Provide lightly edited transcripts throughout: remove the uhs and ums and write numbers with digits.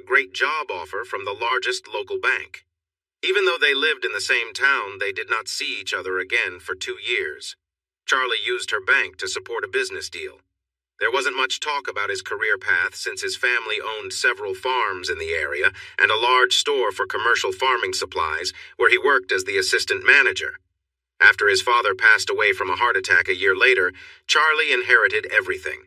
great job offer from the largest local bank. Even though they lived in the same town, they did not see each other again for 2 years. Charlie used her bank to support a business deal. There wasn't much talk about his career path since his family owned several farms in the area and a large store for commercial farming supplies where he worked as the assistant manager. After his father passed away from a heart attack a year later, Charlie inherited everything.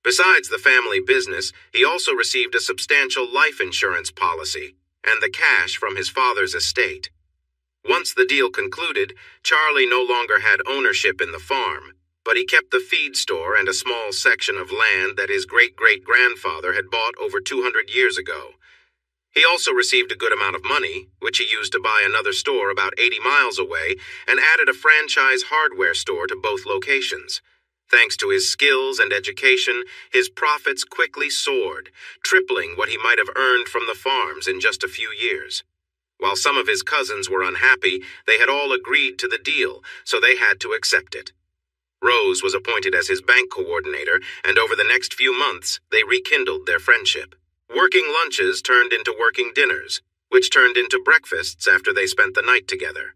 Besides the family business, he also received a substantial life insurance policy and the cash from his father's estate. Once the deal concluded, Charlie no longer had ownership in the farm, but he kept the feed store and a small section of land that his great-great-grandfather had bought over 200 years ago. He also received a good amount of money, which he used to buy another store about 80 miles away, and added a franchise hardware store to both locations. Thanks to his skills and education, his profits quickly soared, tripling what he might have earned from the farms in just a few years. While some of his cousins were unhappy, they had all agreed to the deal, so they had to accept it. Rose was appointed as his bank coordinator, and over the next few months, they rekindled their friendship. Working lunches turned into working dinners, which turned into breakfasts after they spent the night together.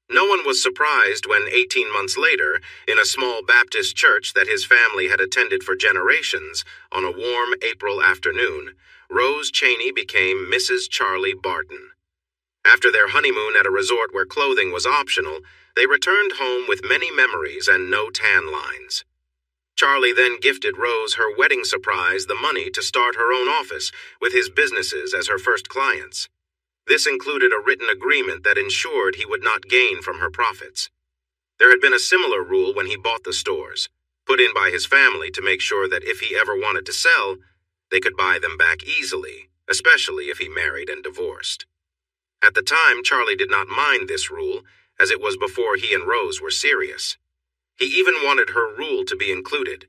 No one was surprised when 18 months later, in a small Baptist church that his family had attended for generations, on a warm April afternoon, Rose Cheney became Mrs. Charlie Barton. After their honeymoon at a resort where clothing was optional, they returned home with many memories and no tan lines. Charlie then gifted Rose her wedding surprise, the money to start her own office, with his businesses as her first clients. This included a written agreement that ensured he would not gain from her profits. There had been a similar rule when he bought the stores, put in by his family to make sure that if he ever wanted to sell, they could buy them back easily, especially if he married and divorced. At the time, Charlie did not mind this rule, as it was before he and Rose were serious. He even wanted her rule to be included.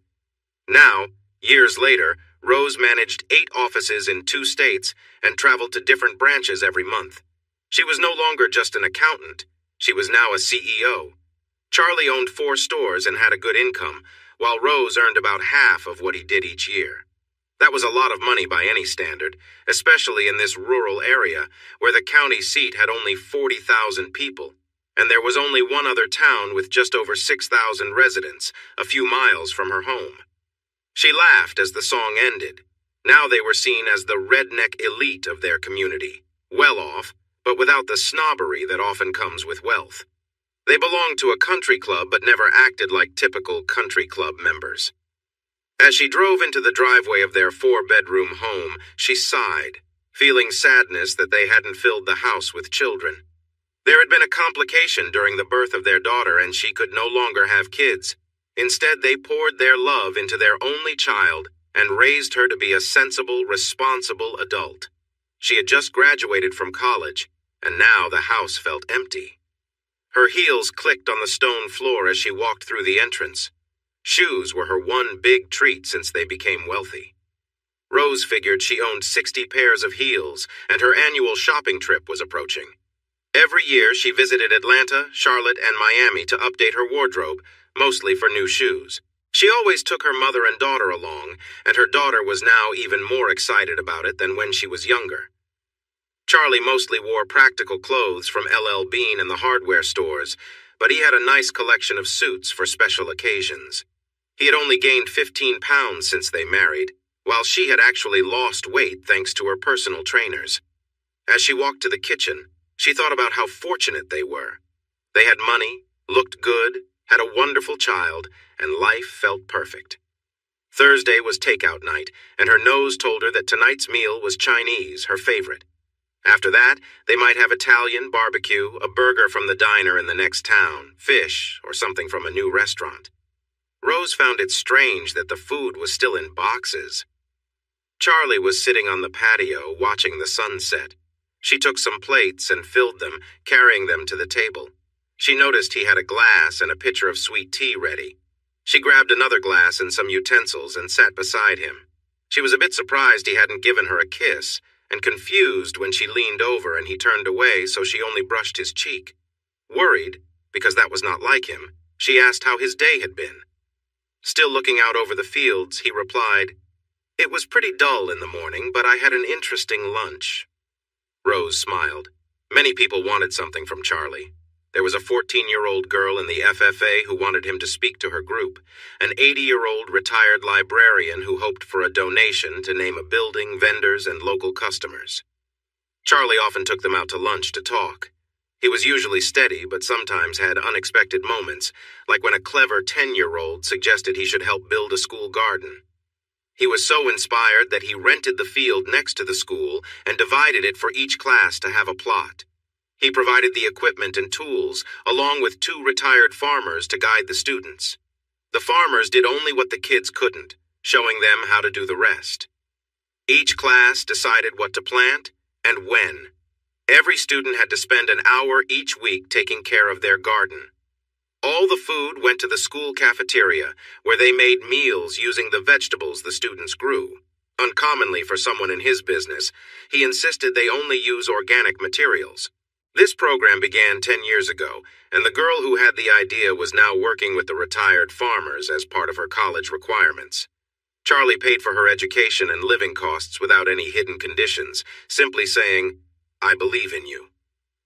Now, years later, Rose managed 8 offices in 2 states and traveled to different branches every month. She was no longer just an accountant. She was now a CEO. Charlie owned 4 stores and had a good income, while Rose earned about half of what he did each year. That was a lot of money by any standard, especially in this rural area where the county seat had only 40,000 people, and there was only one other town with just over 6,000 residents, a few miles from her home. She laughed as the song ended. Now they were seen as the redneck elite of their community, well off, but without the snobbery that often comes with wealth. They belonged to a country club but never acted like typical country club members. As she drove into the driveway of their 4-bedroom home, she sighed, feeling sadness that they hadn't filled the house with children. There had been a complication during the birth of their daughter, and she could no longer have kids. Instead, they poured their love into their only child and raised her to be a sensible, responsible adult. She had just graduated from college, and now the house felt empty. Her heels clicked on the stone floor as she walked through the entrance. Shoes were her one big treat since they became wealthy. Rose figured she owned 60 pairs of heels, and her annual shopping trip was approaching. Every year, she visited Atlanta, Charlotte, and Miami to update her wardrobe, mostly for new shoes. She always took her mother and daughter along, and her daughter was now even more excited about it than when she was younger. Charlie mostly wore practical clothes from LL Bean and the hardware stores, but he had a nice collection of suits for special occasions. He had only gained 15 pounds since they married, while she had actually lost weight thanks to her personal trainers. As she walked to the kitchen, she thought about how fortunate they were. They had money, looked good, had a wonderful child, and life felt perfect. Thursday was takeout night, and her nose told her that tonight's meal was Chinese, her favorite. After that, they might have Italian, barbecue, a burger from the diner in the next town, fish, or something from a new restaurant. Rose found it strange that the food was still in boxes. Charlie was sitting on the patio watching the sunset. She took some plates and filled them, carrying them to the table. She noticed he had a glass and a pitcher of sweet tea ready. She grabbed another glass and some utensils and sat beside him. She was a bit surprised he hadn't given her a kiss, and confused when she leaned over and he turned away so she only brushed his cheek. Worried, because that was not like him, she asked how his day had been. Still looking out over the fields, he replied, It was pretty dull in the morning, but I had an interesting lunch. Rose smiled. Many people wanted something from Charlie. There was a 14-year-old girl in the FFA who wanted him to speak to her group, an 80-year-old retired librarian who hoped for a donation to name a building, vendors, and local customers. Charlie often took them out to lunch to talk. He was usually steady, but sometimes had unexpected moments, like when a clever 10-year-old suggested he should help build a school garden. He was so inspired that he rented the field next to the school and divided it for each class to have a plot. He provided the equipment and tools, along with 2 retired farmers to guide the students. The farmers did only what the kids couldn't, showing them how to do the rest. Each class decided what to plant and when. Every student had to spend an hour each week taking care of their garden. All the food went to the school cafeteria, where they made meals using the vegetables the students grew. Uncommonly for someone in his business, he insisted they only use organic materials. This program began 10 years ago, and the girl who had the idea was now working with the retired farmers as part of her college requirements. Charlie paid for her education and living costs without any hidden conditions, simply saying, "I believe in you."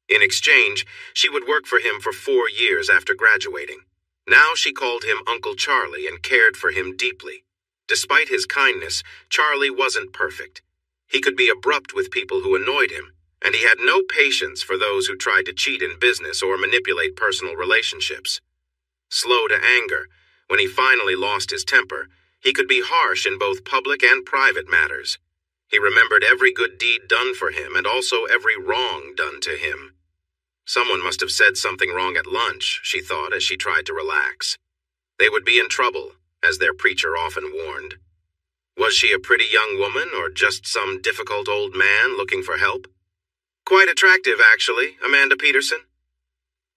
In exchange, she would work for him for 4 years after graduating. Now she called him Uncle Charlie and cared for him deeply. Despite his kindness, Charlie wasn't perfect. He could be abrupt with people who annoyed him, and he had no patience for those who tried to cheat in business or manipulate personal relationships. Slow to anger, when he finally lost his temper, he could be harsh in both public and private matters. He remembered every good deed done for him and also every wrong done to him. Someone must have said something wrong at lunch, she thought as she tried to relax. They would be in trouble, as their preacher often warned. Was she a pretty young woman or just some difficult old man looking for help? Quite attractive, actually, Amanda Peterson.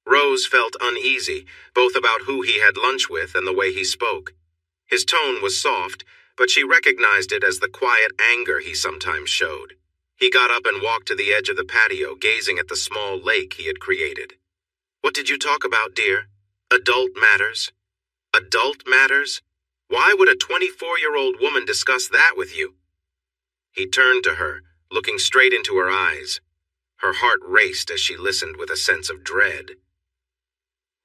Rose felt uneasy, both about who he had lunch with and the way he spoke. His tone was soft, but she recognized it as the quiet anger he sometimes showed. He got up and walked to the edge of the patio, gazing at the small lake he had created. "What did you talk about, dear? Adult matters?" Adult matters? Why would a 24-year-old woman discuss that with you? He turned to her, looking straight into her eyes. Her heart raced as she listened with a sense of dread.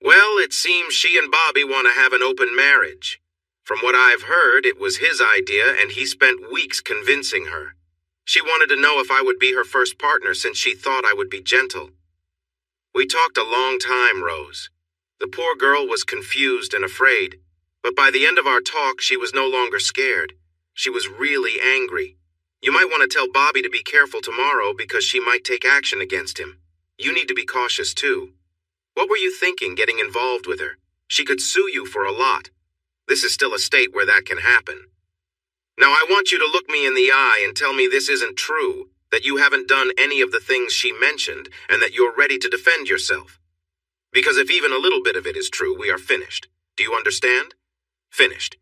"Well, it seems she and Bobby want to have an open marriage. From what I've heard, it was his idea and he spent weeks convincing her. She wanted to know if I would be her first partner since she thought I would be gentle. We talked a long time, Rose. The poor girl was confused and afraid, but by the end of our talk, she was no longer scared. She was really angry. You might want to tell Bobby to be careful tomorrow because she might take action against him. You need to be cautious too. What were you thinking getting involved with her? She could sue you for a lot. This is still a state where that can happen. Now I want you to look me in the eye and tell me this isn't true, that you haven't done any of the things she mentioned, and that you're ready to defend yourself. Because if even a little bit of it is true, we are finished. Do you understand? Finished.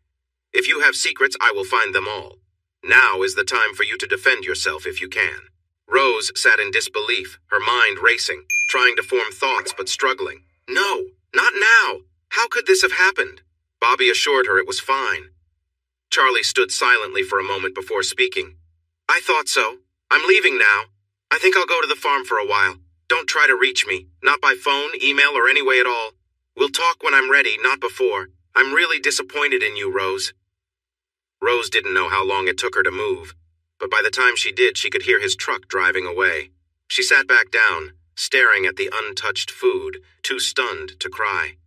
If you have secrets, I will find them all. Now is the time for you to defend yourself if you can." Rose sat in disbelief, her mind racing, trying to form thoughts but struggling. No, not now. How could this have happened? Bobby assured her it was fine. Charlie stood silently for a moment before speaking. "I thought so. I'm leaving now. I think I'll go to the farm for a while. Don't try to reach me, not by phone, email, or any way at all. We'll talk when I'm ready, not before. I'm really disappointed in you, Rose." Rose didn't know how long it took her to move, but by the time she did, she could hear his truck driving away. She sat back down, staring at the untouched food, too stunned to cry.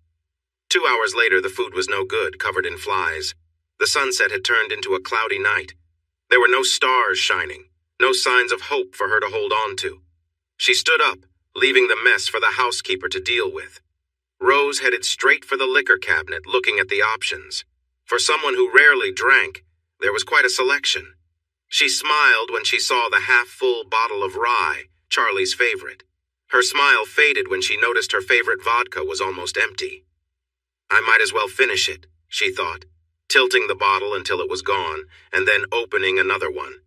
2 hours later, the food was no good, covered in flies. The sunset had turned into a cloudy night. There were no stars shining, no signs of hope for her to hold on to. She stood up, leaving the mess for the housekeeper to deal with. Rose headed straight for the liquor cabinet, looking at the options. For someone who rarely drank, there was quite a selection. She smiled when she saw the half-full bottle of rye, Charlie's favorite. Her smile faded when she noticed her favorite vodka was almost empty. I might as well finish it, she thought, tilting the bottle until it was gone, and then opening another one.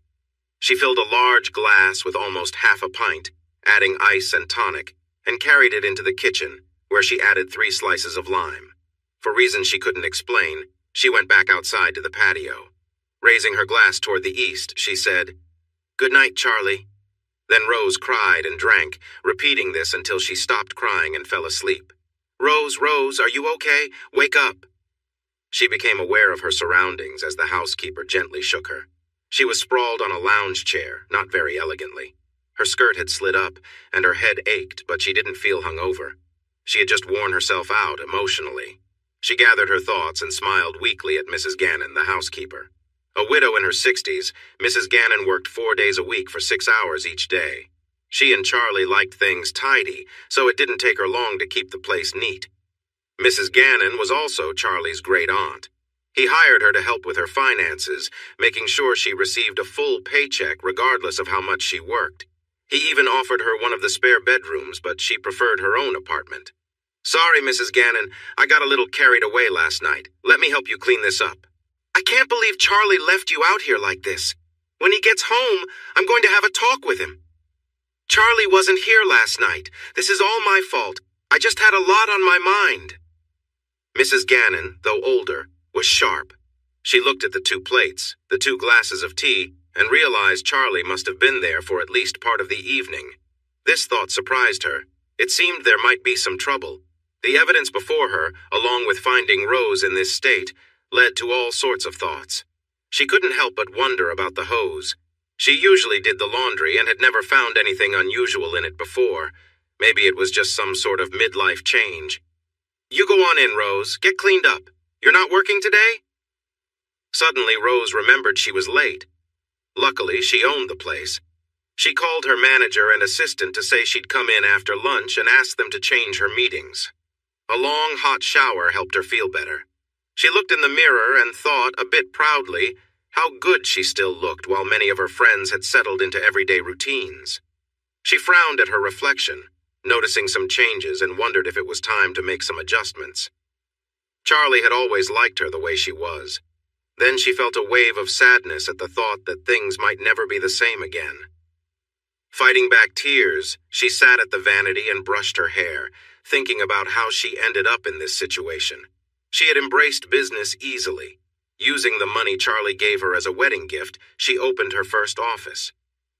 She filled a large glass with almost half a pint, adding ice and tonic, and carried it into the kitchen, where she added 3 slices of lime. For reasons she couldn't explain, she went back outside to the patio. Raising her glass toward the east, she said, "Good night, Charlie." Then Rose cried and drank, repeating this until she stopped crying and fell asleep. "Rose, Rose, are you okay? Wake up." She became aware of her surroundings as the housekeeper gently shook her. She was sprawled on a lounge chair, not very elegantly. Her skirt had slid up, and her head ached, but she didn't feel hungover. She had just worn herself out emotionally. She gathered her thoughts and smiled weakly at Mrs. Gannon, the housekeeper. A widow in her 60s, Mrs. Gannon worked 4 days a week for 6 hours each day. She and Charlie liked things tidy, so it didn't take her long to keep the place neat. Mrs. Gannon was also Charlie's great aunt. He hired her to help with her finances, making sure she received a full paycheck regardless of how much she worked. He even offered her one of the spare bedrooms, but she preferred her own apartment. "Sorry, Mrs. Gannon, I got a little carried away last night. Let me help you clean this up." "I can't believe Charlie left you out here like this. When he gets home, I'm going to have a talk with him." "Charlie wasn't here last night. This is all my fault. I just had a lot on my mind." Mrs. Gannon, though older, was sharp. She looked at the 2 plates, the 2 glasses of tea, and realized Charlie must have been there for at least part of the evening. This thought surprised her. It seemed there might be some trouble. The evidence before her, along with finding Rose in this state, led to all sorts of thoughts. She couldn't help but wonder about the hose. She usually did the laundry and had never found anything unusual in it before. Maybe it was just some sort of midlife change. "You go on in, Rose. Get cleaned up. You're not working today?" Suddenly, Rose remembered she was late. Luckily, she owned the place. She called her manager and assistant to say she'd come in after lunch and asked them to change her meetings. A long, hot shower helped her feel better. She looked in the mirror and thought, a bit proudly, how good she still looked while many of her friends had settled into everyday routines. She frowned at her reflection, noticing some changes, and wondered if it was time to make some adjustments. Charlie had always liked her the way she was. Then she felt a wave of sadness at the thought that things might never be the same again. Fighting back tears, she sat at the vanity and brushed her hair, thinking about how she ended up in this situation. She had embraced business easily. Using the money Charlie gave her as a wedding gift, she opened her first office.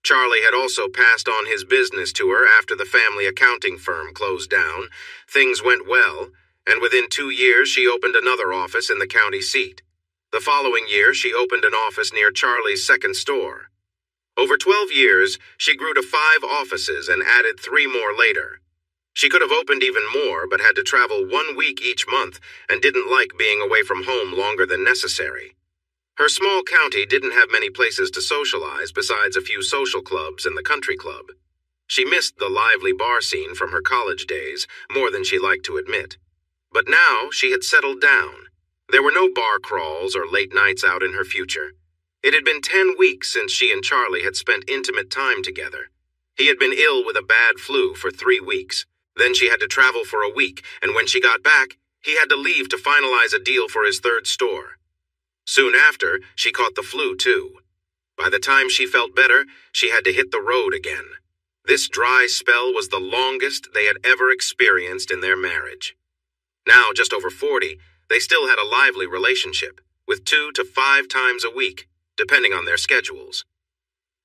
Charlie had also passed on his business to her after the family accounting firm closed down. Things went well, and within 2 years she opened another office in the county seat. The following year, she opened an office near Charlie's second store. Over 12 years, she grew to 5 offices and added 3 more later. She could have opened even more, but had to travel 1 week each month and didn't like being away from home longer than necessary. Her small county didn't have many places to socialize besides a few social clubs and the country club. She missed the lively bar scene from her college days more than she liked to admit. But now she had settled down. There were no bar crawls or late nights out in her future. It had been 10 weeks since she and Charlie had spent intimate time together. He had been ill with a bad flu for 3 weeks. Then she had to travel for a week, and when she got back, he had to leave to finalize a deal for his 3rd store. Soon after, she caught the flu too. By the time she felt better, she had to hit the road again. This dry spell was the longest they had ever experienced in their marriage. Now, just over 40, they still had a lively relationship, with 2 to 5 times a week, depending on their schedules.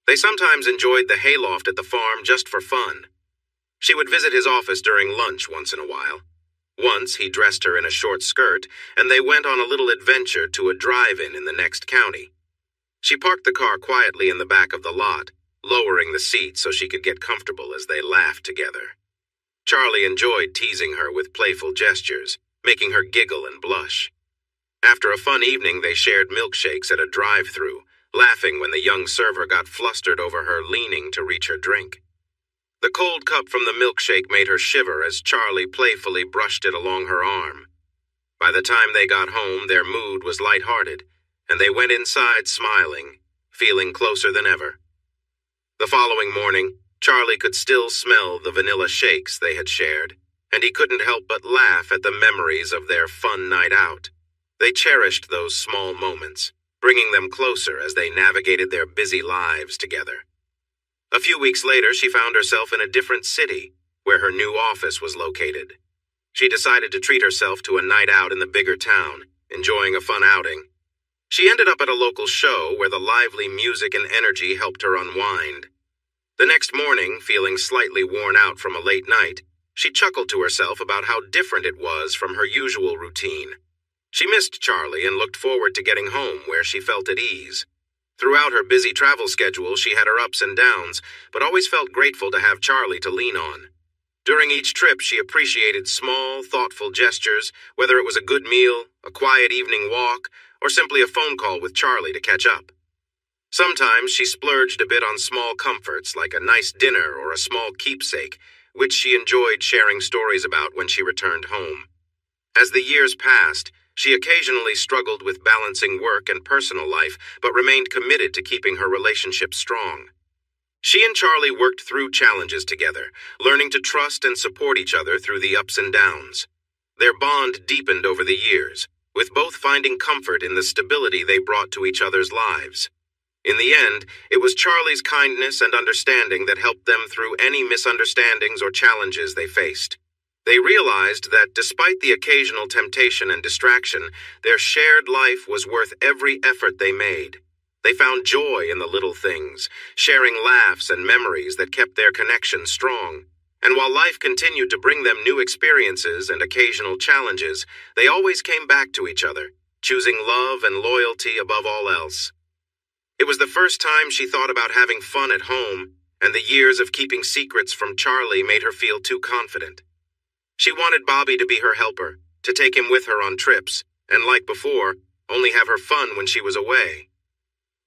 They sometimes enjoyed the hayloft at the farm just for fun. She would visit his office during lunch once in a while. Once, he dressed her in a short skirt, and they went on a little adventure to a drive-in in the next county. She parked the car quietly in the back of the lot, lowering the seat so she could get comfortable as they laughed together. Charlie enjoyed teasing her with playful gestures, making her giggle and blush. After a fun evening, they shared milkshakes at a drive-thru, laughing when the young server got flustered over her leaning to reach her drink. The cold cup from the milkshake made her shiver as Charlie playfully brushed it along her arm. By the time they got home, their mood was lighthearted, and they went inside smiling, feeling closer than ever. The following morning, Charlie could still smell the vanilla shakes they had shared, and he couldn't help but laugh at the memories of their fun night out. They cherished those small moments, bringing them closer as they navigated their busy lives together. A few weeks later, she found herself in a different city, where her new office was located. She decided to treat herself to a night out in the bigger town, enjoying a fun outing. She ended up at a local show where the lively music and energy helped her unwind. The next morning, feeling slightly worn out from a late night, she chuckled to herself about how different it was from her usual routine. She missed Charlie and looked forward to getting home where she felt at ease. Throughout her busy travel schedule, she had her ups and downs, but always felt grateful to have Charlie to lean on. During each trip, she appreciated small, thoughtful gestures, whether it was a good meal, a quiet evening walk, or simply a phone call with Charlie to catch up. Sometimes she splurged a bit on small comforts like a nice dinner or a small keepsake, which she enjoyed sharing stories about when she returned home. As the years passed, she occasionally struggled with balancing work and personal life, but remained committed to keeping her relationship strong. She and Charlie worked through challenges together, learning to trust and support each other through the ups and downs. Their bond deepened over the years, with both finding comfort in the stability they brought to each other's lives. In the end, it was Charlie's kindness and understanding that helped them through any misunderstandings or challenges they faced. They realized that despite the occasional temptation and distraction, their shared life was worth every effort they made. They found joy in the little things, sharing laughs and memories that kept their connection strong. And while life continued to bring them new experiences and occasional challenges, they always came back to each other, choosing love and loyalty above all else. It was the first time she thought about having fun at home, and the years of keeping secrets from Charlie made her feel too confident. She wanted Bobby to be her helper, to take him with her on trips, and like before, only have her fun when she was away.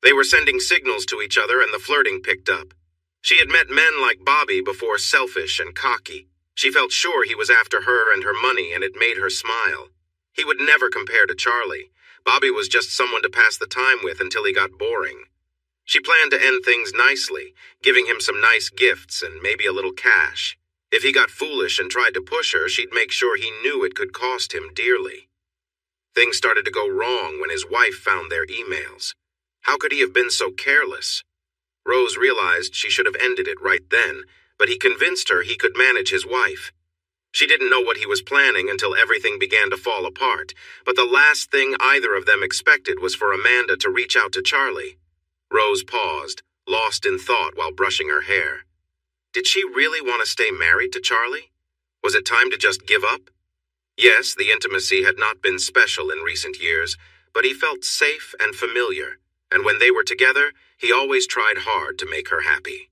They were sending signals to each other and the flirting picked up. She had met men like Bobby before, selfish and cocky. She felt sure he was after her and her money, and it made her smile. He would never compare to Charlie. Bobby was just someone to pass the time with until he got boring. She planned to end things nicely, giving him some nice gifts and maybe a little cash. If he got foolish and tried to push her, she'd make sure he knew it could cost him dearly. Things started to go wrong when his wife found their emails. How could he have been so careless? Rose realized she should have ended it right then, but he convinced her he could manage his wife. She didn't know what he was planning until everything began to fall apart, but the last thing either of them expected was for Amanda to reach out to Charlie. Rose paused, lost in thought while brushing her hair. Did she really want to stay married to Charlie? Was it time to just give up? Yes, the intimacy had not been special in recent years, but he felt safe and familiar, and when they were together, he always tried hard to make her happy.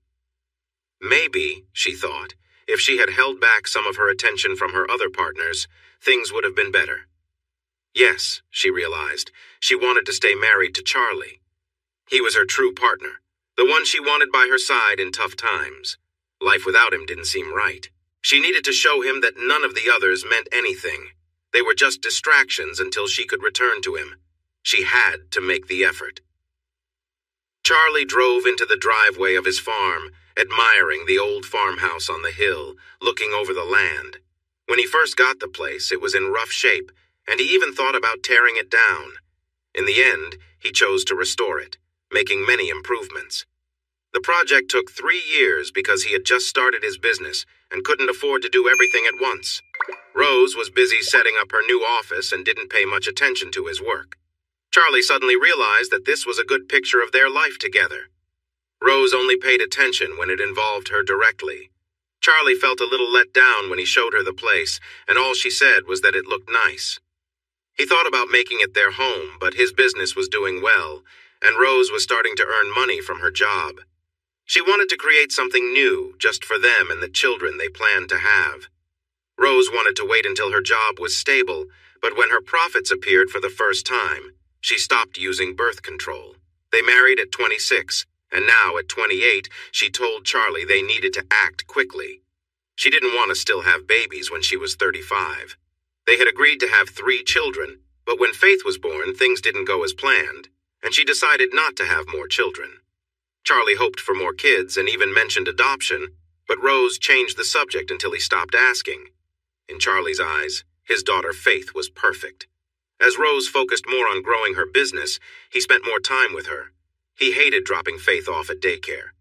Maybe, she thought, if she had held back some of her attention from her other partners, things would have been better. Yes, she realized, she wanted to stay married to Charlie. He was her true partner, the one she wanted by her side in tough times. Life without him didn't seem right. She needed to show him that none of the others meant anything. They were just distractions until she could return to him. She had to make the effort. Charlie drove into the driveway of his farm, admiring the old farmhouse on the hill, looking over the land. When he first got the place, it was in rough shape, and he even thought about tearing it down. In the end, he chose to restore it, making many improvements. The project took 3 years because he had just started his business and couldn't afford to do everything at once. Rose was busy setting up her new office and didn't pay much attention to his work. Charlie suddenly realized that this was a good picture of their life together. Rose only paid attention when it involved her directly. Charlie felt a little let down when he showed her the place, and all she said was that it looked nice. He thought about making it their home, but his business was doing well, and Rose was starting to earn money from her job. She wanted to create something new, just for them and the children they planned to have. Rose wanted to wait until her job was stable, but when her profits appeared for the first time, she stopped using birth control. They married at 26, and now at 28, she told Charlie they needed to act quickly. She didn't want to still have babies when she was 35. They had agreed to have 3 children, but when Faith was born, things didn't go as planned, and she decided not to have more children. Charlie hoped for more kids and even mentioned adoption, but Rose changed the subject until he stopped asking. In Charlie's eyes, his daughter Faith was perfect. As Rose focused more on growing her business, he spent more time with her. He hated dropping Faith off at daycare.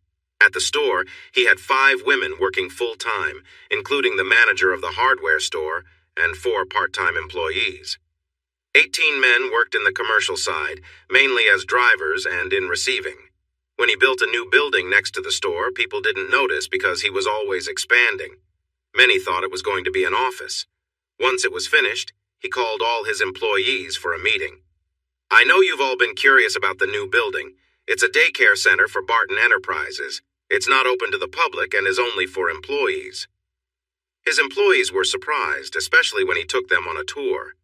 At the store, he had 5 women working full-time, including the manager of the hardware store and 4 part-time employees. 18 men worked in the commercial side, mainly as drivers and in receiving. When he built a new building next to the store, people didn't notice because he was always expanding. Many thought it was going to be an office. Once it was finished, he called all his employees for a meeting. "I know you've all been curious about the new building. It's a daycare center for Barton Enterprises. It's not open to the public and is only for employees." His employees were surprised, especially when he took them on a tour.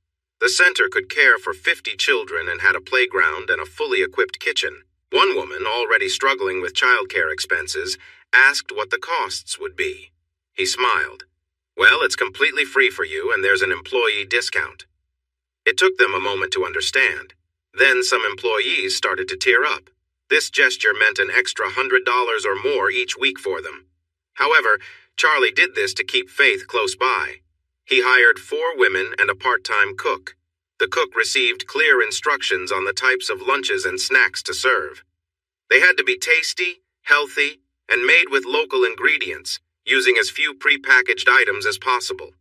The center could care for 50 children and had a playground and a fully equipped kitchen. One woman, already struggling with childcare expenses, asked what the costs would be. He smiled. "Well, it's completely free for you and there's an employee discount." It took them a moment to understand. Then some employees started to tear up. This gesture meant an extra $100 or more each week for them. However, Charlie did this to keep Faith close by. He hired 4 women and a part-time cook. The cook received clear instructions on the types of lunches and snacks to serve. They had to be tasty, healthy, and made with local ingredients, using as few pre-packaged items as possible.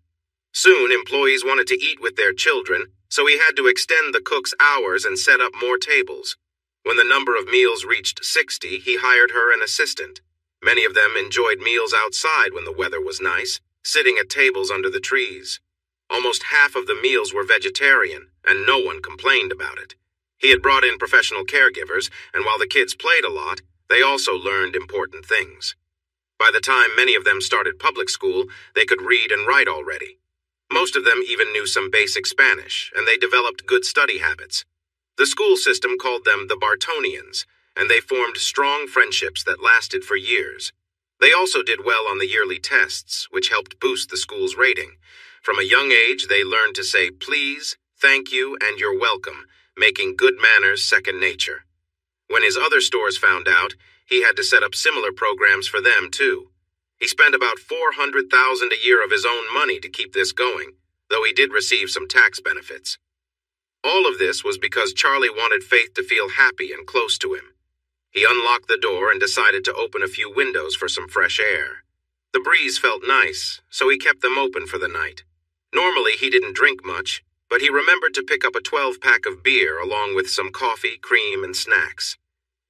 Soon, employees wanted to eat with their children, so he had to extend the cook's hours and set up more tables. When the number of meals reached 60, he hired her an assistant. Many of them enjoyed meals outside when the weather was nice, sitting at tables under the trees. Almost half of the meals were vegetarian, and no one complained about it. He had brought in professional caregivers, and while the kids played a lot, they also learned important things. By the time many of them started public school, they could read and write already. Most of them even knew some basic Spanish, and they developed good study habits. The school system called them the Bartonians, and they formed strong friendships that lasted for years. They also did well on the yearly tests, which helped boost the school's rating. From a young age, they learned to say please, thank you, and you're welcome, making good manners second nature. When his other stores found out, he had to set up similar programs for them, too. He spent about $400,000 a year of his own money to keep this going, though he did receive some tax benefits. All of this was because Charlie wanted Faith to feel happy and close to him. He unlocked the door and decided to open a few windows for some fresh air. The breeze felt nice, so he kept them open for the night. Normally, he didn't drink much, but he remembered to pick up a 12-pack of beer along with some coffee, cream, and snacks.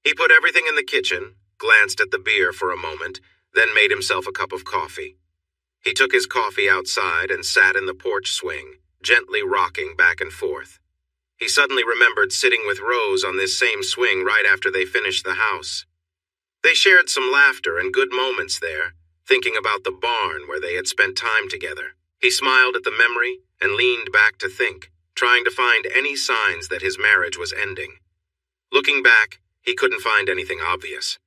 He put everything in the kitchen, glanced at the beer for a moment, then made himself a cup of coffee. He took his coffee outside and sat in the porch swing, gently rocking back and forth. He suddenly remembered sitting with Rose on this same swing right after they finished the house. They shared some laughter and good moments there, thinking about the barn where they had spent time together. He smiled at the memory and leaned back to think, trying to find any signs that his marriage was ending. Looking back, he couldn't find anything obvious.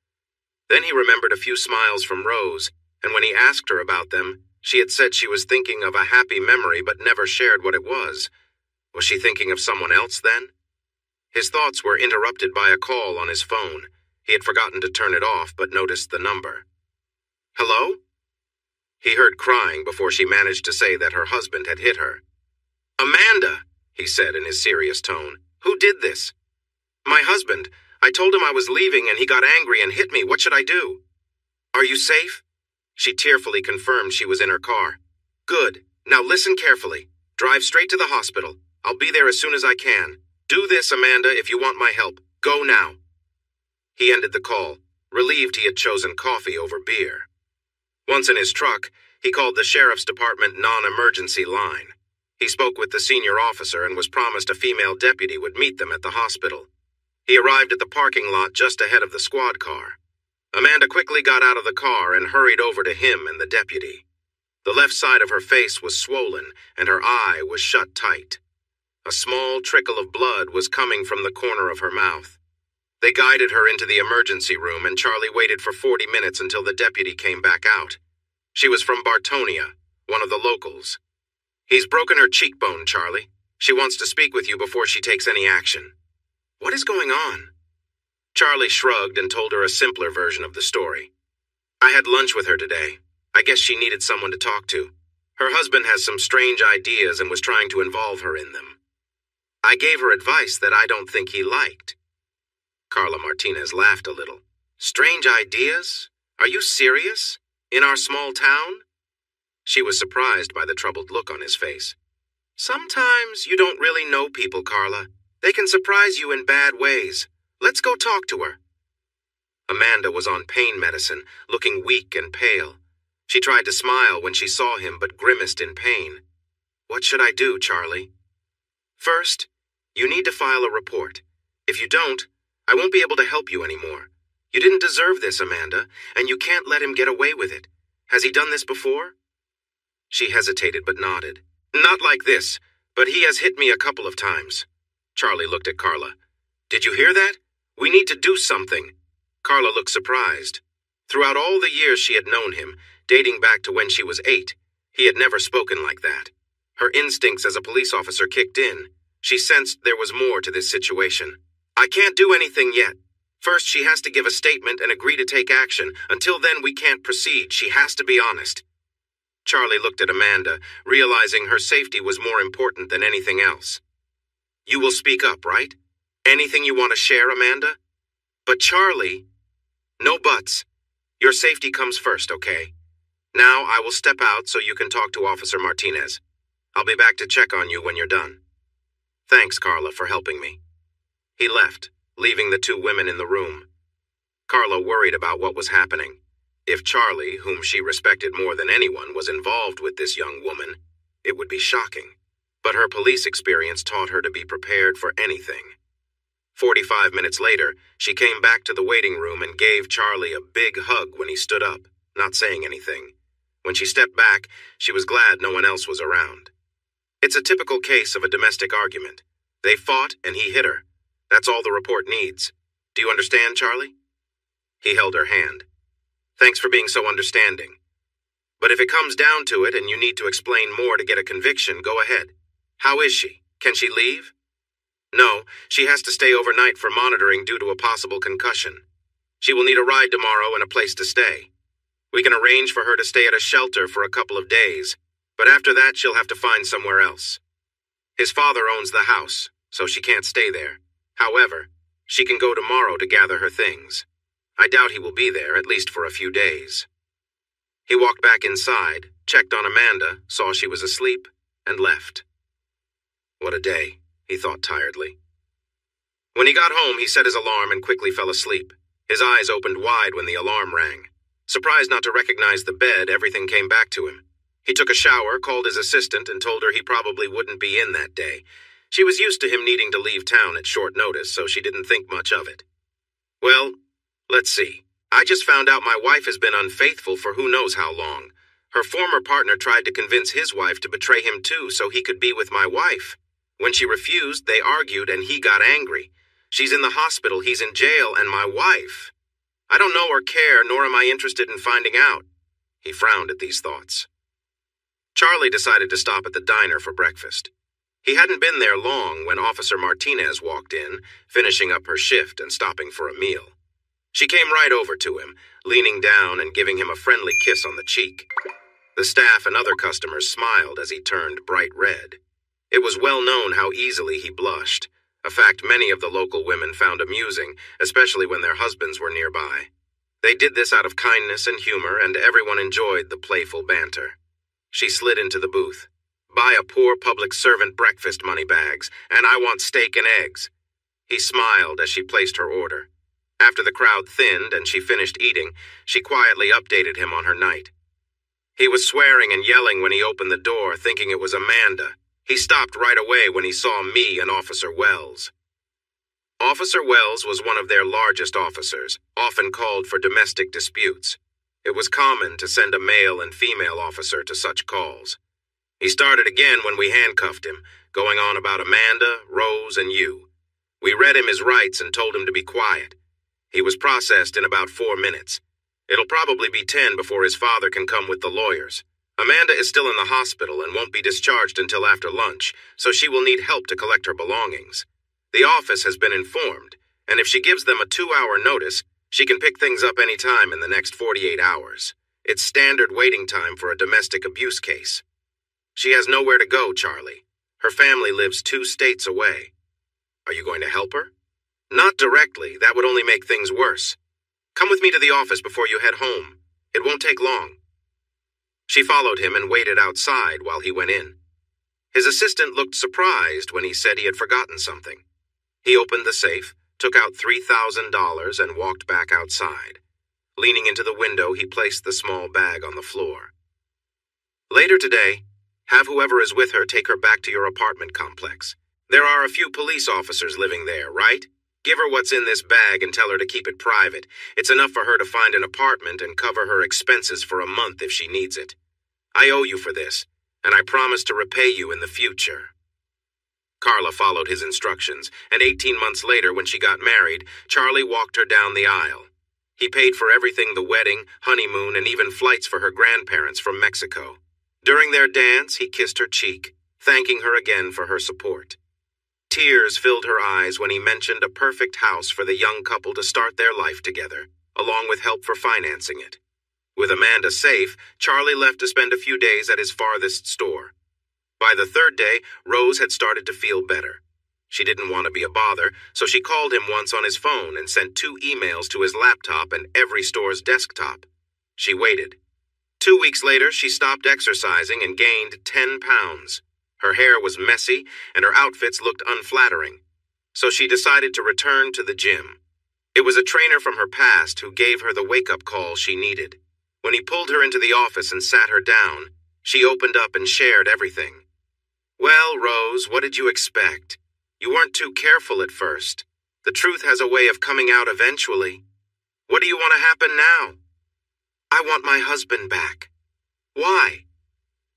Then he remembered a few smiles from Rose, and when he asked her about them, she had said she was thinking of a happy memory but never shared what it was. Was she thinking of someone else then? His thoughts were interrupted by a call on his phone. He had forgotten to turn it off but noticed the number. "Hello?" He heard crying before she managed to say that her husband had hit her. "Amanda," he said in his serious tone. "Who did this?" "My husband. I told him I was leaving and he got angry and hit me. What should I do?" "Are you safe?" She tearfully confirmed she was in her car. "Good. Now listen carefully. Drive straight to the hospital. I'll be there as soon as I can. Do this, Amanda, if you want my help. Go now." He ended the call, relieved he had chosen coffee over beer. Once in his truck, he called the sheriff's department non-emergency line. He spoke with the senior officer and was promised a female deputy would meet them at the hospital. He arrived at the parking lot just ahead of the squad car. Amanda quickly got out of the car and hurried over to him and the deputy. The left side of her face was swollen and her eye was shut tight. A small trickle of blood was coming from the corner of her mouth. They guided her into the emergency room and Charlie waited for 40 minutes until the deputy came back out. She was from Bartonia, one of the locals. "He's broken her cheekbone, Charlie. She wants to speak with you before she takes any action." "What is going on?" Charlie shrugged and told her a simpler version of the story. "I had lunch with her today. I guess she needed someone to talk to. Her husband has some strange ideas and was trying to involve her in them. I gave her advice that I don't think he liked." Carla Martinez laughed a little. "Strange ideas? Are you serious? In our small town?" She was surprised by the troubled look on his face. Sometimes you don't really know people, Carla. They can surprise you in bad ways. Let's go talk to her. Amanda was on pain medicine, looking weak and pale. She tried to smile when she saw him, but grimaced in pain. What should I do, Charlie? First, you need to file a report. If you don't, I won't be able to help you anymore. You didn't deserve this, Amanda, and you can't let him get away with it. Has he done this before? She hesitated but nodded. Not like this, but he has hit me a couple of times. Charlie looked at Carla. Did you hear that? We need to do something. Carla looked surprised. Throughout all the years she had known him, dating back to when she was 8, he had never spoken like that. Her instincts as a police officer kicked in. She sensed there was more to this situation. I can't do anything yet. First, she has to give a statement and agree to take action. Until then, we can't proceed. She has to be honest. Charlie looked at Amanda, realizing her safety was more important than anything else. You will speak up, right? Anything you want to share, Amanda? But Charlie... No buts. Your safety comes first, okay? Now I will step out so you can talk to Officer Martinez. I'll be back to check on you when you're done. Thanks, Carla, for helping me. He left, leaving the two women in the room. Carla worried about what was happening. If Charlie, whom she respected more than anyone, was involved with this young woman, it would be shocking. But her police experience taught her to be prepared for anything. 45 minutes later, she came back to the waiting room and gave Charlie a big hug when he stood up, not saying anything. When she stepped back, she was glad no one else was around. It's a typical case of a domestic argument. They fought and he hit her. That's all the report needs. Do you understand, Charlie? He held her hand. Thanks for being so understanding. But if it comes down to it and you need to explain more to get a conviction, go ahead. How is she? Can she leave? No, she has to stay overnight for monitoring due to a possible concussion. She will need a ride tomorrow and a place to stay. We can arrange for her to stay at a shelter for a couple of days, but after that she'll have to find somewhere else. His father owns the house, so she can't stay there. However, she can go tomorrow to gather her things. I doubt he will be there, at least for a few days. He walked back inside, checked on Amanda, saw she was asleep, and left. What a day, he thought tiredly. When he got home, he set his alarm and quickly fell asleep. His eyes opened wide when the alarm rang. Surprised not to recognize the bed, everything came back to him. He took a shower, called his assistant, and told her he probably wouldn't be in that day. She was used to him needing to leave town at short notice, so she didn't think much of it. Well, let's see. I just found out my wife has been unfaithful for who knows how long. Her former partner tried to convince his wife to betray him too so he could be with my wife. When she refused, they argued and he got angry. She's in the hospital, he's in jail, and my wife. I don't know or care, nor am I interested in finding out. He frowned at these thoughts. Charlie decided to stop at the diner for breakfast. He hadn't been there long when Officer Martinez walked in, finishing up her shift and stopping for a meal. She came right over to him, leaning down and giving him a friendly kiss on the cheek. The staff and other customers smiled as he turned bright red. It was well known how easily he blushed, a fact many of the local women found amusing, especially when their husbands were nearby. They did this out of kindness and humor, and everyone enjoyed the playful banter. She slid into the booth. Buy a poor public servant breakfast, moneybags, and I want steak and eggs. He smiled as she placed her order. After the crowd thinned and she finished eating, she quietly updated him on her night. He was swearing and yelling when he opened the door, thinking it was Amanda. He stopped right away when he saw me and Officer Wells. Officer Wells was one of their largest officers, often called for domestic disputes. It was common to send a male and female officer to such calls. He started again when we handcuffed him, going on about Amanda, Rose, and you. We read him his rights and told him to be quiet. He was processed in about 4 minutes. It'll probably be 10 before his father can come with the lawyers. Amanda is still in the hospital and won't be discharged until after lunch, so she will need help to collect her belongings. The office has been informed, and if she gives them a 2-hour notice, she can pick things up any time in the next 48 hours. It's standard waiting time for a domestic abuse case. She has nowhere to go, Charlie. Her family lives 2 states away. Are you going to help her? Not directly. That would only make things worse. Come with me to the office before you head home. It won't take long. She followed him and waited outside while he went in. His assistant looked surprised when he said he had forgotten something. He opened the safe, took out $3,000, and walked back outside. Leaning into the window, he placed the small bag on the floor. Later today, have whoever is with her take her back to your apartment complex. There are a few police officers living there, right? Give her what's in this bag and tell her to keep it private. It's enough for her to find an apartment and cover her expenses for a month if she needs it. I owe you for this, and I promise to repay you in the future. Carla followed his instructions, and 18 months later, when she got married, Charlie walked her down the aisle. He paid for everything: the wedding, honeymoon, and even flights for her grandparents from Mexico. During their dance, he kissed her cheek, thanking her again for her support. Tears filled her eyes when he mentioned a perfect house for the young couple to start their life together, along with help for financing it. With Amanda safe, Charlie left to spend a few days at his farthest store. By the third day, Rose had started to feel better. She didn't want to be a bother, so she called him once on his phone and sent 2 emails to his laptop and every store's desktop. She waited. 2 weeks later, she stopped exercising and gained 10 pounds. Her hair was messy and her outfits looked unflattering, so she decided to return to the gym. It was a trainer from her past who gave her the wake-up call she needed. When he pulled her into the office and sat her down, she opened up and shared everything. "Well, Rose, what did you expect? You weren't too careful at first. The truth has a way of coming out eventually. What do you want to happen now?" "I want my husband back." "Why?"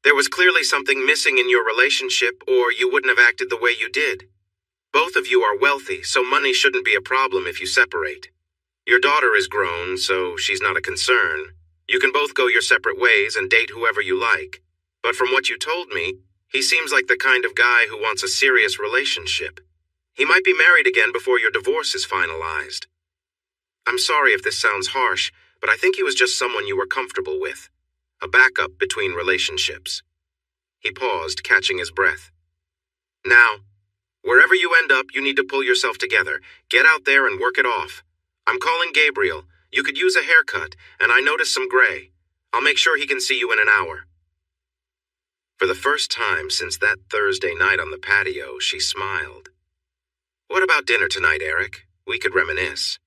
"There was clearly something missing in your relationship, or you wouldn't have acted the way you did. Both of you are wealthy, so money shouldn't be a problem if you separate. Your daughter is grown, so she's not a concern. You can both go your separate ways and date whoever you like. But from what you told me, he seems like the kind of guy who wants a serious relationship. He might be married again before your divorce is finalized." "I'm sorry if this sounds harsh, but I think he was just someone you were comfortable with. A backup between relationships." He paused, catching his breath. "Now, wherever you end up, you need to pull yourself together. Get out there and work it off. I'm calling Gabriel. You could use a haircut, and I noticed some gray. I'll make sure he can see you in an hour." For the first time since that Thursday night on the patio, she smiled. "What about dinner tonight, Eric? We could reminisce."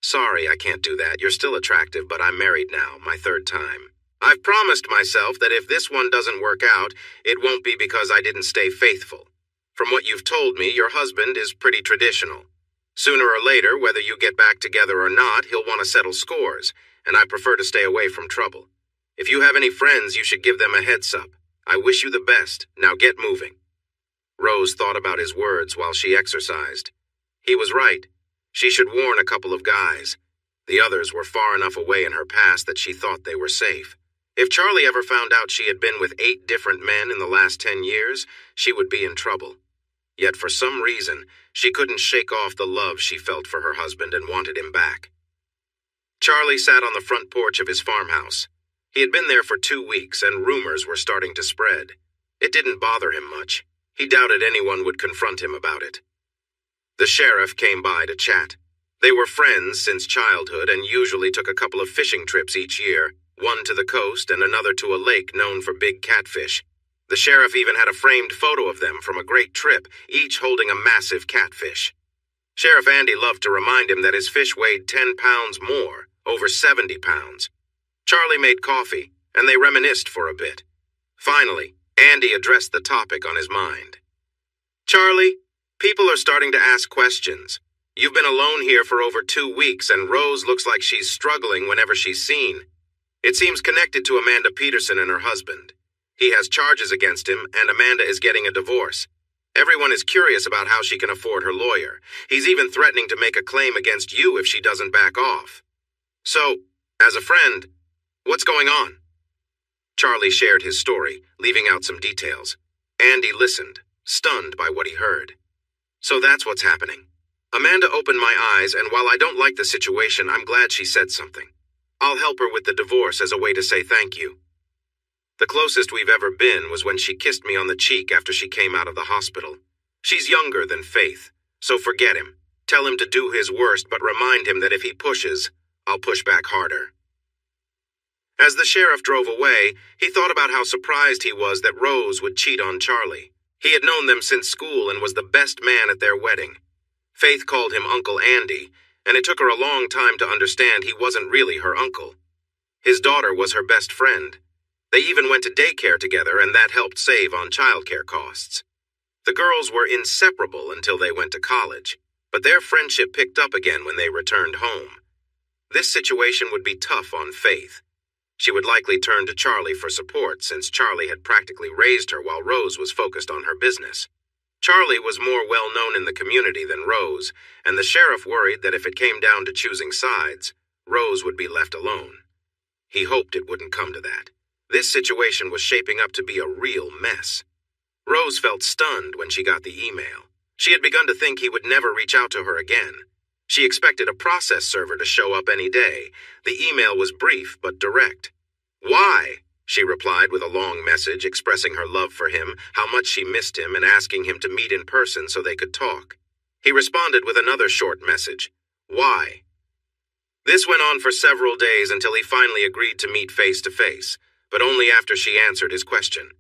"Sorry, I can't do that. You're still attractive, but I'm married now, my 3rd time. I've promised myself that if this one doesn't work out, it won't be because I didn't stay faithful. From what you've told me, your husband is pretty traditional. Sooner or later, whether you get back together or not, he'll want to settle scores, and I prefer to stay away from trouble. If you have any friends, you should give them a heads up. I wish you the best. Now get moving." Rose thought about his words while she exercised. He was right. She should warn a couple of guys. The others were far enough away in her past that she thought they were safe. If Charlie ever found out she had been with 8 different men in the last 10 years, she would be in trouble. Yet for some reason, she couldn't shake off the love she felt for her husband and wanted him back. Charlie sat on the front porch of his farmhouse. He had been there for 2 weeks, and rumors were starting to spread. It didn't bother him much. He doubted anyone would confront him about it. The sheriff came by to chat. They were friends since childhood and usually took a couple of fishing trips each year, one to the coast and another to a lake known for big catfish. The sheriff even had a framed photo of them from a great trip, each holding a massive catfish. Sheriff Andy loved to remind him that his fish weighed 10 pounds more, over 70 pounds. Charlie made coffee, and they reminisced for a bit. Finally, Andy addressed the topic on his mind. "Charlie, people are starting to ask questions. You've been alone here for over 2 weeks, and Rose looks like she's struggling whenever she's seen. It seems connected to Amanda Peterson and her husband. He has charges against him, and Amanda is getting a divorce. Everyone is curious about how she can afford her lawyer. He's even threatening to make a claim against you if she doesn't back off. So, as a friend, what's going on?" Charlie shared his story, leaving out some details. Andy listened, stunned by what he heard. "So that's what's happening. Amanda opened my eyes, and while I don't like the situation, I'm glad she said something. I'll help her with the divorce as a way to say thank you. The closest we've ever been was when she kissed me on the cheek after she came out of the hospital. She's younger than Faith, so forget him. Tell him to do his worst, but remind him that if he pushes, I'll push back harder." As the sheriff drove away, he thought about how surprised he was that Rose would cheat on Charlie. He had known them since school and was the best man at their wedding. Faith called him Uncle Andy, and it took her a long time to understand he wasn't really her uncle. His daughter was her best friend. They even went to daycare together, and that helped save on childcare costs. The girls were inseparable until they went to college, but their friendship picked up again when they returned home. This situation would be tough on Faith. She would likely turn to Charlie for support since Charlie had practically raised her while Rose was focused on her business. Charlie was more well-known in the community than Rose, and the sheriff worried that if it came down to choosing sides, Rose would be left alone. He hoped it wouldn't come to that. This situation was shaping up to be a real mess. Rose felt stunned when she got the email. She had begun to think he would never reach out to her again. She expected a process server to show up any day. The email was brief but direct. "Why?" she replied with a long message expressing her love for him, how much she missed him, and asking him to meet in person so they could talk. He responded with another short message. "Why?" This went on for several days until he finally agreed to meet face to face, but only after she answered his question.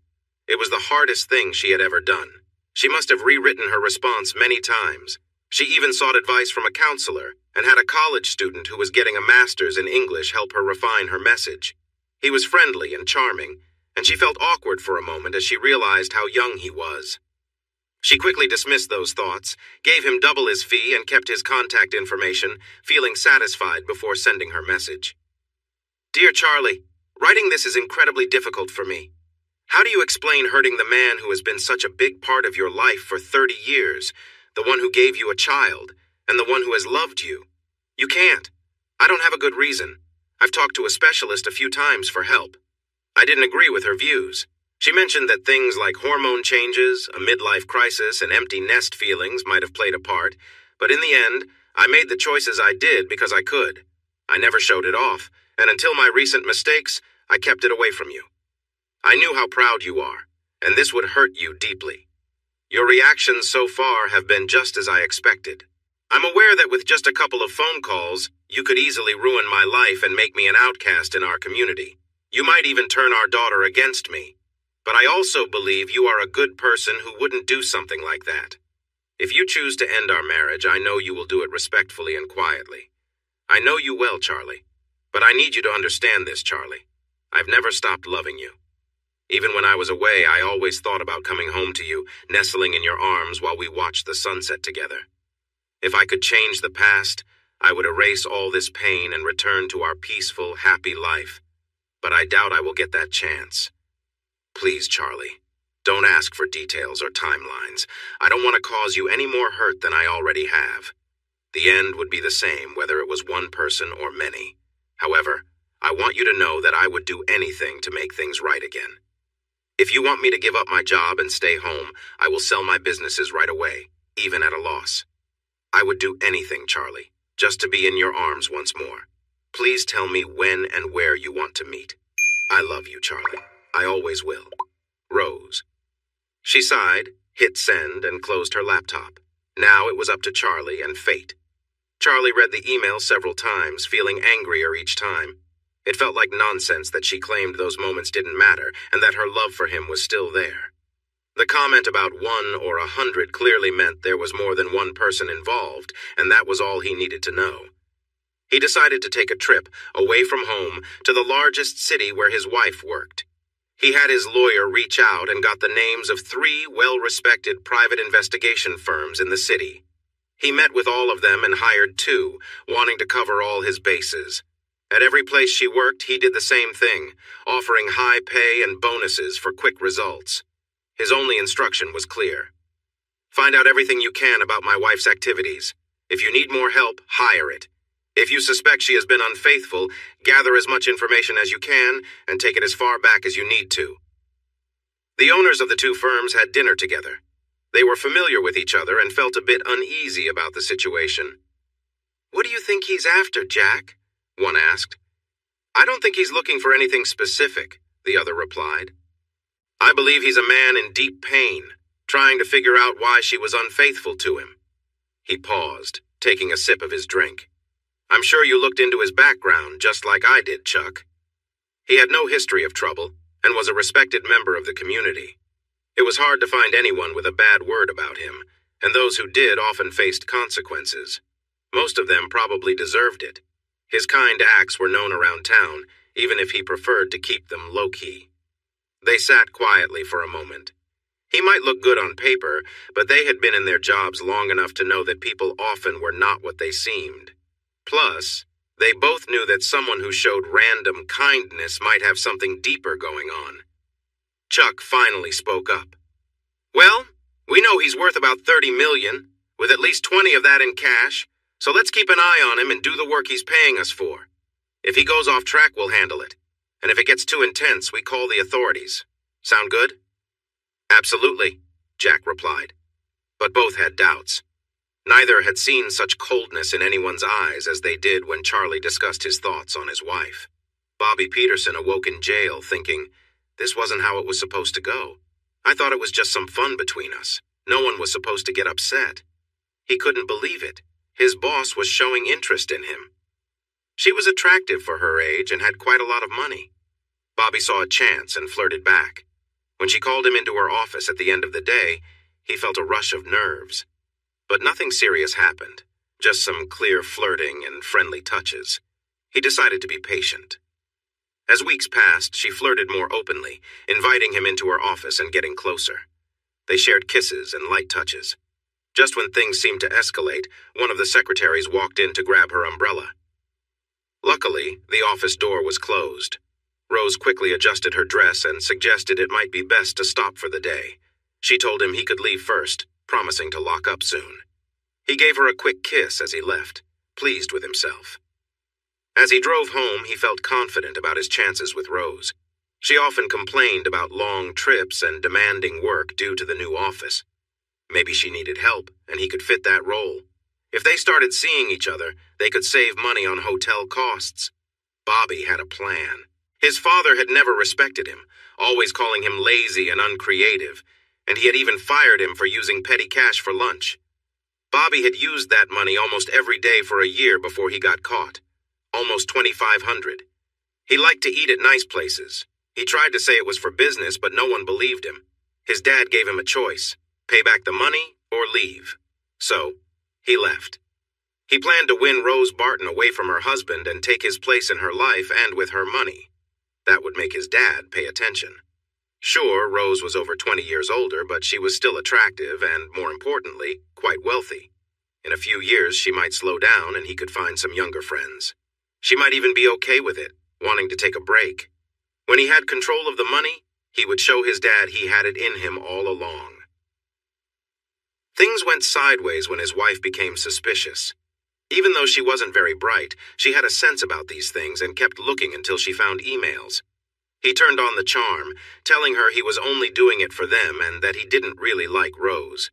It was the hardest thing she had ever done. She must have rewritten her response many times. She even sought advice from a counselor and had a college student who was getting a master's in English help her refine her message. He was friendly and charming, and she felt awkward for a moment as she realized how young he was. She quickly dismissed those thoughts, gave him double his fee, and kept his contact information, feeling satisfied before sending her message. "Dear Charlie, writing this is incredibly difficult for me. How do you explain hurting the man who has been such a big part of your life for 30 years, the one who gave you a child, and the one who has loved you? You can't. I don't have a good reason. I've talked to a specialist a few times for help. I didn't agree with her views. She mentioned that things like hormone changes, a midlife crisis, and empty nest feelings might have played a part, but in the end, I made the choices I did because I could. I never showed it off, and until my recent mistakes, I kept it away from you. I knew how proud you are, and this would hurt you deeply. Your reactions so far have been just as I expected. I'm aware that with just a couple of phone calls, you could easily ruin my life and make me an outcast in our community. You might even turn our daughter against me. But I also believe you are a good person who wouldn't do something like that. If you choose to end our marriage, I know you will do it respectfully and quietly. I know you well, Charlie, but I need you to understand this, Charlie. I've never stopped loving you. Even when I was away, I always thought about coming home to you, nestling in your arms while we watched the sunset together. If I could change the past, I would erase all this pain and return to our peaceful, happy life. But I doubt I will get that chance. Please, Charlie, don't ask for details or timelines. I don't want to cause you any more hurt than I already have. The end would be the same whether it was one person or many. However, I want you to know that I would do anything to make things right again. If you want me to give up my job and stay home, I will sell my businesses right away, even at a loss. I would do anything, Charlie, just to be in your arms once more. Please tell me when and where you want to meet. I love you, Charlie. I always will. Rose. She sighed, hit send, and closed her laptop. Now it was up to Charlie and fate. Charlie read the email several times, feeling angrier each time. It felt like nonsense that she claimed those moments didn't matter and that her love for him was still there. The comment about 1 or 100 clearly meant there was more than one person involved, and that was all he needed to know. He decided to take a trip away from home to the largest city where his wife worked. He had his lawyer reach out and got the names of 3 well-respected private investigation firms in the city. He met with all of them and hired 2, wanting to cover all his bases. At every place she worked, he did the same thing, offering high pay and bonuses for quick results. His only instruction was clear. Find out everything you can about my wife's activities. If you need more help, hire it. If you suspect she has been unfaithful, gather as much information as you can and take it as far back as you need to. The owners of the 2 firms had dinner together. They were familiar with each other and felt a bit uneasy about the situation. "What do you think he's after, Jack?" one asked. "I don't think he's looking for anything specific," the other replied. "I believe he's a man in deep pain, trying to figure out why she was unfaithful to him." He paused, taking a sip of his drink. "I'm sure you looked into his background just like I did, Chuck." He had no history of trouble and was a respected member of the community. It was hard to find anyone with a bad word about him, and those who did often faced consequences. Most of them probably deserved it. His kind acts were known around town, even if he preferred to keep them low-key. They sat quietly for a moment. He might look good on paper, but they had been in their jobs long enough to know that people often were not what they seemed. Plus, they both knew that someone who showed random kindness might have something deeper going on. Chuck finally spoke up. "Well, we know he's worth about $30 million, with at least 20 of that in cash, so let's keep an eye on him and do the work he's paying us for. If he goes off track, we'll handle it. And if it gets too intense, we call the authorities. Sound good?" "Absolutely," Jack replied. But both had doubts. Neither had seen such coldness in anyone's eyes as they did when Charlie discussed his thoughts on his wife. Bobby Peterson awoke in jail thinking, "This wasn't how it was supposed to go. I thought it was just some fun between us. No one was supposed to get upset." He couldn't believe it. His boss was showing interest in him. She was attractive for her age and had quite a lot of money. Bobby saw a chance and flirted back. When she called him into her office at the end of the day, he felt a rush of nerves. But nothing serious happened, just some clear flirting and friendly touches. He decided to be patient. As weeks passed, she flirted more openly, inviting him into her office and getting closer. They shared kisses and light touches. Just when things seemed to escalate, one of the secretaries walked in to grab her umbrella. Luckily, the office door was closed. Rose quickly adjusted her dress and suggested it might be best to stop for the day. She told him he could leave first, promising to lock up soon. He gave her a quick kiss as he left, pleased with himself. As he drove home, he felt confident about his chances with Rose. She often complained about long trips and demanding work due to the new office. Maybe she needed help, and he could fit that role. If they started seeing each other, they could save money on hotel costs. Bobby had a plan. His father had never respected him, always calling him lazy and uncreative, and he had even fired him for using petty cash for lunch. Bobby had used that money almost every day for a year before he got caught. Almost $2,500. He liked to eat at nice places. He tried to say it was for business, but no one believed him. His dad gave him a choice: pay back the money or leave. So, he left. He planned to win Rose Barton away from her husband and take his place in her life and with her money. That would make his dad pay attention. Sure, Rose was over 20 years older, but she was still attractive and, more importantly, quite wealthy. In a few years, she might slow down and he could find some younger friends. She might even be okay with it, wanting to take a break. When he had control of the money, he would show his dad he had it in him all along. Things went sideways when his wife became suspicious. Even though she wasn't very bright, she had a sense about these things and kept looking until she found emails. He turned on the charm, telling her he was only doing it for them and that he didn't really like Rose.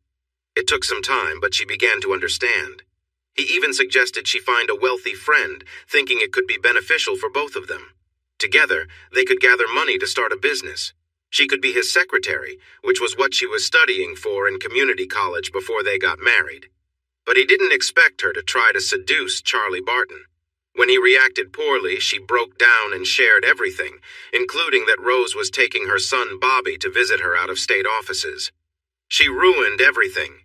It took some time, but she began to understand. He even suggested she find a wealthy friend, thinking it could be beneficial for both of them. Together, they could gather money to start a business. She could be his secretary, which was what she was studying for in community college before they got married. But he didn't expect her to try to seduce Charlie Barton. When he reacted poorly, she broke down and shared everything, including that Rose was taking her son Bobby to visit her out-of-state offices. She ruined everything.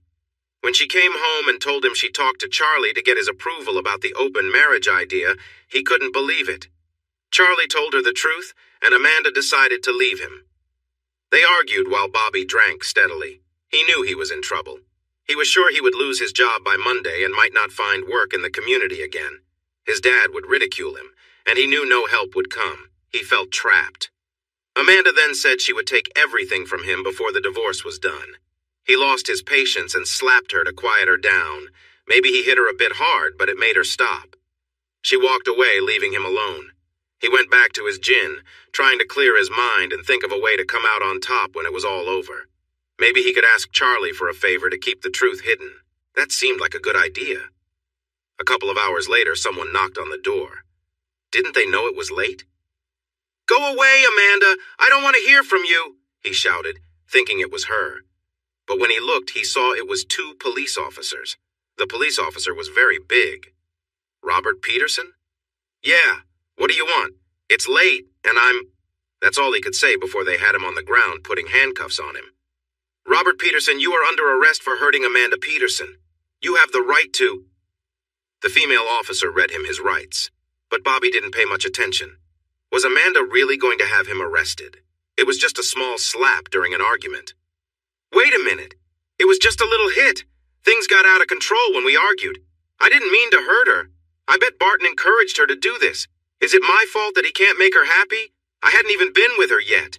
When she came home and told him she talked to Charlie to get his approval about the open marriage idea, he couldn't believe it. Charlie told her the truth, and Amanda decided to leave him. They argued while Bobby drank steadily. He knew he was in trouble. He was sure he would lose his job by Monday and might not find work in the community again. His dad would ridicule him, and he knew no help would come. He felt trapped. Amanda then said she would take everything from him before the divorce was done. He lost his patience and slapped her to quiet her down. Maybe he hit her a bit hard, but it made her stop. She walked away, leaving him alone. He went back to his gin, trying to clear his mind and think of a way to come out on top when it was all over. Maybe he could ask Charlie for a favor to keep the truth hidden. That seemed like a good idea. A couple of hours later, someone knocked on the door. Didn't they know it was late? "Go away, Amanda! I don't want to hear from you!" he shouted, thinking it was her. But when he looked, he saw it was 2 police officers. The police officer was very big. "Robert Peterson?" "Yeah. What do you want?" It's late, and That's all he could say before they had him on the ground, putting handcuffs on him. Robert Peterson, you are under arrest for hurting Amanda Peterson. You have the right to... The female officer read him his rights, but Bobby didn't pay much attention. Was Amanda really going to have him arrested? It was just a small slap during an argument. Wait a minute. It was just a little hit. Things got out of control when we argued. I didn't mean to hurt her. I bet Barton encouraged her to do this. Is it my fault that he can't make her happy? I hadn't even been with her yet.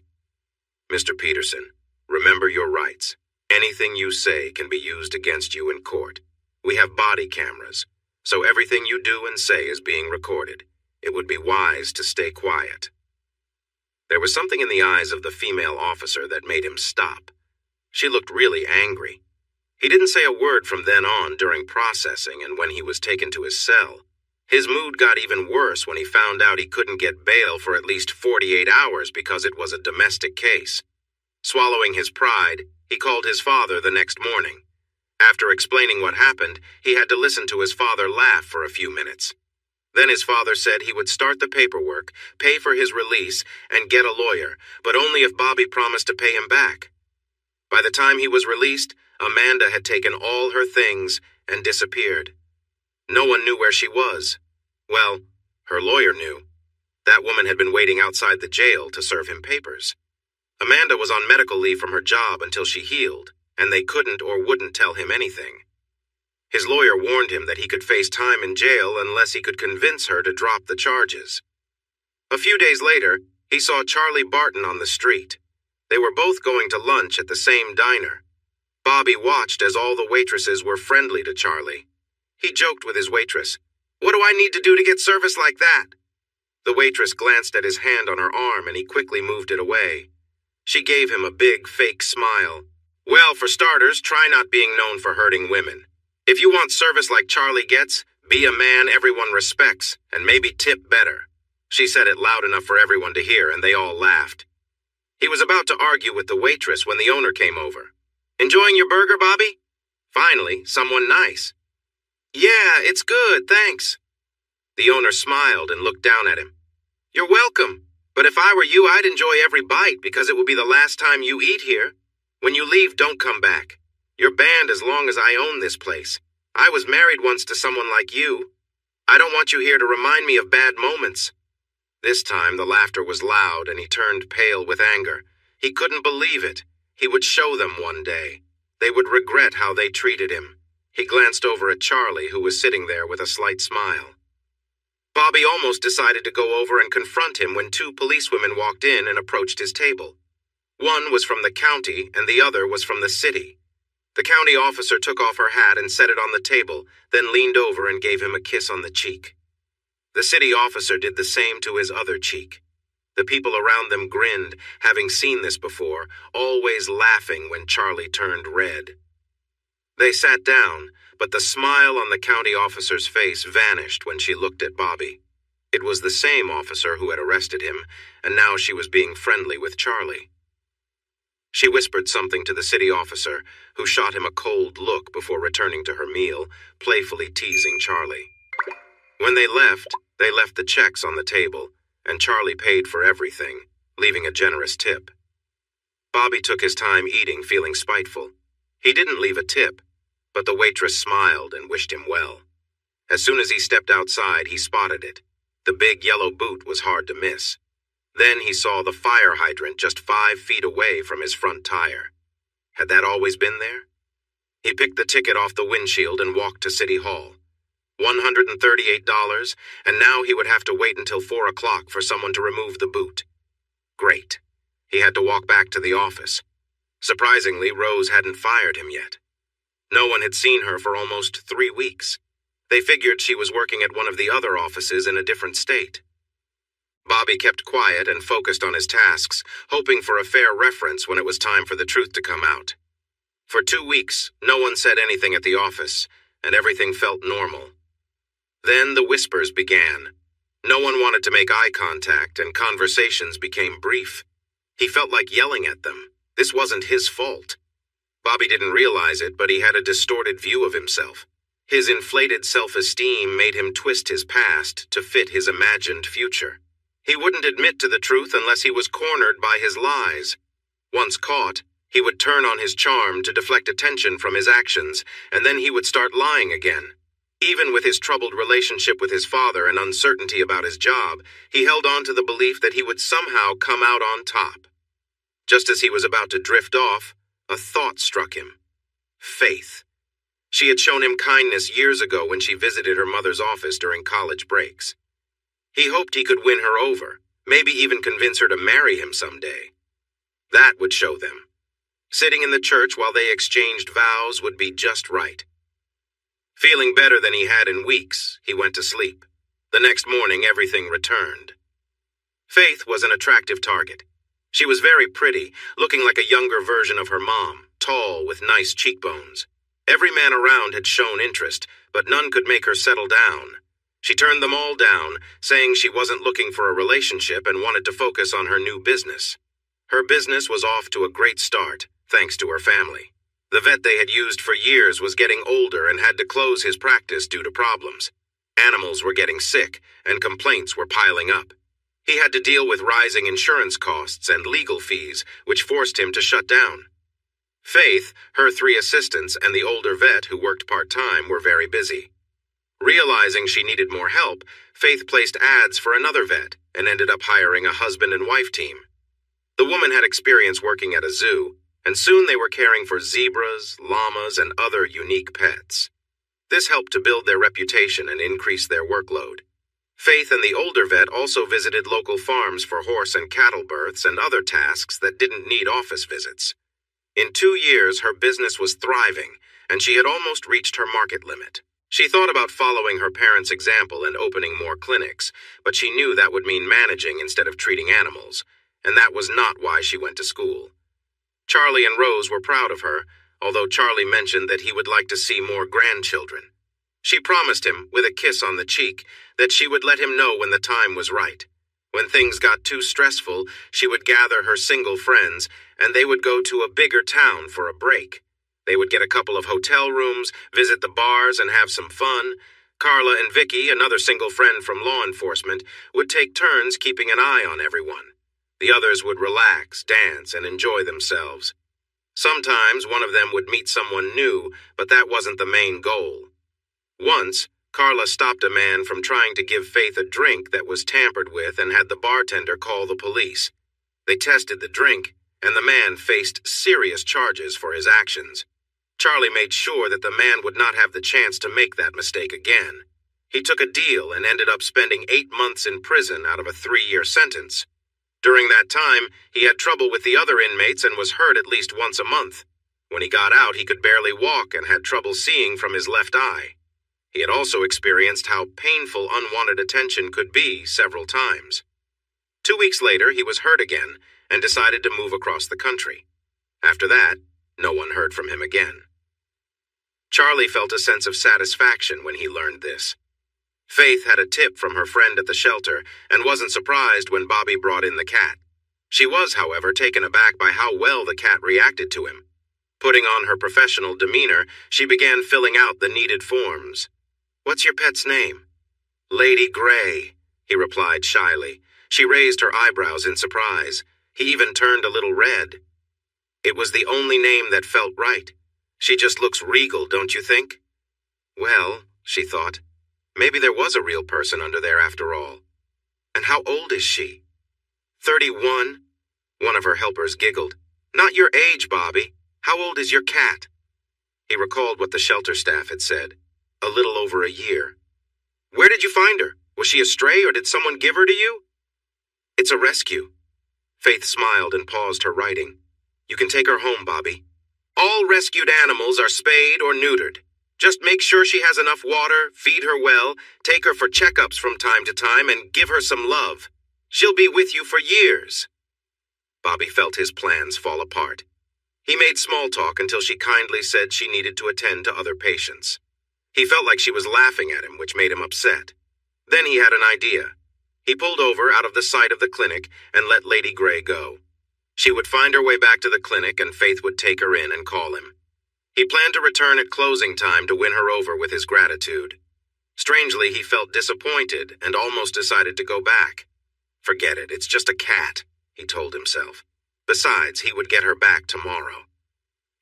Mr. Peterson, remember your rights. Anything you say can be used against you in court. We have body cameras, so everything you do and say is being recorded. It would be wise to stay quiet. There was something in the eyes of the female officer that made him stop. She looked really angry. He didn't say a word from then on during processing and when he was taken to his cell. His mood got even worse when he found out he couldn't get bail for at least 48 hours because it was a domestic case. Swallowing his pride, he called his father the next morning. After explaining what happened, he had to listen to his father laugh for a few minutes. Then his father said he would start the paperwork, pay for his release, and get a lawyer, but only if Bobby promised to pay him back. By the time he was released, Amanda had taken all her things and disappeared. No one knew where she was. Well, her lawyer knew. That woman had been waiting outside the jail to serve him papers. Amanda was on medical leave from her job until she healed, and they couldn't or wouldn't tell him anything. His lawyer warned him that he could face time in jail unless he could convince her to drop the charges. A few days later, he saw Charlie Barton on the street. They were both going to lunch at the same diner. Bobby watched as all the waitresses were friendly to Charlie. He joked with his waitress, "What do I need to do to get service like that?" The waitress glanced at his hand on her arm and he quickly moved it away. She gave him a big, fake smile. "Well, for starters, try not being known for hurting women. If you want service like Charlie gets, be a man everyone respects, and maybe tip better." She said it loud enough for everyone to hear, and they all laughed. He was about to argue with the waitress when the owner came over. "Enjoying your burger, Bobby?" Finally, someone nice. "Yeah, it's good, thanks." The owner smiled and looked down at him. "You're welcome, but if I were you, I'd enjoy every bite because it will be the last time you eat here. When you leave, don't come back. You're banned as long as I own this place. I was married once to someone like you. I don't want you here to remind me of bad moments." This time the laughter was loud and he turned pale with anger. He couldn't believe it. He would show them one day. They would regret how they treated him. He glanced over at Charlie, who was sitting there with a slight smile. Bobby almost decided to go over and confront him when two policewomen walked in and approached his table. One was from the county and the other was from the city. The county officer took off her hat and set it on the table, then leaned over and gave him a kiss on the cheek. The city officer did the same to his other cheek. The people around them grinned, having seen this before, always laughing when Charlie turned red. They sat down, but the smile on the county officer's face vanished when she looked at Bobby. It was the same officer who had arrested him, and now she was being friendly with Charlie. She whispered something to the city officer, who shot him a cold look before returning to her meal, playfully teasing Charlie. When they left the checks on the table, and Charlie paid for everything, leaving a generous tip. Bobby took his time eating, feeling spiteful. He didn't leave a tip, but the waitress smiled and wished him well. As soon as he stepped outside, he spotted it. The big yellow boot was hard to miss. Then he saw the fire hydrant just 5 feet away from his front tire. Had that always been there? He picked the ticket off the windshield and walked to City Hall. $138, and now he would have to wait until 4 o'clock for someone to remove the boot. Great. He had to walk back to the office. Surprisingly, Rose hadn't fired him yet. No one had seen her for almost 3 weeks. They figured she was working at one of the other offices in a different state. Bobby kept quiet and focused on his tasks, hoping for a fair reference when it was time for the truth to come out. For 2 weeks, no one said anything at the office, and everything felt normal. Then the whispers began. No one wanted to make eye contact, and conversations became brief. He felt like yelling at them. This wasn't his fault. Bobby didn't realize it, but he had a distorted view of himself. His inflated self-esteem made him twist his past to fit his imagined future. He wouldn't admit to the truth unless he was cornered by his lies. Once caught, he would turn on his charm to deflect attention from his actions, and then he would start lying again. Even with his troubled relationship with his father and uncertainty about his job, he held on to the belief that he would somehow come out on top. Just as he was about to drift off, a thought struck him. Faith. She had shown him kindness years ago when she visited her mother's office during college breaks. He hoped he could win her over, maybe even convince her to marry him someday. That would show them. Sitting in the church while they exchanged vows would be just right. Feeling better than he had in weeks, he went to sleep. The next morning, everything returned. Faith was an attractive target. She was very pretty, looking like a younger version of her mom, tall with nice cheekbones. Every man around had shown interest, but none could make her settle down. She turned them all down, saying she wasn't looking for a relationship and wanted to focus on her new business. Her business was off to a great start, thanks to her family. The vet they had used for years was getting older and had to close his practice due to problems. Animals were getting sick, and complaints were piling up. He had to deal with rising insurance costs and legal fees, which forced him to shut down. Faith, her 3 assistants, and the older vet who worked part-time were very busy. Realizing she needed more help, Faith placed ads for another vet and ended up hiring a husband and wife team. The woman had experience working at a zoo, and soon they were caring for zebras, llamas, and other unique pets. This helped to build their reputation and increase their workload. Faith and the older vet also visited local farms for horse and cattle births and other tasks that didn't need office visits. In 2 years, her business was thriving, and she had almost reached her market limit. She thought about following her parents' example and opening more clinics, but she knew that would mean managing instead of treating animals, and that was not why she went to school. Charlie and Rose were proud of her, although Charlie mentioned that he would like to see more grandchildren. She promised him, with a kiss on the cheek, that she would let him know when the time was right. When things got too stressful, she would gather her single friends, and they would go to a bigger town for a break. They would get a couple of hotel rooms, visit the bars, and have some fun. Carla and Vicky, another single friend from law enforcement, would take turns keeping an eye on everyone. The others would relax, dance, and enjoy themselves. Sometimes one of them would meet someone new, but that wasn't the main goal. Once, Carla stopped a man from trying to give Faith a drink that was tampered with and had the bartender call the police. They tested the drink, and the man faced serious charges for his actions. Charlie made sure that the man would not have the chance to make that mistake again. He took a deal and ended up spending 8 months in prison out of a 3-year sentence. During that time, he had trouble with the other inmates and was hurt at least once a month. When he got out, he could barely walk and had trouble seeing from his left eye. He had also experienced how painful unwanted attention could be several times. 2 weeks later, he was hurt again and decided to move across the country. After that, no one heard from him again. Charlie felt a sense of satisfaction when he learned this. Faith had a tip from her friend at the shelter and wasn't surprised when Bobby brought in the cat. She was, however, taken aback by how well the cat reacted to him. Putting on her professional demeanor, she began filling out the needed forms. "What's your pet's name?" "Lady Gray," he replied shyly. She raised her eyebrows in surprise. He even turned a little red. It was the only name that felt right. She just looks regal, don't you think? Well, she thought, maybe there was a real person under there after all. And how old is she? 31? One of her helpers giggled. "Not your age, Bobby. How old is your cat?" He recalled what the shelter staff had said. A little over a year. "Where did you find her? Was she a stray or did someone give her to you?" "It's a rescue." Faith smiled and paused her writing. "You can take her home, Bobby. All rescued animals are spayed or neutered. Just make sure she has enough water, feed her well, take her for checkups from time to time, and give her some love. She'll be with you for years." Bobby felt his plans fall apart. He made small talk until she kindly said she needed to attend to other patients. He felt like she was laughing at him, which made him upset. Then he had an idea. He pulled over out of the sight of the clinic and let Lady Gray go. She would find her way back to the clinic and Faith would take her in and call him. He planned to return at closing time to win her over with his gratitude. Strangely, he felt disappointed and almost decided to go back. Forget it, it's just a cat, he told himself. Besides, he would get her back tomorrow.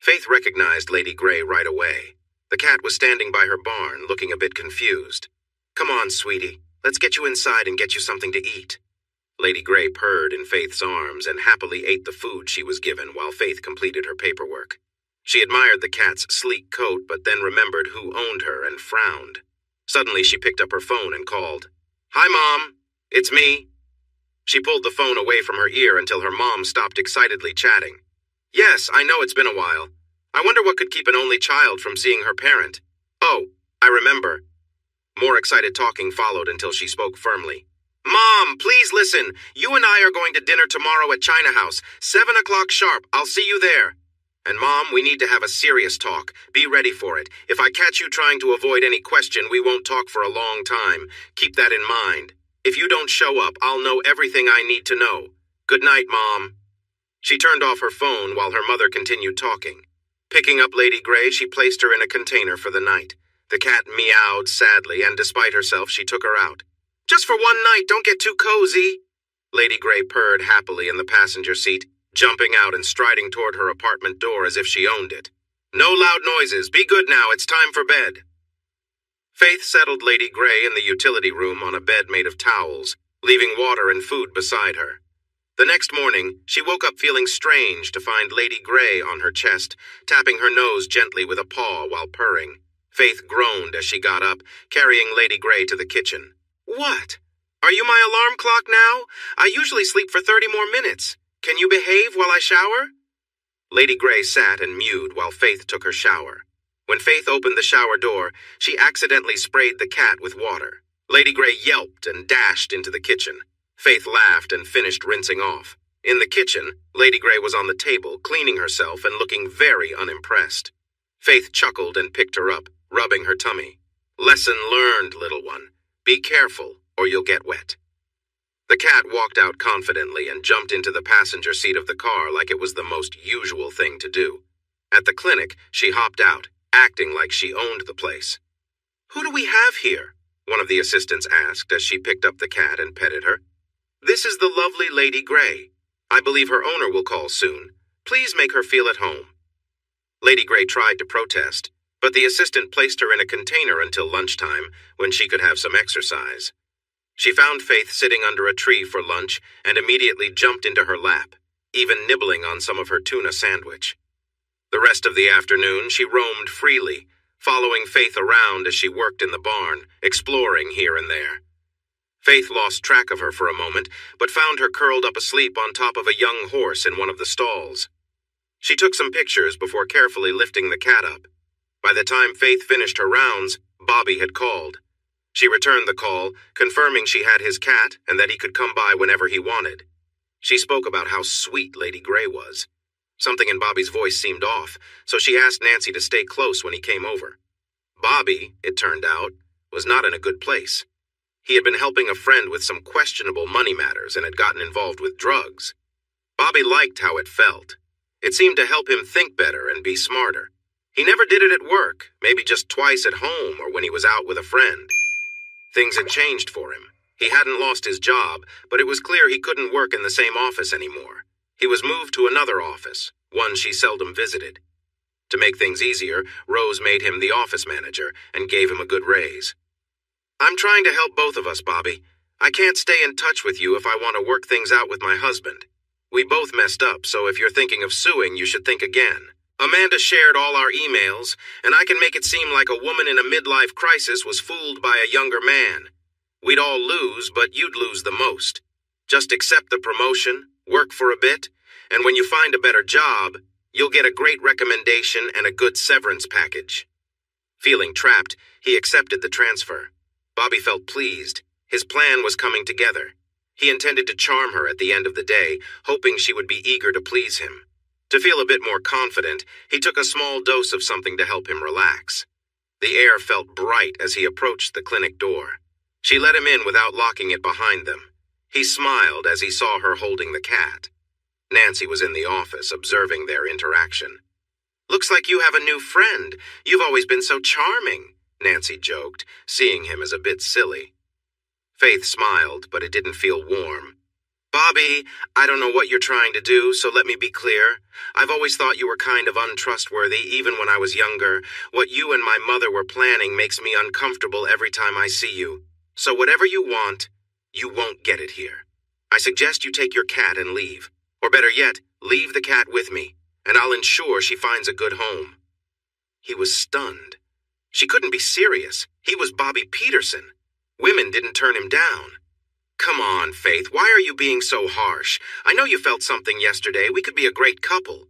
Faith recognized Lady Grey right away. The cat was standing by her barn, looking a bit confused. Come on, sweetie, let's get you inside and get you something to eat. Lady Grey purred in Faith's arms and happily ate the food she was given while Faith completed her paperwork. She admired the cat's sleek coat, but then remembered who owned her and frowned. Suddenly she picked up her phone and called. Hi, Mom. It's me. She pulled the phone away from her ear until her mom stopped excitedly chatting. Yes, I know it's been a while. I wonder what could keep an only child from seeing her parent. Oh, I remember. More excited talking followed until she spoke firmly. Mom, please listen. You and I are going to dinner tomorrow at China House, 7 o'clock sharp. I'll see you there. And Mom, we need to have a serious talk. Be ready for it. If I catch you trying to avoid any question, we won't talk for a long time. Keep that in mind. If you don't show up, I'll know everything I need to know. Good night, Mom. She turned off her phone while her mother continued talking. Picking up Lady Grey, she placed her in a container for the night. The cat meowed sadly, and despite herself, she took her out. Just for one night, don't get too cozy. Lady Grey purred happily in the passenger seat, jumping out and striding toward her apartment door as if she owned it. No loud noises. Be good now. It's time for bed. Faith settled Lady Grey in the utility room on a bed made of towels, leaving water and food beside her. The next morning, she woke up feeling strange to find Lady Grey on her chest, tapping her nose gently with a paw while purring. Faith groaned as she got up, carrying Lady Grey to the kitchen. What? Are you my alarm clock now? I usually sleep for 30 more minutes. Can you behave while I shower? Lady Grey sat and mewed while Faith took her shower. When Faith opened the shower door, she accidentally sprayed the cat with water. Lady Grey yelped and dashed into the kitchen. Faith laughed and finished rinsing off. In the kitchen, Lady Grey was on the table, cleaning herself and looking very unimpressed. Faith chuckled and picked her up, rubbing her tummy. Lesson learned, little one. Be careful, or you'll get wet. The cat walked out confidently and jumped into the passenger seat of the car like it was the most usual thing to do. At the clinic, she hopped out, acting like she owned the place. Who do we have here? One of the assistants asked as she picked up the cat and petted her. This is the lovely Lady Grey. I believe her owner will call soon. Please make her feel at home. Lady Grey tried to protest, but the assistant placed her in a container until lunchtime, when she could have some exercise. She found Faith sitting under a tree for lunch and immediately jumped into her lap, even nibbling on some of her tuna sandwich. The rest of the afternoon, she roamed freely, following Faith around as she worked in the barn, exploring here and there. Faith lost track of her for a moment, but found her curled up asleep on top of a young horse in one of the stalls. She took some pictures before carefully lifting the cat up. By the time Faith finished her rounds, Bobby had called. She returned the call, confirming she had his cat and that he could come by whenever he wanted. She spoke about how sweet Lady Grey was. Something in Bobby's voice seemed off, so she asked Nancy to stay close when he came over. Bobby, it turned out, was not in a good place. He had been helping a friend with some questionable money matters and had gotten involved with drugs. Bobby liked how it felt. It seemed to help him think better and be smarter. He never did it at work, maybe just twice at home or when he was out with a friend. Things had changed for him. He hadn't lost his job, but it was clear he couldn't work in the same office anymore. He was moved to another office, one she seldom visited. To make things easier, Rose made him the office manager and gave him a good raise. I'm trying to help both of us, Bobby. I can't stay in touch with you if I want to work things out with my husband. We both messed up, so if you're thinking of suing, you should think again. Amanda shared all our emails, and I can make it seem like a woman in a midlife crisis was fooled by a younger man. We'd all lose, but you'd lose the most. Just accept the promotion, work for a bit, and when you find a better job, you'll get a great recommendation and a good severance package. Feeling trapped, he accepted the transfer. Bobby felt pleased. His plan was coming together. He intended to charm her at the end of the day, hoping she would be eager to please him. To feel a bit more confident, he took a small dose of something to help him relax. The air felt bright as he approached the clinic door. She let him in without locking it behind them. He smiled as he saw her holding the cat. Nancy was in the office, observing their interaction. Looks like you have a new friend. You've always been so charming, Nancy joked, seeing him as a bit silly. Faith smiled, but it didn't feel warm. Bobby, I don't know what you're trying to do, so let me be clear. I've always thought you were kind of untrustworthy, even when I was younger. What you and my mother were planning makes me uncomfortable every time I see you. So whatever you want, you won't get it here. I suggest you take your cat and leave. Or better yet, leave the cat with me, and I'll ensure she finds a good home. He was stunned. She couldn't be serious. He was Bobby Peterson. Women didn't turn him down. Come on, Faith, why are you being so harsh? I know you felt something yesterday. We could be a great couple.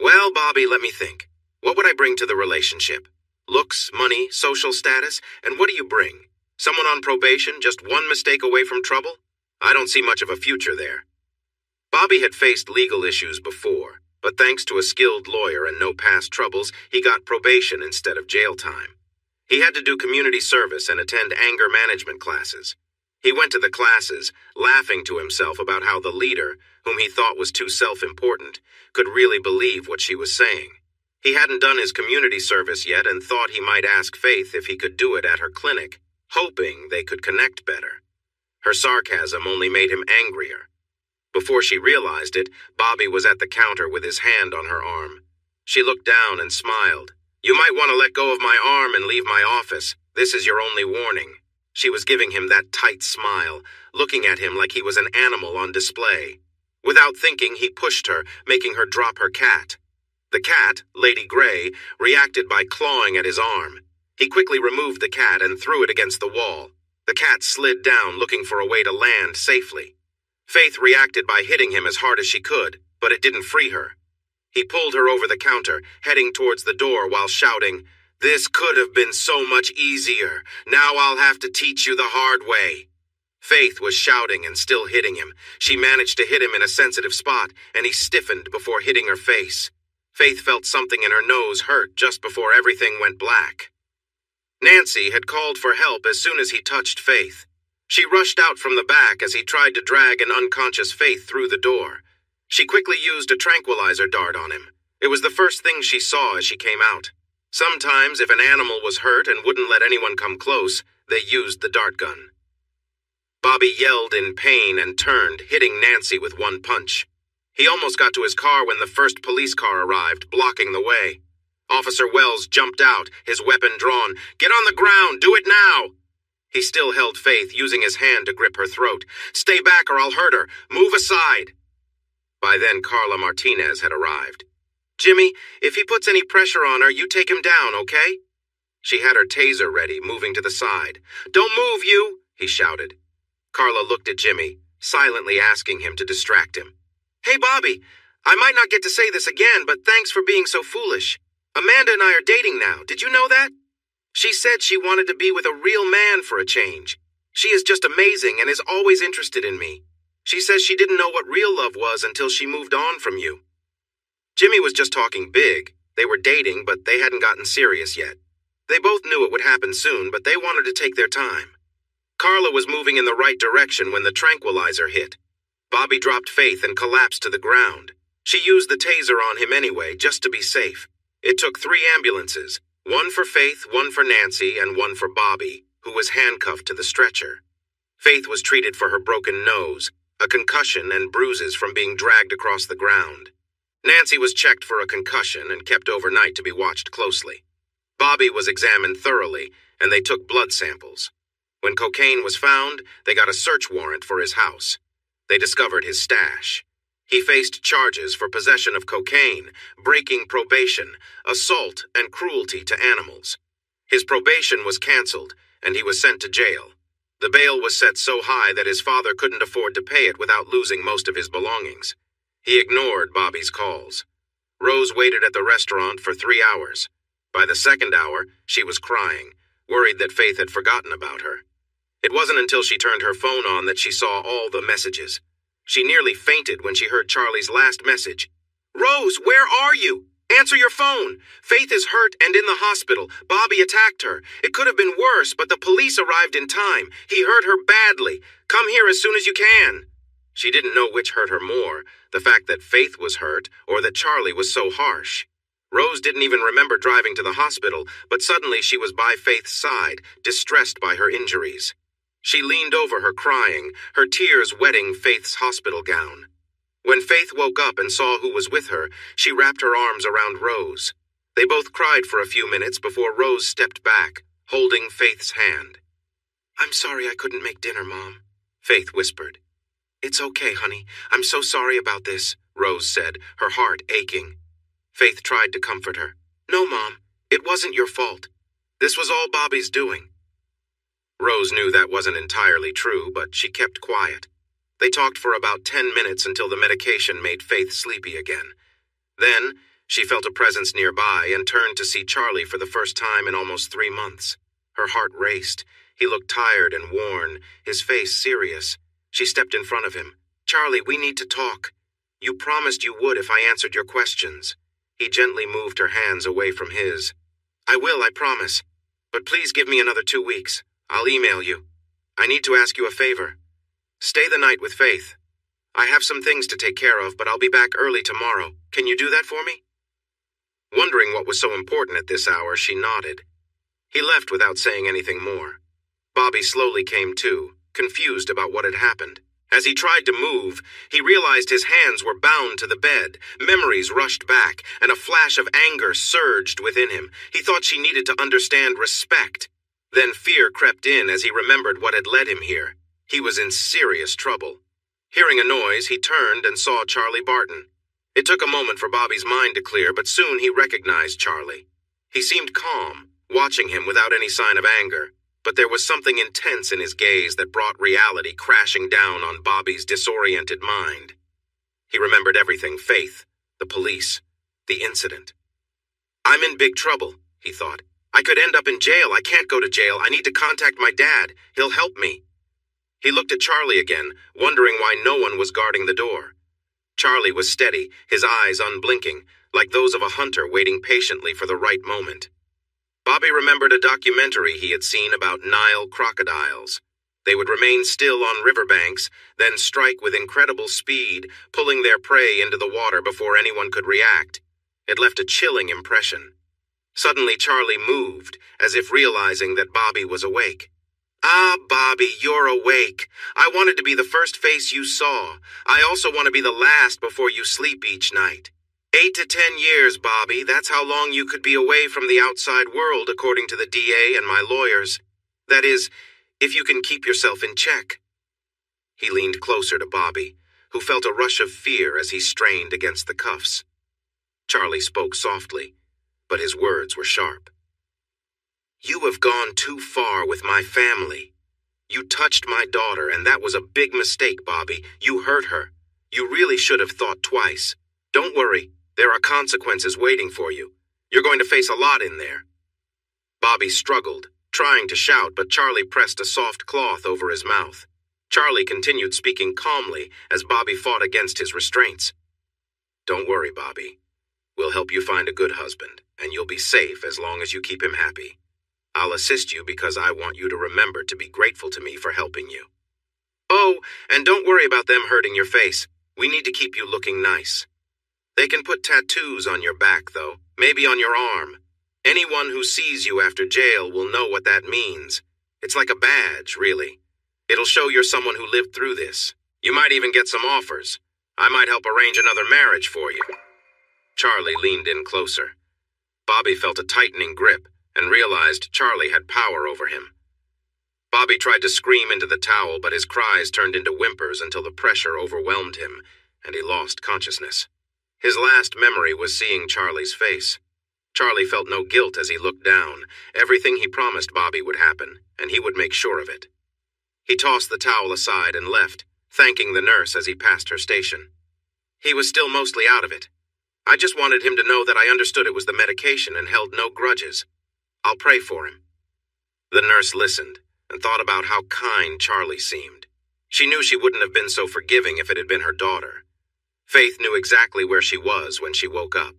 Well, Bobby, let me think. What would I bring to the relationship? Looks, money, social status, and what do you bring? Someone on probation, just one mistake away from trouble? I don't see much of a future there. Bobby had faced legal issues before, but thanks to a skilled lawyer and no past troubles, he got probation instead of jail time. He had to do community service and attend anger management classes. He went to the classes, laughing to himself about how the leader, whom he thought was too self-important, could really believe what she was saying. He hadn't done his community service yet and thought he might ask Faith if he could do it at her clinic, hoping they could connect better. Her sarcasm only made him angrier. Before she realized it, Bobby was at the counter with his hand on her arm. She looked down and smiled. You might want to let go of my arm and leave my office. This is your only warning. She was giving him that tight smile, looking at him like he was an animal on display. Without thinking, he pushed her, making her drop her cat. The cat, Lady Grey, reacted by clawing at his arm. He quickly removed the cat and threw it against the wall. The cat slid down, looking for a way to land safely. Faith reacted by hitting him as hard as she could, but it didn't free her. He pulled her over the counter, heading towards the door while shouting, "This could have been so much easier. Now I'll have to teach you the hard way." Faith was shouting and still hitting him. She managed to hit him in a sensitive spot, and he stiffened before hitting her face. Faith felt something in her nose hurt just before everything went black. Nancy had called for help as soon as he touched Faith. She rushed out from the back as he tried to drag an unconscious Faith through the door. She quickly used a tranquilizer dart on him. It was the first thing she saw as she came out. Sometimes, if an animal was hurt and wouldn't let anyone come close, they used the dart gun. Bobby yelled in pain and turned, hitting Nancy with one punch. He almost got to his car when the first police car arrived, blocking the way. Officer Wells jumped out, his weapon drawn. "Get on the ground! Do it now!" He still held Faith, using his hand to grip her throat. "Stay back or I'll hurt her! Move aside!" By then, Carla Martinez had arrived. "Jimmy, if he puts any pressure on her, you take him down, okay?" She had her taser ready, moving to the side. "Don't move, you!" he shouted. Carla looked at Jimmy, silently asking him to distract him. "Hey, Bobby, I might not get to say this again, but thanks for being so foolish. Amanda and I are dating now. Did you know that? She said she wanted to be with a real man for a change. She is just amazing and is always interested in me. She says she didn't know what real love was until she moved on from you." Jimmy was just talking big. They were dating, but they hadn't gotten serious yet. They both knew it would happen soon, but they wanted to take their time. Carla was moving in the right direction when the tranquilizer hit. Bobby dropped Faith and collapsed to the ground. She used the taser on him anyway, just to be safe. It took 3 ambulances, one for Faith, one for Nancy, and one for Bobby, who was handcuffed to the stretcher. Faith was treated for her broken nose, a concussion, and bruises from being dragged across the ground. Nancy was checked for a concussion and kept overnight to be watched closely. Bobby was examined thoroughly, and they took blood samples. When cocaine was found, they got a search warrant for his house. They discovered his stash. He faced charges for possession of cocaine, breaking probation, assault, and cruelty to animals. His probation was canceled, and he was sent to jail. The bail was set so high that his father couldn't afford to pay it without losing most of his belongings. He ignored Bobby's calls. Rose waited at the restaurant for 3 hours. By the second hour, she was crying, worried that Faith had forgotten about her. It wasn't until she turned her phone on that she saw all the messages. She nearly fainted when she heard Charlie's last message. "Rose, where are you? Answer your phone. Faith is hurt and in the hospital. Bobby attacked her. It could have been worse, but the police arrived in time. He hurt her badly. Come here as soon as you can." She didn't know which hurt her more, the fact that Faith was hurt or that Charlie was so harsh. Rose didn't even remember driving to the hospital, but suddenly she was by Faith's side, distressed by her injuries. She leaned over her crying, her tears wetting Faith's hospital gown. When Faith woke up and saw who was with her, she wrapped her arms around Rose. They both cried for a few minutes before Rose stepped back, holding Faith's hand. "I'm sorry I couldn't make dinner, Mom," Faith whispered. "It's okay, honey. I'm so sorry about this," Rose said, her heart aching. Faith tried to comfort her. "No, Mom, it wasn't your fault. This was all Bobby's doing." Rose knew that wasn't entirely true, but she kept quiet. They talked for about 10 minutes until the medication made Faith sleepy again. Then, she felt a presence nearby and turned to see Charlie for the first time in almost 3 months. Her heart raced. He looked tired and worn, his face serious. She stepped in front of him. "Charlie, we need to talk. You promised you would if I answered your questions." He gently moved her hands away from his. "I will, I promise. But please give me another 2 weeks. I'll email you. I need to ask you a favor. Stay the night with Faith. I have some things to take care of, but I'll be back early tomorrow. Can you do that for me?" Wondering what was so important at this hour, she nodded. He left without saying anything more. Bobby slowly came to, confused about what had happened. As he tried to move, he realized his hands were bound to the bed. Memories rushed back, and a flash of anger surged within him. He thought she needed to understand respect. Then fear crept in as he remembered what had led him here. He was in serious trouble. Hearing a noise, he turned and saw Charlie Barton. It took a moment for Bobby's mind to clear, but soon he recognized Charlie. He seemed calm, watching him without any sign of anger, but there was something intense in his gaze that brought reality crashing down on Bobby's disoriented mind. He remembered everything: Faith, the police, the incident. "I'm in big trouble," he thought. "I could end up in jail. I can't go to jail. I need to contact my dad. He'll help me." He looked at Charlie again, wondering why no one was guarding the door. Charlie was steady, his eyes unblinking, like those of a hunter waiting patiently for the right moment. Bobby remembered a documentary he had seen about Nile crocodiles. They would remain still on riverbanks, then strike with incredible speed, pulling their prey into the water before anyone could react. It left a chilling impression. Suddenly Charlie moved, as if realizing that Bobby was awake. "Ah, Bobby, you're awake. I wanted to be the first face you saw. I also want to be the last before you sleep each night. 8 to 10 years, Bobby. That's how long you could be away from the outside world, according to the DA and my lawyers. That is, if you can keep yourself in check." He leaned closer to Bobby, who felt a rush of fear as he strained against the cuffs. Charlie spoke softly, but his words were sharp. "You have gone too far with my family. You touched my daughter, and that was a big mistake, Bobby. You hurt her. You really should have thought twice. Don't worry, there are consequences waiting for you. You're going to face a lot in there." Bobby struggled, trying to shout, but Charlie pressed a soft cloth over his mouth. Charlie continued speaking calmly as Bobby fought against his restraints. "Don't worry, Bobby. We'll help you find a good husband, and you'll be safe as long as you keep him happy. I'll assist you because I want you to remember to be grateful to me for helping you. Oh, and don't worry about them hurting your face. We need to keep you looking nice. They can put tattoos on your back, though, maybe on your arm. Anyone who sees you after jail will know what that means. It's like a badge, really. It'll show you're someone who lived through this. You might even get some offers. I might help arrange another marriage for you." Charlie leaned in closer. Bobby felt a tightening grip and realized Charlie had power over him. Bobby tried to scream into the towel, but his cries turned into whimpers until the pressure overwhelmed him, and he lost consciousness. His last memory was seeing Charlie's face. Charlie felt no guilt as he looked down. Everything he promised Bobby would happen, and he would make sure of it. He tossed the towel aside and left, thanking the nurse as he passed her station. He was still mostly out of it. "I just wanted him to know that I understood it was the medication and held no grudges. I'll pray for him." The nurse listened and thought about how kind Charlie seemed. She knew she wouldn't have been so forgiving if it had been her daughter. Faith knew exactly where she was when she woke up.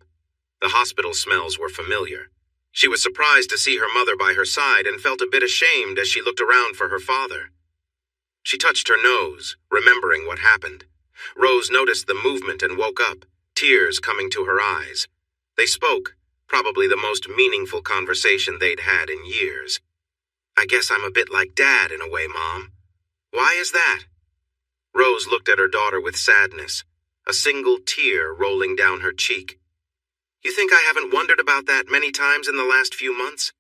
The hospital smells were familiar. She was surprised to see her mother by her side and felt a bit ashamed as she looked around for her father. She touched her nose, remembering what happened. Rose noticed the movement and woke up, tears coming to her eyes. They spoke, probably the most meaningful conversation they'd had in years. "I guess I'm a bit like Dad in a way, Mom," Why is that? Rose looked at her daughter with sadness, a single tear rolling down her cheek. You think I haven't wondered about that many times in the last few months?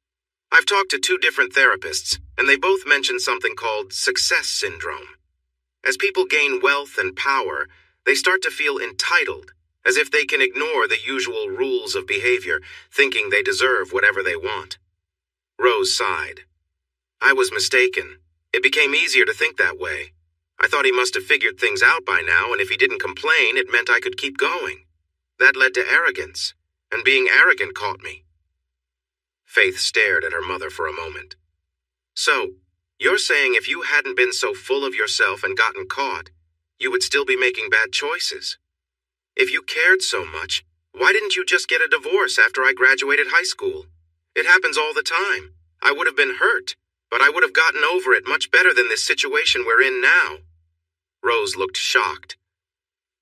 I've talked to 2 different therapists, and they both mentioned something called success syndrome. As people gain wealth and power, they start to feel entitled, as if they can ignore the usual rules of behavior, thinking they deserve whatever they want. Rose sighed. I was mistaken. It became easier to think that way. I thought he must have figured things out by now, and if he didn't complain, it meant I could keep going. That led to arrogance, and being arrogant caught me. Faith stared at her mother for a moment. So, you're saying if you hadn't been so full of yourself and gotten caught, you would still be making bad choices? If you cared so much, why didn't you just get a divorce after I graduated high school? It happens all the time. I would have been hurt, but I would have gotten over it much better than this situation we're in now. Rose looked shocked.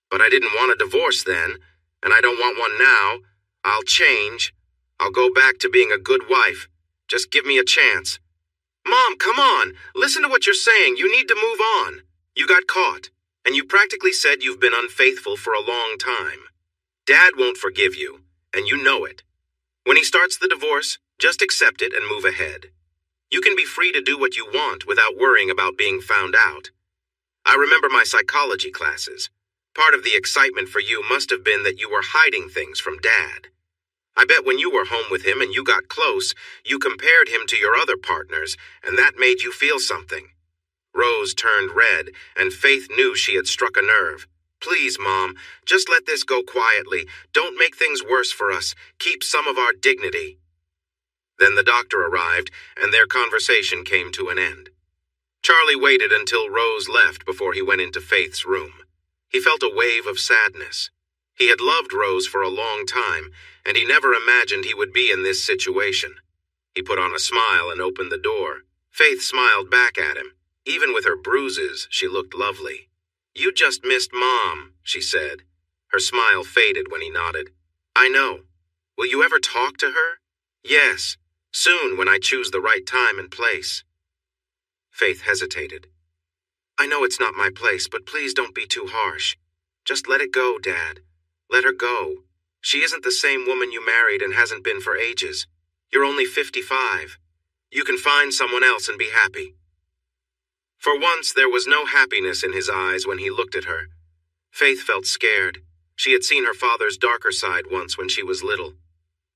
But I didn't want a divorce then, and I don't want one now. I'll change. I'll go back to being a good wife. Just give me a chance. Mom, come on. Listen to what you're saying. You need to move on. You got caught, and you practically said you've been unfaithful for a long time. Dad won't forgive you, and you know it. When he starts the divorce, just accept it and move ahead. You can be free to do what you want without worrying about being found out. I remember my psychology classes. Part of the excitement for you must have been that you were hiding things from Dad. I bet when you were home with him and you got close, you compared him to your other partners, and that made you feel something. Rose turned red, and Faith knew she had struck a nerve. Please, Mom, just let this go quietly. Don't make things worse for us. Keep some of our dignity. Then the doctor arrived, and their conversation came to an end. Charlie waited until Rose left before he went into Faith's room. He felt a wave of sadness. He had loved Rose for a long time, and he never imagined he would be in this situation. He put on a smile and opened the door. Faith smiled back at him. Even with her bruises, she looked lovely. You just missed Mom, she said. Her smile faded when he nodded. I know. Will you ever talk to her? Yes, soon when I choose the right time and place. Faith hesitated. I know it's not my place, but please don't be too harsh. Just let it go, Dad. Let her go. She isn't the same woman you married and hasn't been for ages. You're only 55. You can find someone else and be happy. For once, there was no happiness in his eyes when he looked at her. Faith felt scared. She had seen her father's darker side once when she was little.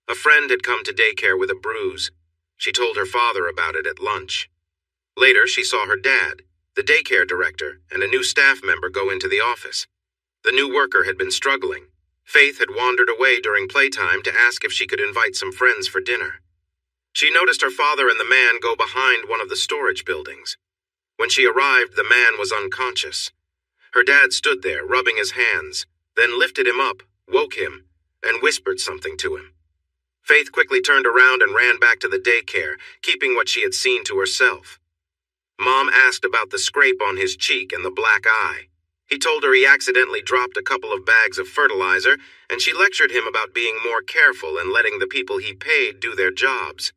A friend had come to daycare with a bruise. She told her father about it at lunch. Later, she saw her dad, the daycare director, and a new staff member go into the office. The new worker had been struggling. Faith had wandered away during playtime to ask if she could invite some friends for dinner. She noticed her father and the man go behind one of the storage buildings. When she arrived, the man was unconscious. Her dad stood there, rubbing his hands, then lifted him up, woke him, and whispered something to him. Faith quickly turned around and ran back to the daycare, keeping what she had seen to herself. Mom asked about the scrape on his cheek and the black eye. He told her he accidentally dropped a couple of bags of fertilizer, and she lectured him about being more careful and letting the people he paid do their jobs.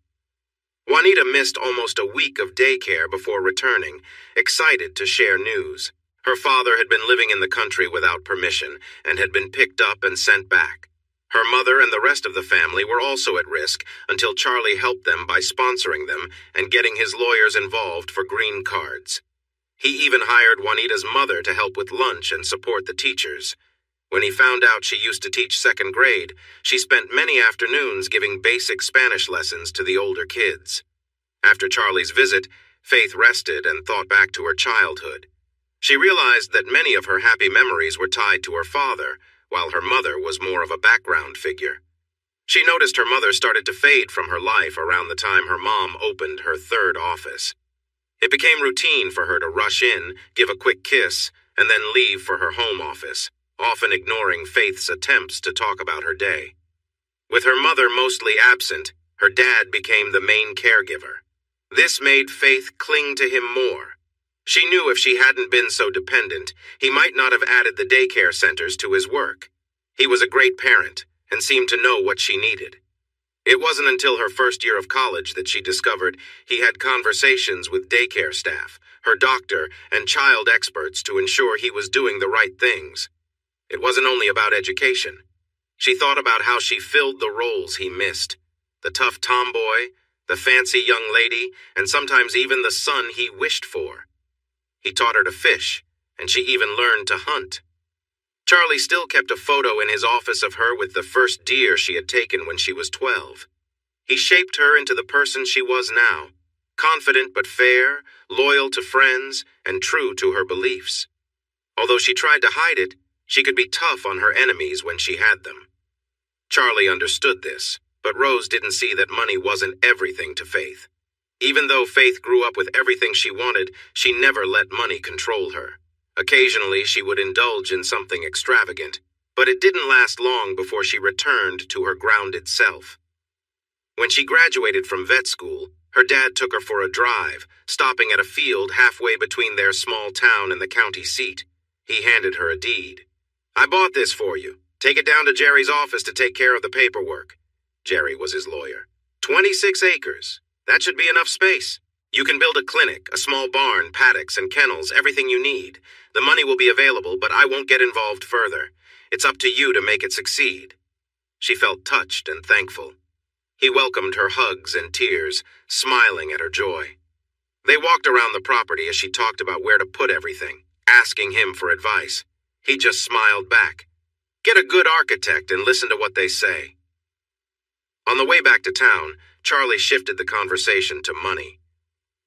Juanita missed almost a week of daycare before returning, excited to share news. Her father had been living in the country without permission and had been picked up and sent back. Her mother and the rest of the family were also at risk until Charlie helped them by sponsoring them and getting his lawyers involved for green cards. He even hired Juanita's mother to help with lunch and support the teachers. When he found out she used to teach second grade, she spent many afternoons giving basic Spanish lessons to the older kids. After Charlie's visit, Faith rested and thought back to her childhood. She realized that many of her happy memories were tied to her father, while her mother was more of a background figure. She noticed her mother started to fade from her life around the time her mom opened her third office. It became routine for her to rush in, give a quick kiss, and then leave for her home office, often ignoring Faith's attempts to talk about her day. With her mother mostly absent, her dad became the main caregiver. This made Faith cling to him more. She knew if she hadn't been so dependent, he might not have added the daycare centers to his work. He was a great parent and seemed to know what she needed. It wasn't until her first year of college that she discovered he had conversations with daycare staff, her doctor, and child experts to ensure he was doing the right things. It wasn't only about education. She thought about how she filled the roles he missed. The tough tomboy, the fancy young lady, and sometimes even the son he wished for. He taught her to fish, and she even learned to hunt. Charlie still kept a photo in his office of her with the first deer she had taken when she was 12. He shaped her into the person she was now, confident but fair, loyal to friends, and true to her beliefs. Although she tried to hide it, she could be tough on her enemies when she had them. Charlie understood this, but Rose didn't see that money wasn't everything to Faith. Even though Faith grew up with everything she wanted, she never let money control her. Occasionally, she would indulge in something extravagant, but it didn't last long before she returned to her grounded self. When she graduated from vet school, her dad took her for a drive, stopping at a field halfway between their small town and the county seat. He handed her a deed. "I bought this for you. Take it down to Jerry's office to take care of the paperwork." Jerry was his lawyer. 26 acres. That should be enough space. You can build a clinic, a small barn, paddocks, and kennels, everything you need. The money will be available, but I won't get involved further. It's up to you to make it succeed. She felt touched and thankful. He welcomed her hugs and tears, smiling at her joy. They walked around the property as she talked about where to put everything, asking him for advice. He just smiled back. Get a good architect and listen to what they say. On the way back to town, Charlie shifted the conversation to money.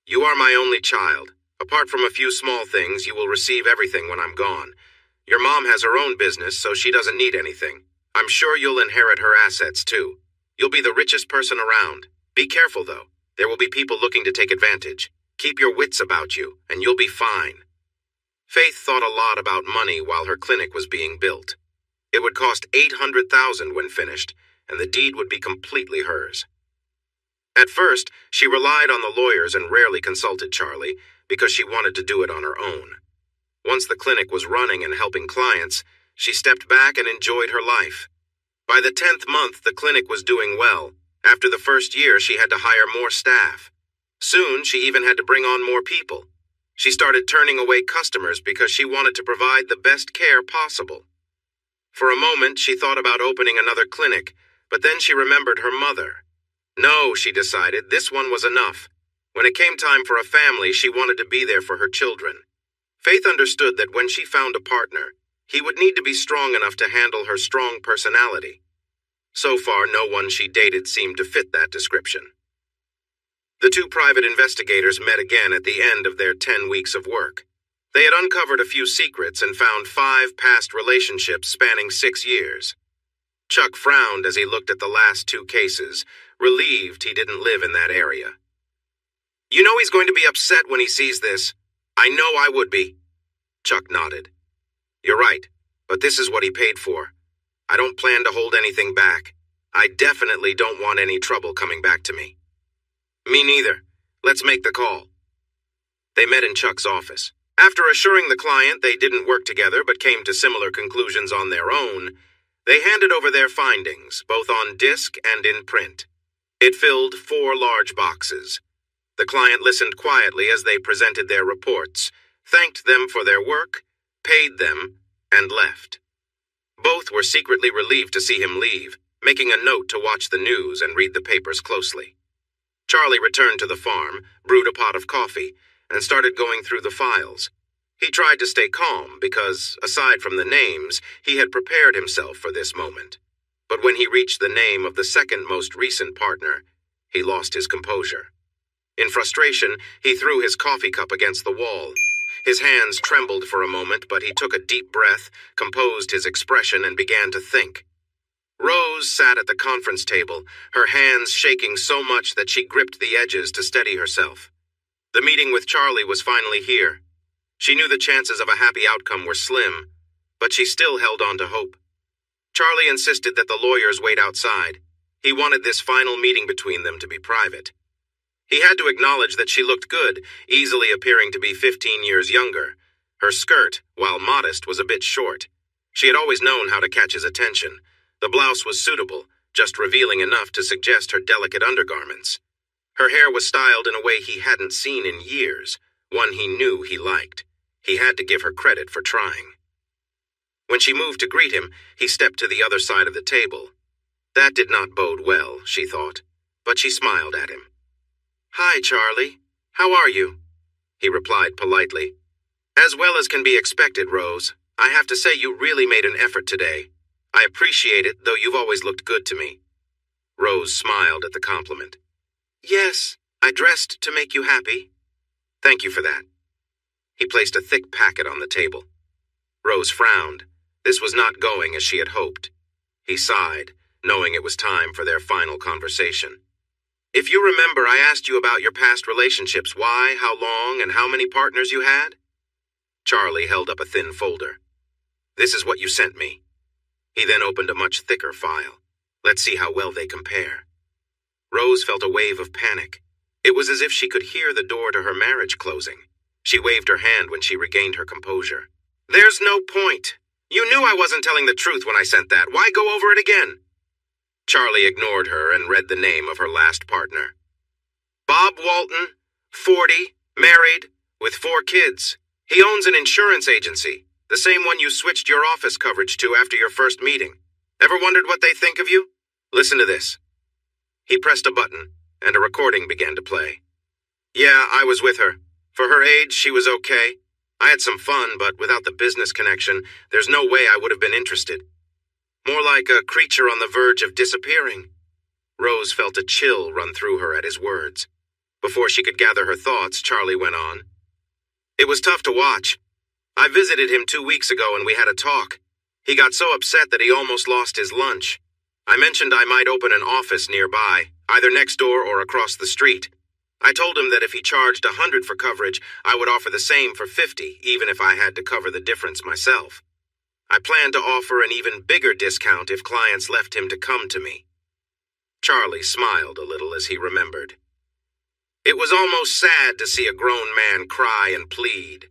"You are my only child. Apart from a few small things, you will receive everything when I'm gone. Your mom has her own business, so she doesn't need anything. I'm sure you'll inherit her assets, too. You'll be the richest person around. Be careful, though. There will be people looking to take advantage. Keep your wits about you, and you'll be fine." Faith thought a lot about money while her clinic was being built. It would cost $800,000 when finished, and the deed would be completely hers. At first, she relied on the lawyers and rarely consulted Charlie because she wanted to do it on her own. Once the clinic was running and helping clients, she stepped back and enjoyed her life. By the 10th month, the clinic was doing well. After the first year, she had to hire more staff. Soon, she even had to bring on more people. She started turning away customers because she wanted to provide the best care possible. For a moment, she thought about opening another clinic, but then she remembered her mother. No, she decided, this one was enough. When it came time for a family, she wanted to be there for her children. Faith understood that when she found a partner, he would need to be strong enough to handle her strong personality. So far, no one she dated seemed to fit that description. The two private investigators met again at the end of their 10 weeks of work. They had uncovered a few secrets and found 5 past relationships spanning 6 years. Chuck frowned as he looked at the last 2 cases, relieved he didn't live in that area. "You know he's going to be upset when he sees this. I know I would be." Chuck nodded. "You're right, but this is what he paid for. I don't plan to hold anything back. I definitely don't want any trouble coming back to me." "Me neither. Let's make the call." They met in Chuck's office. After assuring the client they didn't work together but came to similar conclusions on their own, they handed over their findings, both on disc and in print. It filled 4 large boxes. The client listened quietly as they presented their reports, thanked them for their work, paid them, and left. Both were secretly relieved to see him leave, making a note to watch the news and read the papers closely. Charlie returned to the farm, brewed a pot of coffee, and started going through the files. He tried to stay calm because, aside from the names, he had prepared himself for this moment. But when he reached the name of the second most recent partner, he lost his composure. In frustration, he threw his coffee cup against the wall. His hands trembled for a moment, but he took a deep breath, composed his expression, and began to think. Rose sat at the conference table, her hands shaking so much that she gripped the edges to steady herself. The meeting with Charlie was finally here. She knew the chances of a happy outcome were slim, but she still held on to hope. Charlie insisted that the lawyers wait outside. He wanted this final meeting between them to be private. He had to acknowledge that she looked good, easily appearing to be 15 years younger. Her skirt, while modest, was a bit short. She had always known how to catch his attention. The blouse was suitable, just revealing enough to suggest her delicate undergarments. Her hair was styled in a way he hadn't seen in years, one he knew he liked. He had to give her credit for trying. When she moved to greet him, he stepped to the other side of the table. That did not bode well, she thought, but she smiled at him. "Hi, Charlie. How are you?" He replied politely. "As well as can be expected, Rose. I have to say you really made an effort today. I appreciate it, though you've always looked good to me." Rose smiled at the compliment. "Yes, I dressed to make you happy." "Thank you for that." He placed a thick packet on the table. Rose frowned. This was not going as she had hoped. He sighed, knowing it was time for their final conversation. "If you remember, I asked you about your past relationships, why, how long, and how many partners you had?" Charlie held up a thin folder. "This is what you sent me." He then opened a much thicker file. Let's see how well they compare. Rose felt a wave of panic. It was as if she could hear the door to her marriage closing. She waved her hand when she regained her composure. "There's no point. You knew I wasn't telling the truth when I sent that. Why go over it again?" Charlie ignored her and read the name of her last partner. "Bob Walton, 40, married, with 4 kids. He owns an insurance agency, the same one you switched your office coverage to after your first meeting. Ever wondered what they think of you? Listen to this." He pressed a button, and a recording began to play. "Yeah, I was with her. For her age, she was okay. I had some fun, but without the business connection, there's no way I would have been interested. More like a creature on the verge of disappearing." Rose felt a chill run through her at his words. Before she could gather her thoughts, Charlie went on. "It was tough to watch. I visited him 2 weeks ago and we had a talk. He got so upset that he almost lost his lunch. I mentioned I might open an office nearby, either next door or across the street. I told him that if he charged $100 for coverage, I would offer the same for $50, even if I had to cover the difference myself. I planned to offer an even bigger discount if clients left him to come to me." Charlie smiled a little as he remembered. "It was almost sad to see a grown man cry and plead.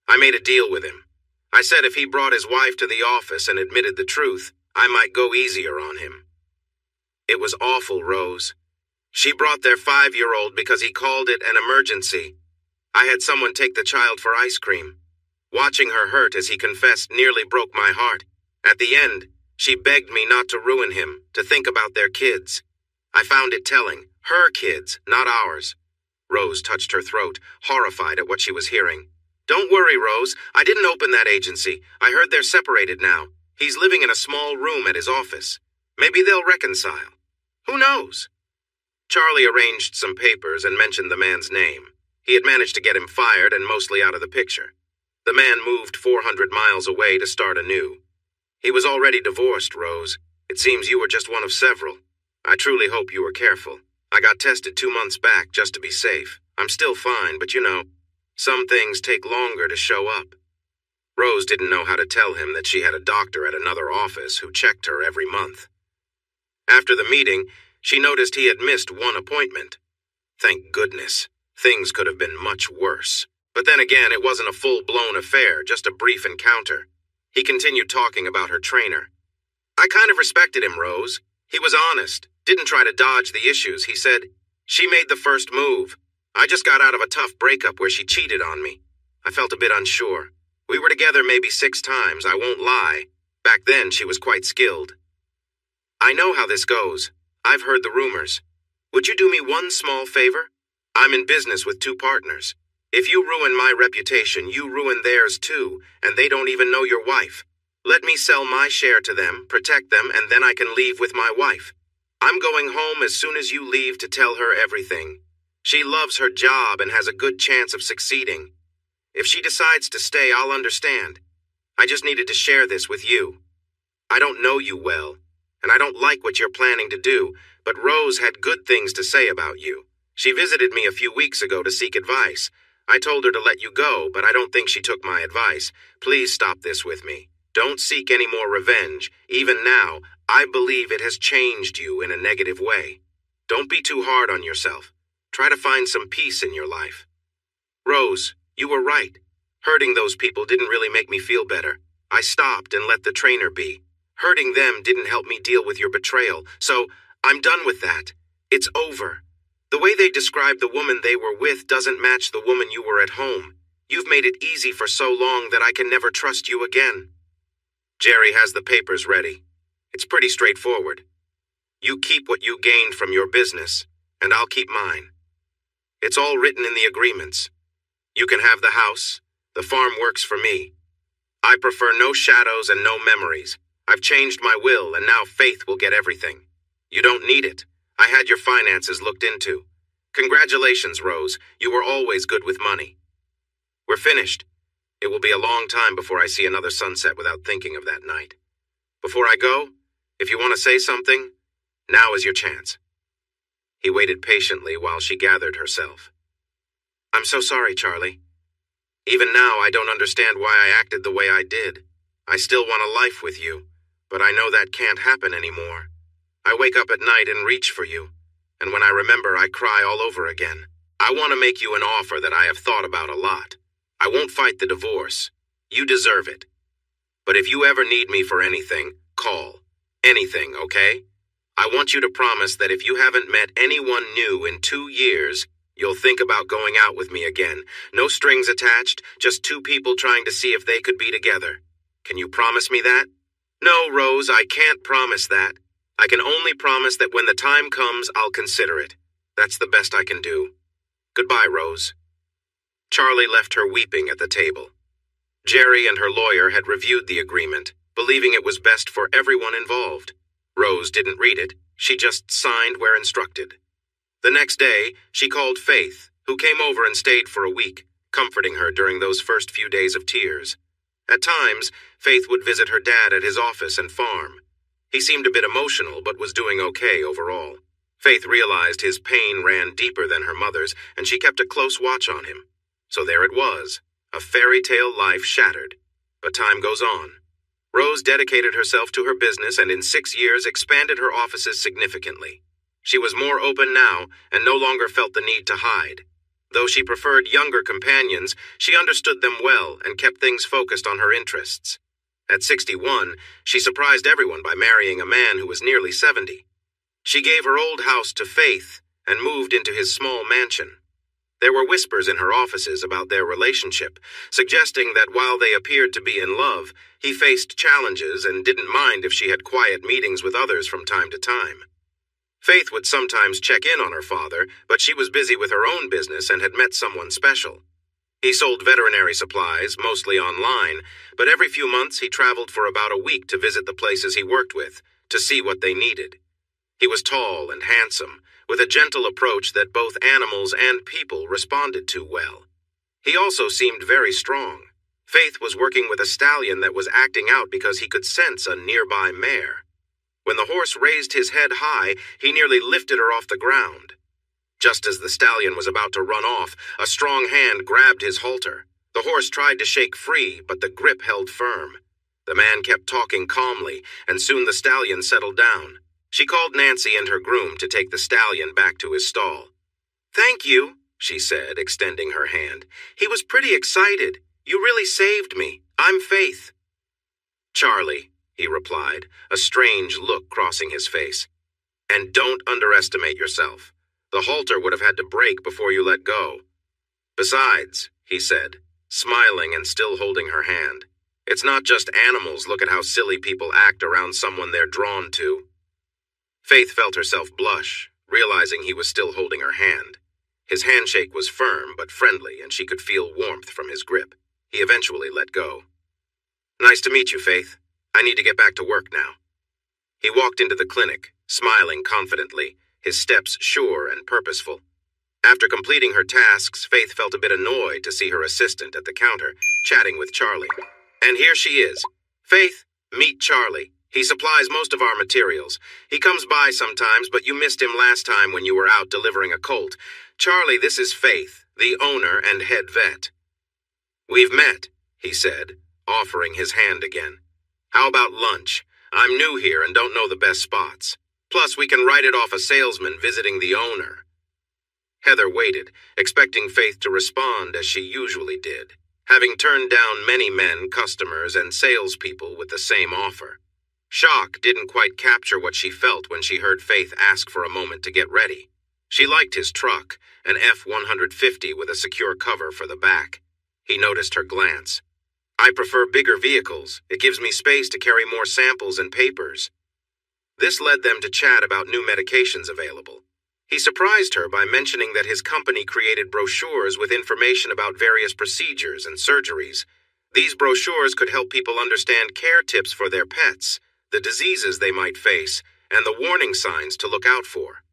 I made a deal with him. I said if he brought his wife to the office and admitted the truth, I might go easier on him. It was awful, Rose. She brought their 5-year-old because he called it an emergency. I had someone take the child for ice cream. Watching her hurt as he confessed nearly broke my heart. At the end, she begged me not to ruin him, to think about their kids. I found it telling. Her kids, not ours." Rose touched her throat, horrified at what she was hearing. "Don't worry, Rose. I didn't open that agency. I heard they're separated now. He's living in a small room at his office. Maybe they'll reconcile. Who knows?" Charlie arranged some papers and mentioned the man's name. He had managed to get him fired and mostly out of the picture. The man moved 400 miles away to start anew. "He was already divorced, Rose. It seems you were just one of several. I truly hope you were careful. I got tested 2 months back just to be safe. I'm still fine, but you know, some things take longer to show up." Rose didn't know how to tell him that she had a doctor at another office who checked her every month. After the meeting, she noticed he had missed 1 appointment. Thank goodness. Things could have been much worse. But then again, it wasn't a full-blown affair, just a brief encounter. He continued talking about her trainer. "I kind of respected him, Rose. He was honest, didn't try to dodge the issues. He said, 'She made the first move. I just got out of a tough breakup where she cheated on me. I felt a bit unsure. We were together maybe 6 times, I won't lie. Back then, she was quite skilled. I know how this goes. I've heard the rumors. Would you do me one small favor? I'm in business with 2 partners. If you ruin my reputation, you ruin theirs too, and they don't even know your wife. Let me sell my share to them, protect them, and then I can leave with my wife. I'm going home as soon as you leave to tell her everything. She loves her job and has a good chance of succeeding. If she decides to stay, I'll understand. I just needed to share this with you. I don't know you well, and I don't like what you're planning to do, but Rose had good things to say about you. She visited me a few weeks ago to seek advice. I told her to let you go, but I don't think she took my advice. Please stop this with me. Don't seek any more revenge. Even now, I believe it has changed you in a negative way. Don't be too hard on yourself. Try to find some peace in your life. Rose, you were right. Hurting those people didn't really make me feel better. I stopped and let the trainer be. Hurting them didn't help me deal with your betrayal, so I'm done with that. It's over. The way they describe the woman they were with doesn't match the woman you were at home. You've made it easy for so long that I can never trust you again. Jerry has the papers ready. It's pretty straightforward. You keep what you gained from your business, and I'll keep mine. It's all written in the agreements. You can have the house. The farm works for me. I prefer no shadows and no memories. I've changed my will, and now Faith will get everything. You don't need it. I had your finances looked into. Congratulations, Rose. You were always good with money. We're finished. It will be a long time before I see another sunset without thinking of that night. Before I go, if you want to say something, now is your chance. He waited patiently while she gathered herself. I'm so sorry, Charlie. Even now, I don't understand why I acted the way I did. I still want a life with you, but I know that can't happen anymore. I wake up at night and reach for you, and when I remember, I cry all over again. I want to make you an offer that I have thought about a lot. I won't fight the divorce. You deserve it. But if you ever need me for anything, call. Anything, okay? I want you to promise that if you haven't met anyone new in 2 years, you'll think about going out with me again. No strings attached, just two people trying to see if they could be together. Can you promise me that? No, Rose, I can't promise that. I can only promise that when the time comes, I'll consider it. That's the best I can do. Goodbye, Rose. Charlie left her weeping at the table. Jerry and her lawyer had reviewed the agreement, believing it was best for everyone involved. Rose didn't read it. She just signed where instructed. The next day, she called Faith, who came over and stayed for a week, comforting her during those first few days of tears. At times, Faith would visit her dad at his office and farm. He seemed a bit emotional, but was doing okay overall. Faith realized his pain ran deeper than her mother's, and she kept a close watch on him. So there it was, a fairy tale life shattered. But time goes on. Rose dedicated herself to her business and in 6 years expanded her offices significantly. She was more open now and no longer felt the need to hide. Though she preferred younger companions, she understood them well and kept things focused on her interests. At 61, she surprised everyone by marrying a man who was nearly 70. She gave her old house to Faith and moved into his small mansion. There were whispers in her offices about their relationship, suggesting that while they appeared to be in love, he faced challenges and didn't mind if she had quiet meetings with others from time to time. Faith would sometimes check in on her father, but she was busy with her own business and had met someone special. He sold veterinary supplies, mostly online, but every few months he traveled for about a week to visit the places he worked with, to see what they needed. He was tall and handsome, with a gentle approach that both animals and people responded to well. He also seemed very strong. Faith was working with a stallion that was acting out because he could sense a nearby mare. When the horse raised his head high, he nearly lifted her off the ground. Just as the stallion was about to run off, a strong hand grabbed his halter. The horse tried to shake free, but the grip held firm. The man kept talking calmly, and soon the stallion settled down. She called Nancy and her groom to take the stallion back to his stall. "Thank you," she said, extending her hand. "He was pretty excited. You really saved me. I'm Faith." "Charlie," he replied, a strange look crossing his face. "And don't underestimate yourself. The halter would have had to break before you let go." "Besides," he said, smiling and still holding her hand, "it's not just animals. Look at how silly people act around someone they're drawn to." Faith felt herself blush, realizing he was still holding her hand. His handshake was firm but friendly, and she could feel warmth from his grip. He eventually let go. "Nice to meet you, Faith. I need to get back to work now." He walked into the clinic, smiling confidently, his steps sure and purposeful. After completing her tasks, Faith felt a bit annoyed to see her assistant at the counter, chatting with Charlie. "And here she is. Faith, meet Charlie. He supplies most of our materials. He comes by sometimes, but you missed him last time when you were out delivering a colt. Charlie, this is Faith, the owner and head vet." "We've met," he said, offering his hand again. "How about lunch? I'm new here and don't know the best spots. Plus, we can write it off a salesman visiting the owner." Heather waited, expecting Faith to respond as she usually did, having turned down many men, customers, and salespeople with the same offer. Shock didn't quite capture what she felt when she heard Faith ask for a moment to get ready. She liked his truck, an F-150 with a secure cover for the back. He noticed her glance. "I prefer bigger vehicles. It gives me space to carry more samples and papers." This led them to chat about new medications available. He surprised her by mentioning that his company created brochures with information about various procedures and surgeries. These brochures could help people understand care tips for their pets, the diseases they might face, and the warning signs to look out for.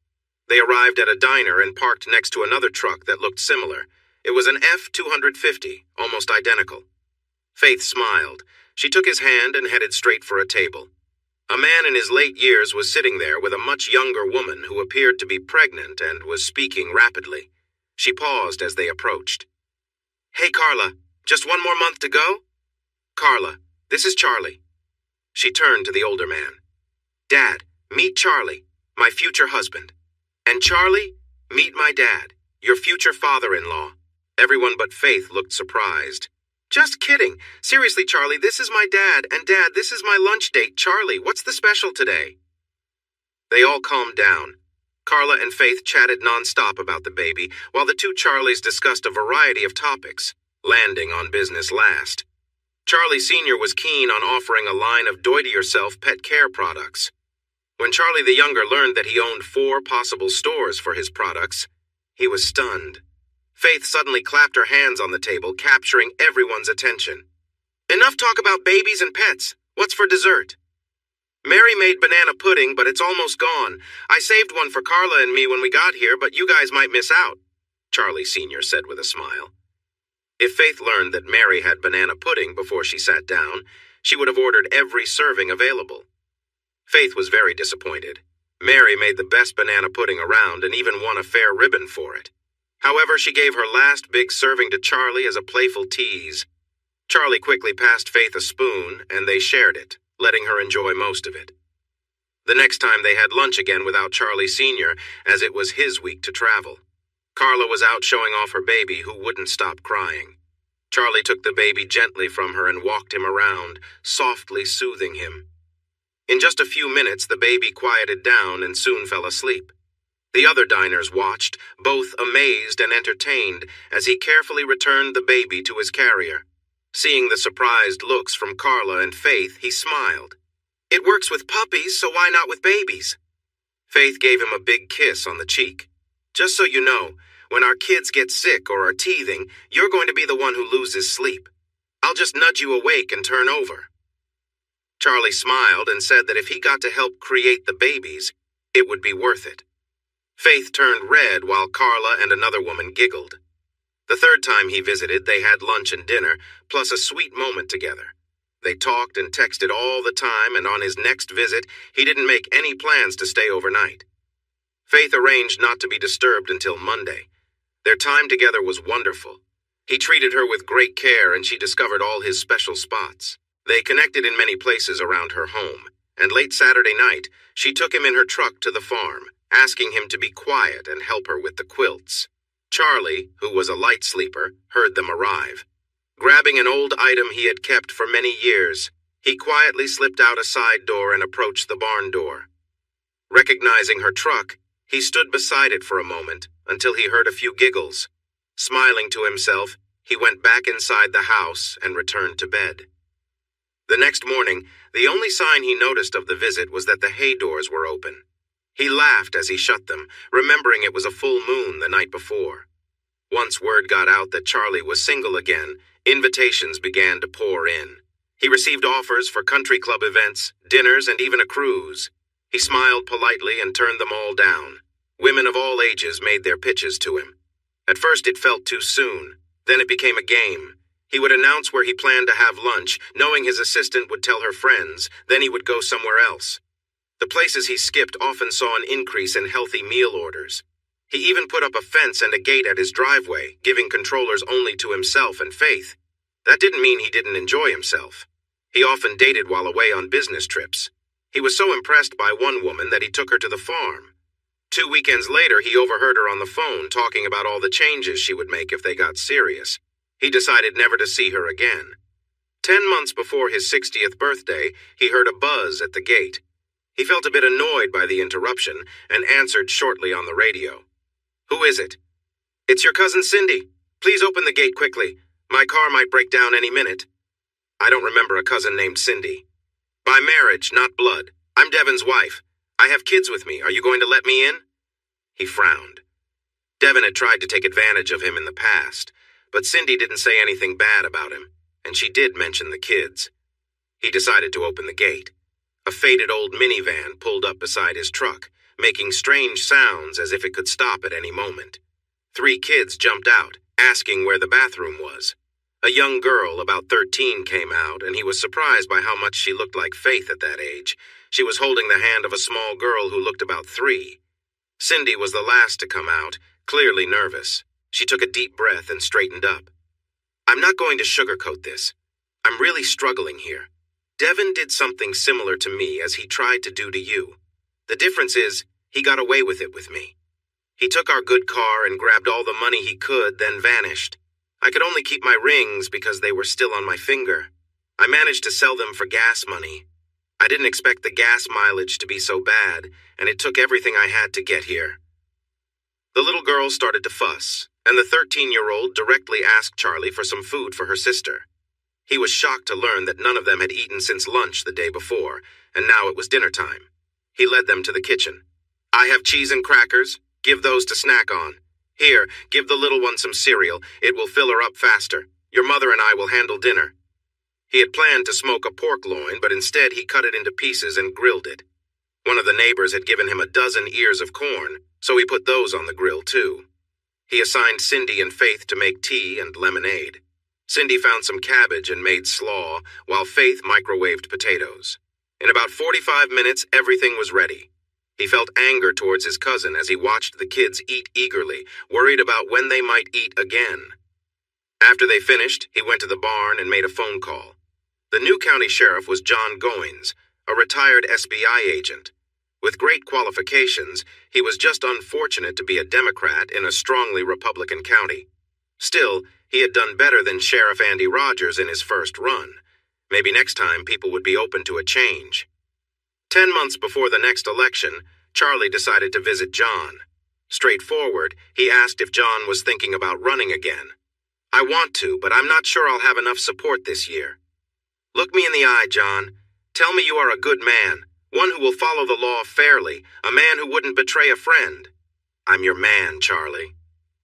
They arrived at a diner and parked next to another truck that looked similar. It was an F-250, almost identical. Faith smiled. She took his hand and headed straight for a table. A man in his late years was sitting there with a much younger woman who appeared to be pregnant and was speaking rapidly. She paused as they approached. "Hey, Carla, just one more month to go?" "Carla, this is Charlie." She turned to the older man. "Dad, meet Charlie, my future husband. And Charlie, meet my dad, your future father-in-law." Everyone but Faith looked surprised. "Just kidding. Seriously, Charlie, this is my dad, and Dad, this is my lunch date. Charlie, what's the special today?" They all calmed down. Carla and Faith chatted nonstop about the baby, while the two Charlies discussed a variety of topics, landing on business last. Charlie Sr. was keen on offering a line of do-it-yourself pet care products. When Charlie the Younger learned that he owned 4 possible stores for his products, he was stunned. Faith suddenly clapped her hands on the table, capturing everyone's attention. "Enough talk about babies and pets. What's for dessert?" "Mary made banana pudding, but it's almost gone. I saved one for Carla and me when we got here, but you guys might miss out," Charlie Sr. said with a smile. If Faith learned that Mary had banana pudding before she sat down, she would have ordered every serving available. Faith was very disappointed. Mary made the best banana pudding around and even won a fair ribbon for it. However, she gave her last big serving to Charlie as a playful tease. Charlie quickly passed Faith a spoon, and they shared it, letting her enjoy most of it. The next time they had lunch again without Charlie Sr., as it was his week to travel. Carla was out showing off her baby, who wouldn't stop crying. Charlie took the baby gently from her and walked him around, softly soothing him. In just a few minutes, the baby quieted down and soon fell asleep. The other diners watched, both amazed and entertained, as he carefully returned the baby to his carrier. Seeing the surprised looks from Carla and Faith, he smiled. "It works with puppies, so why not with babies?" Faith gave him a big kiss on the cheek. "Just so you know, when our kids get sick or are teething, you're going to be the one who loses sleep. I'll just nudge you awake and turn over." Charlie smiled and said that if he got to help create the babies, it would be worth it. Faith turned red while Carla and another woman giggled. The third time he visited, they had lunch and dinner, plus a sweet moment together. They talked and texted all the time, and on his next visit, he didn't make any plans to stay overnight. Faith arranged not to be disturbed until Monday. Their time together was wonderful. He treated her with great care, and she discovered all his special spots. They connected in many places around her home, and late Saturday night, she took him in her truck to the farm, asking him to be quiet and help her with the quilts. Charlie, who was a light sleeper, heard them arrive. Grabbing an old item he had kept for many years, he quietly slipped out a side door and approached the barn door. Recognizing her truck, he stood beside it for a moment until he heard a few giggles. Smiling to himself, he went back inside the house and returned to bed. The next morning, the only sign he noticed of the visit was that the hay doors were open. He laughed as he shut them, remembering it was a full moon the night before. Once word got out that Charlie was single again, invitations began to pour in. He received offers for country club events, dinners, and even a cruise. He smiled politely and turned them all down. Women of all ages made their pitches to him. At first it felt too soon. Then it became a game. He would announce where he planned to have lunch, knowing his assistant would tell her friends, then he would go somewhere else. The places he skipped often saw an increase in healthy meal orders. He even put up a fence and a gate at his driveway, giving controllers only to himself and Faith. That didn't mean he didn't enjoy himself. He often dated while away on business trips. He was so impressed by one woman that he took her to the farm. 2 weekends later, he overheard her on the phone talking about all the changes she would make if they got serious. He decided never to see her again. 10 months before his 60th birthday, he heard a buzz at the gate. He felt a bit annoyed by the interruption and answered shortly on the radio. "Who is it?" "It's your cousin Cindy. Please open the gate quickly. My car might break down any minute." "I don't remember a cousin named Cindy." "By marriage, not blood. I'm Devin's wife. I have kids with me. Are you going to let me in?" He frowned. Devin had tried to take advantage of him in the past, but Cindy didn't say anything bad about him, and she did mention the kids. He decided to open the gate. A faded old minivan pulled up beside his truck, making strange sounds as if it could stop at any moment. 3 kids jumped out, asking where the bathroom was. A young girl, about 13, came out, and he was surprised by how much she looked like Faith at that age. She was holding the hand of a small girl who looked about 3. Cindy was the last to come out, clearly nervous. She took a deep breath and straightened up. "I'm not going to sugarcoat this. I'm really struggling here. Devin did something similar to me as he tried to do to you. The difference is, he got away with it with me. He took our good car and grabbed all the money he could, then vanished. I could only keep my rings because they were still on my finger. I managed to sell them for gas money. I didn't expect the gas mileage to be so bad, and it took everything I had to get here." The little girl started to fuss, and the 13-year-old directly asked Charlie for some food for her sister. He was shocked to learn that none of them had eaten since lunch the day before, and now it was dinner time. He led them to the kitchen. "I have cheese and crackers. Give those to snack on. Here, give the little one some cereal. It will fill her up faster. Your mother and I will handle dinner." He had planned to smoke a pork loin, but instead he cut it into pieces and grilled it. One of the neighbors had given him a dozen ears of corn, so he put those on the grill too. He assigned Cindy and Faith to make tea and lemonade. Cindy found some cabbage and made slaw, while Faith microwaved potatoes. In about 45 minutes, everything was ready. He felt anger towards his cousin as he watched the kids eat eagerly, worried about when they might eat again. After they finished, he went to the barn and made a phone call. The new county sheriff was John Goins, a retired SBI agent. With great qualifications, he was just unfortunate to be a Democrat in a strongly Republican county. Still, he had done better than Sheriff Andy Rogers in his first run. Maybe next time people would be open to a change. 10 months before the next election, Charlie decided to visit John. Straightforward, he asked if John was thinking about running again. "I want to, but I'm not sure I'll have enough support this year." "Look me in the eye, John. Tell me you are a good man, one who will follow the law fairly, a man who wouldn't betray a friend." "I'm your man, Charlie."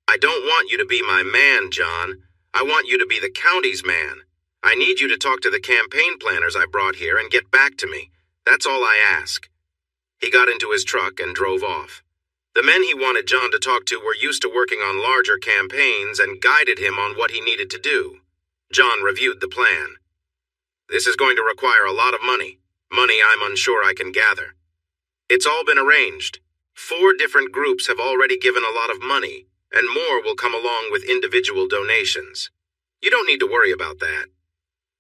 "I don't want you to be my man, John. I want you to be the county's man. I need you to talk to the campaign planners I brought here and get back to me. That's all I ask." He got into his truck and drove off. The men he wanted John to talk to were used to working on larger campaigns and guided him on what he needed to do. John reviewed the plan. "This is going to require a lot of money I'm unsure I can gather. It's all been arranged. 4 different groups have already given a lot of money, and more will come along with individual donations. You don't need to worry about that."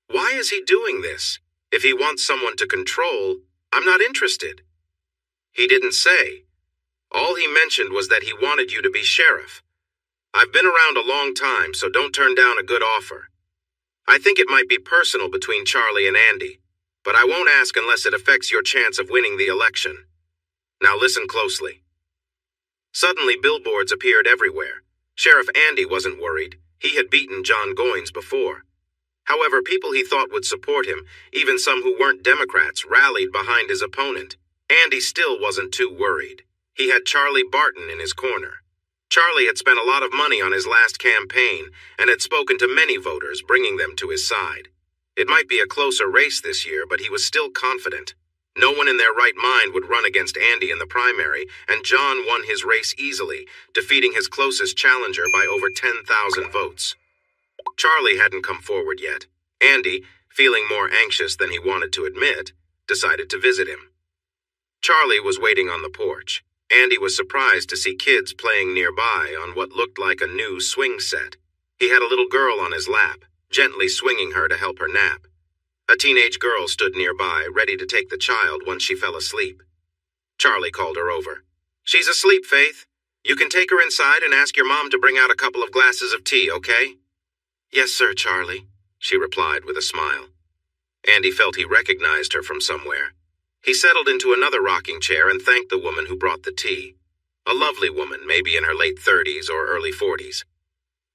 "Why is he doing this? If he wants someone to control, I'm not interested." "He didn't say. All he mentioned was that he wanted you to be sheriff. I've been around a long time, so don't turn down a good offer. I think it might be personal between Charlie and Andy, but I won't ask unless it affects your chance of winning the election. Now listen closely." Suddenly, billboards appeared everywhere. Sheriff Andy wasn't worried. He had beaten John Goins before. However, people he thought would support him, even some who weren't Democrats, rallied behind his opponent. Andy still wasn't too worried. He had Charlie Barton in his corner. Charlie had spent a lot of money on his last campaign and had spoken to many voters, bringing them to his side. It might be a closer race this year, but he was still confident. No one in their right mind would run against Andy in the primary, and John won his race easily, defeating his closest challenger by over 10,000 votes. Charlie hadn't come forward yet. Andy, feeling more anxious than he wanted to admit, decided to visit him. Charlie was waiting on the porch. Andy was surprised to see kids playing nearby on what looked like a new swing set. He had a little girl on his lap, gently swinging her to help her nap. A teenage girl stood nearby, ready to take the child once she fell asleep. Charlie called her over. "She's asleep, Faith. You can take her inside and ask your mom to bring out a couple of glasses of tea, okay?" "Yes, sir, Charlie," she replied with a smile. Andy felt he recognized her from somewhere. He settled into another rocking chair and thanked the woman who brought the tea. A lovely woman, maybe in her late 30s or early 40s.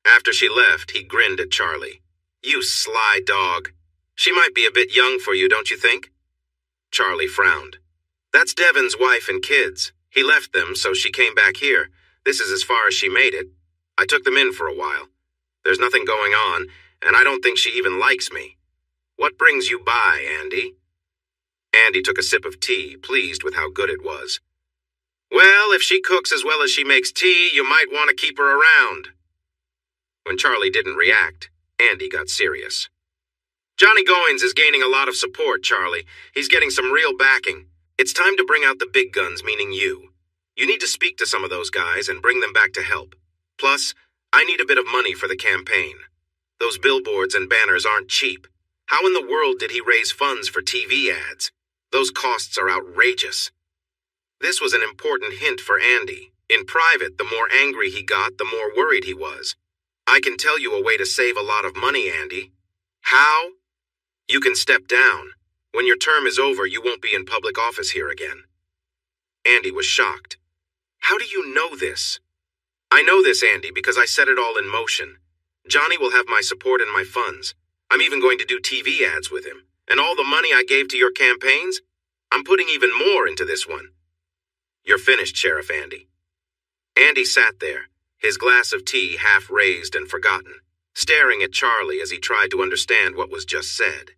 After she left, he grinned at Charlie. "You sly dog. She might be a bit young for you, don't you think?" Charlie frowned. "That's Devon's wife and kids. He left them, so she came back here. This is as far as she made it. I took them in for a while. There's nothing going on, and I don't think she even likes me. What brings you by, Andy?" Andy took a sip of tea, pleased with how good it was. "Well, if she cooks as well as she makes tea, you might want to keep her around." When Charlie didn't react, Andy got serious. "Johnny Goins is gaining a lot of support, Charlie. He's getting some real backing. It's time to bring out the big guns, meaning you. You need to speak to some of those guys and bring them back to help. Plus, I need a bit of money for the campaign. Those billboards and banners aren't cheap. How in the world did he raise funds for TV ads? Those costs are outrageous." This was an important hint for Andy. In private, the more angry he got, the more worried he was. "I can tell you a way to save a lot of money, Andy." "How?" "You can step down. When your term is over, you won't be in public office here again." Andy was shocked. "How do you know this?" "I know this, Andy, because I set it all in motion. Johnny will have my support and my funds. I'm even going to do TV ads with him. And all the money I gave to your campaigns, I'm putting even more into this one." "You're finished, Sheriff Andy." Andy sat there, his glass of tea half raised and forgotten, staring at Charlie as he tried to understand what was just said.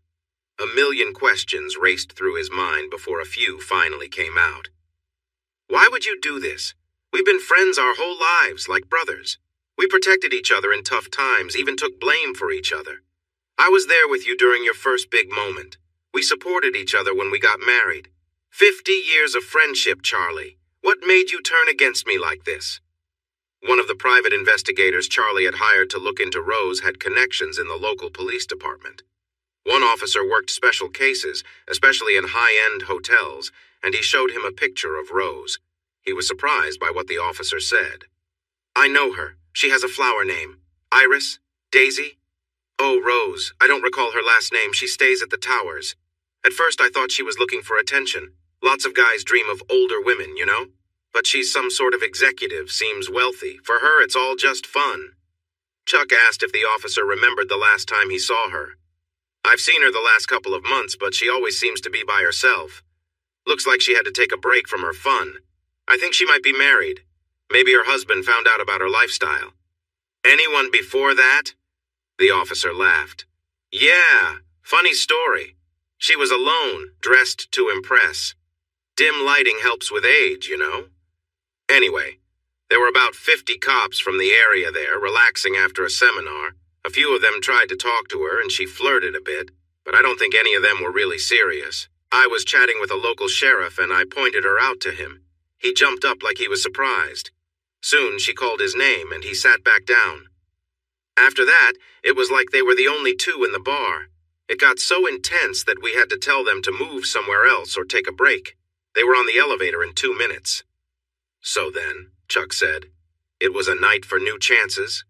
A million questions raced through his mind before a few finally came out. "Why would you do this? We've been friends our whole lives, like brothers. We protected each other in tough times, even took blame for each other. I was there with you during your first big moment. We supported each other when we got married. 50 years of friendship, Charlie. What made you turn against me like this?" One of the private investigators Charlie had hired to look into Rose had connections in the local police department. One officer worked special cases, especially in high-end hotels, and he showed him a picture of Rose. He was surprised by what the officer said. "I know her. She has a flower name. Iris? Daisy? Oh, Rose. I don't recall her last name. She stays at the Towers. At first I thought she was looking for attention. Lots of guys dream of older women, you know? But she's some sort of executive, seems wealthy. For her, it's all just fun." Chuck asked if the officer remembered the last time he saw her. "I've seen her the last couple of months, but she always seems to be by herself. Looks like she had to take a break from her fun. I think she might be married. Maybe her husband found out about her lifestyle." "Anyone before that?" The officer laughed. "Yeah, funny story. She was alone, dressed to impress. Dim lighting helps with age, you know. Anyway, there were about 50 cops from the area there, relaxing after a seminar. A few of them tried to talk to her, and she flirted a bit, but I don't think any of them were really serious. I was chatting with a local sheriff, and I pointed her out to him. He jumped up like he was surprised. Soon she called his name, and he sat back down. After that, it was like they were the only two in the bar. It got so intense that we had to tell them to move somewhere else or take a break. They were on the elevator in 2 minutes." "So then," Chuck said, "it was a night for new chances?"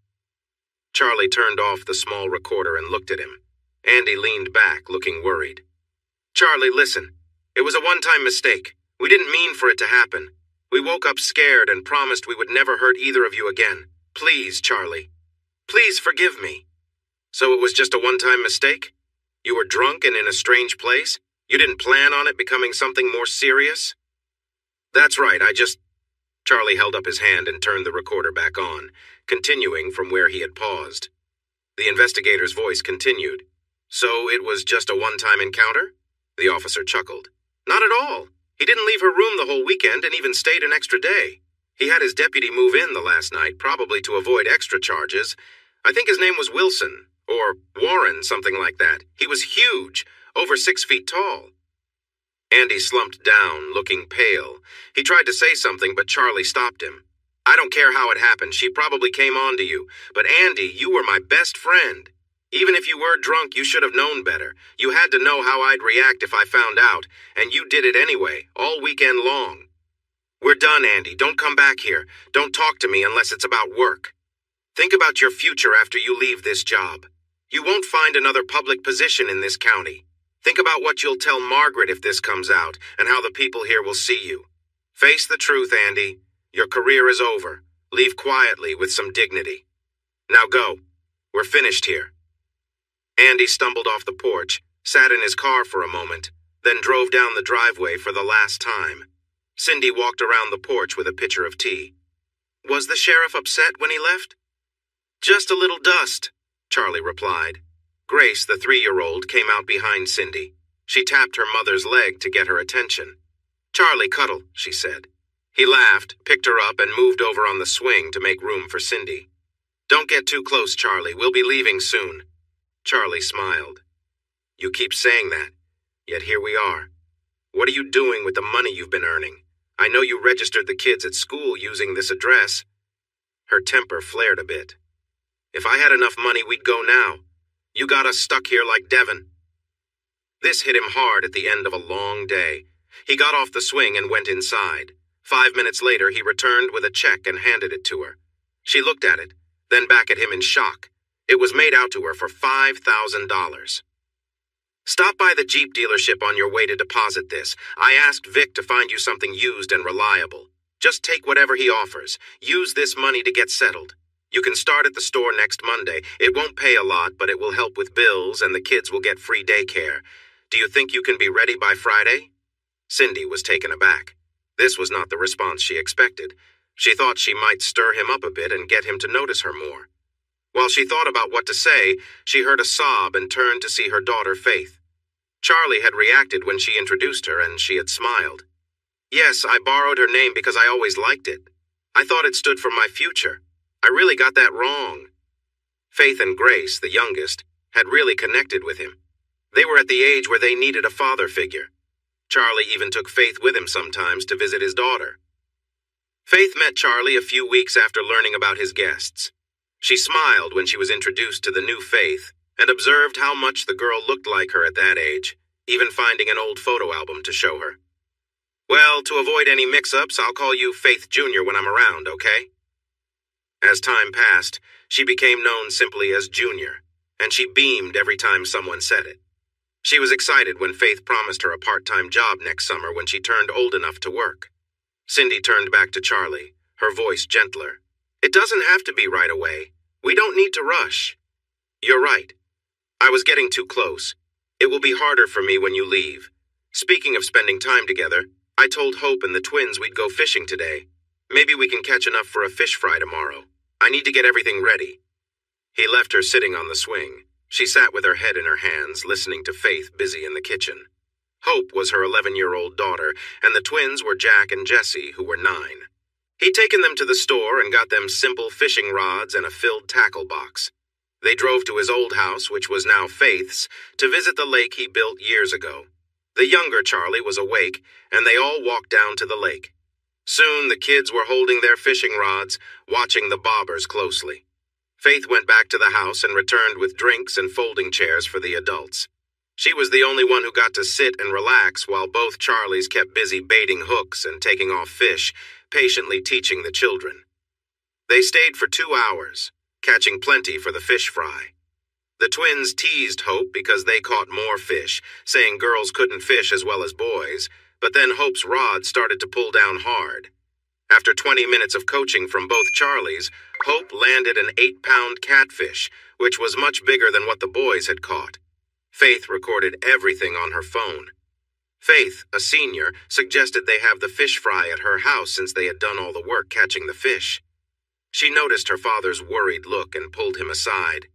Charlie turned off the small recorder and looked at him. Andy leaned back, looking worried. "Charlie, listen. It was a one-time mistake. We didn't mean for it to happen. We woke up scared and promised we would never hurt either of you again. Please, Charlie. Please forgive me." "So it was just a one-time mistake? You were drunk and in a strange place? You didn't plan on it becoming something more serious?" "That's right, Charlie held up his hand and turned the recorder back on, continuing from where he had paused. The investigator's voice continued. "So it was just a one-time encounter?" The officer chuckled. "Not at all. He didn't leave her room the whole weekend and even stayed an extra day. He had his deputy move in the last night, probably to avoid extra charges. I think his name was Wilson, or Warren, something like that. He was huge, over 6 feet tall." Andy slumped down, looking pale. He tried to say something, but Charlie stopped him. "I don't care how it happened. She probably came on to you. But Andy, you were my best friend. Even if you were drunk, you should have known better. You had to know how I'd react if I found out, and you did it anyway, all weekend long. We're done, Andy. Don't come back here. Don't talk to me unless it's about work. Think about your future after you leave this job. You won't find another public position in this county. Think about what you'll tell Margaret if this comes out, and how the people here will see you. Face the truth, Andy. Your career is over. Leave quietly with some dignity. Now go. We're finished here." Andy stumbled off the porch, sat in his car for a moment, then drove down the driveway for the last time. Cindy walked around the porch with a pitcher of tea. "Was the sheriff upset when he left?" "Just a little dust," Charlie replied. Grace, the 3-year-old, came out behind Cindy. She tapped her mother's leg to get her attention. "Charlie, cuddle," she said. He laughed, picked her up, and moved over on the swing to make room for Cindy. "Don't get too close, Charlie. We'll be leaving soon." Charlie smiled. "You keep saying that, yet here we are. What are you doing with the money you've been earning? I know you registered the kids at school using this address." Her temper flared a bit. "If I had enough money, we'd go now. You got us stuck here like Devin." This hit him hard at the end of a long day. He got off the swing and went inside. 5 minutes later, he returned with a check and handed it to her. She looked at it, then back at him in shock. It was made out to her for $5,000. "Stop by the Jeep dealership on your way to deposit this. I asked Vic to find you something used and reliable. Just take whatever he offers. Use this money to get settled. You can start at the store next Monday. It won't pay a lot, but it will help with bills, and the kids will get free daycare. Do you think you can be ready by Friday?" Cindy was taken aback. This was not the response she expected. She thought she might stir him up a bit and get him to notice her more. While she thought about what to say, she heard a sob and turned to see her daughter, Faith. Charlie had reacted when she introduced her, and she had smiled. "Yes, I borrowed her name because I always liked it. I thought it stood for my future. I really got that wrong." Faith and Grace, the youngest, had really connected with him. They were at the age where they needed a father figure. Charlie even took Faith with him sometimes to visit his daughter. Faith met Charlie a few weeks after learning about his guests. She smiled when she was introduced to the new Faith and observed how much the girl looked like her at that age, even finding an old photo album to show her. "Well, to avoid any mix-ups, I'll call you Faith Jr. when I'm around, okay?" As time passed, she became known simply as Junior, and she beamed every time someone said it. She was excited when Faith promised her a part-time job next summer when she turned old enough to work. Cindy turned back to Charlie, her voice gentler. "It doesn't have to be right away. We don't need to rush." "You're right. I was getting too close. It will be harder for me when you leave. Speaking of spending time together, I told Hope and the twins we'd go fishing today. Maybe we can catch enough for a fish fry tomorrow. I need to get everything ready." He left her sitting on the swing. She sat with her head in her hands, listening to Faith busy in the kitchen. Hope was her 11-year-old daughter, and the twins were Jack and Jesse, who were 9. He'd taken them to the store and got them simple fishing rods and a filled tackle box. They drove to his old house, which was now Faith's, to visit the lake he built years ago. The younger Charlie was awake, and they all walked down to the lake. Soon the kids were holding their fishing rods, watching the bobbers closely. Faith went back to the house and returned with drinks and folding chairs for the adults. She was the only one who got to sit and relax while both Charlies kept busy baiting hooks and taking off fish, patiently teaching the children. They stayed for 2 hours, catching plenty for the fish fry. The twins teased Hope because they caught more fish, saying girls couldn't fish as well as boys, but then Hope's rod started to pull down hard. After 20 minutes of coaching from both Charlies, Hope landed an 8-pound catfish, which was much bigger than what the boys had caught. Faith recorded everything on her phone. Faith, a senior, suggested they have the fish fry at her house since they had done all the work catching the fish. She noticed her father's worried look and pulled him aside.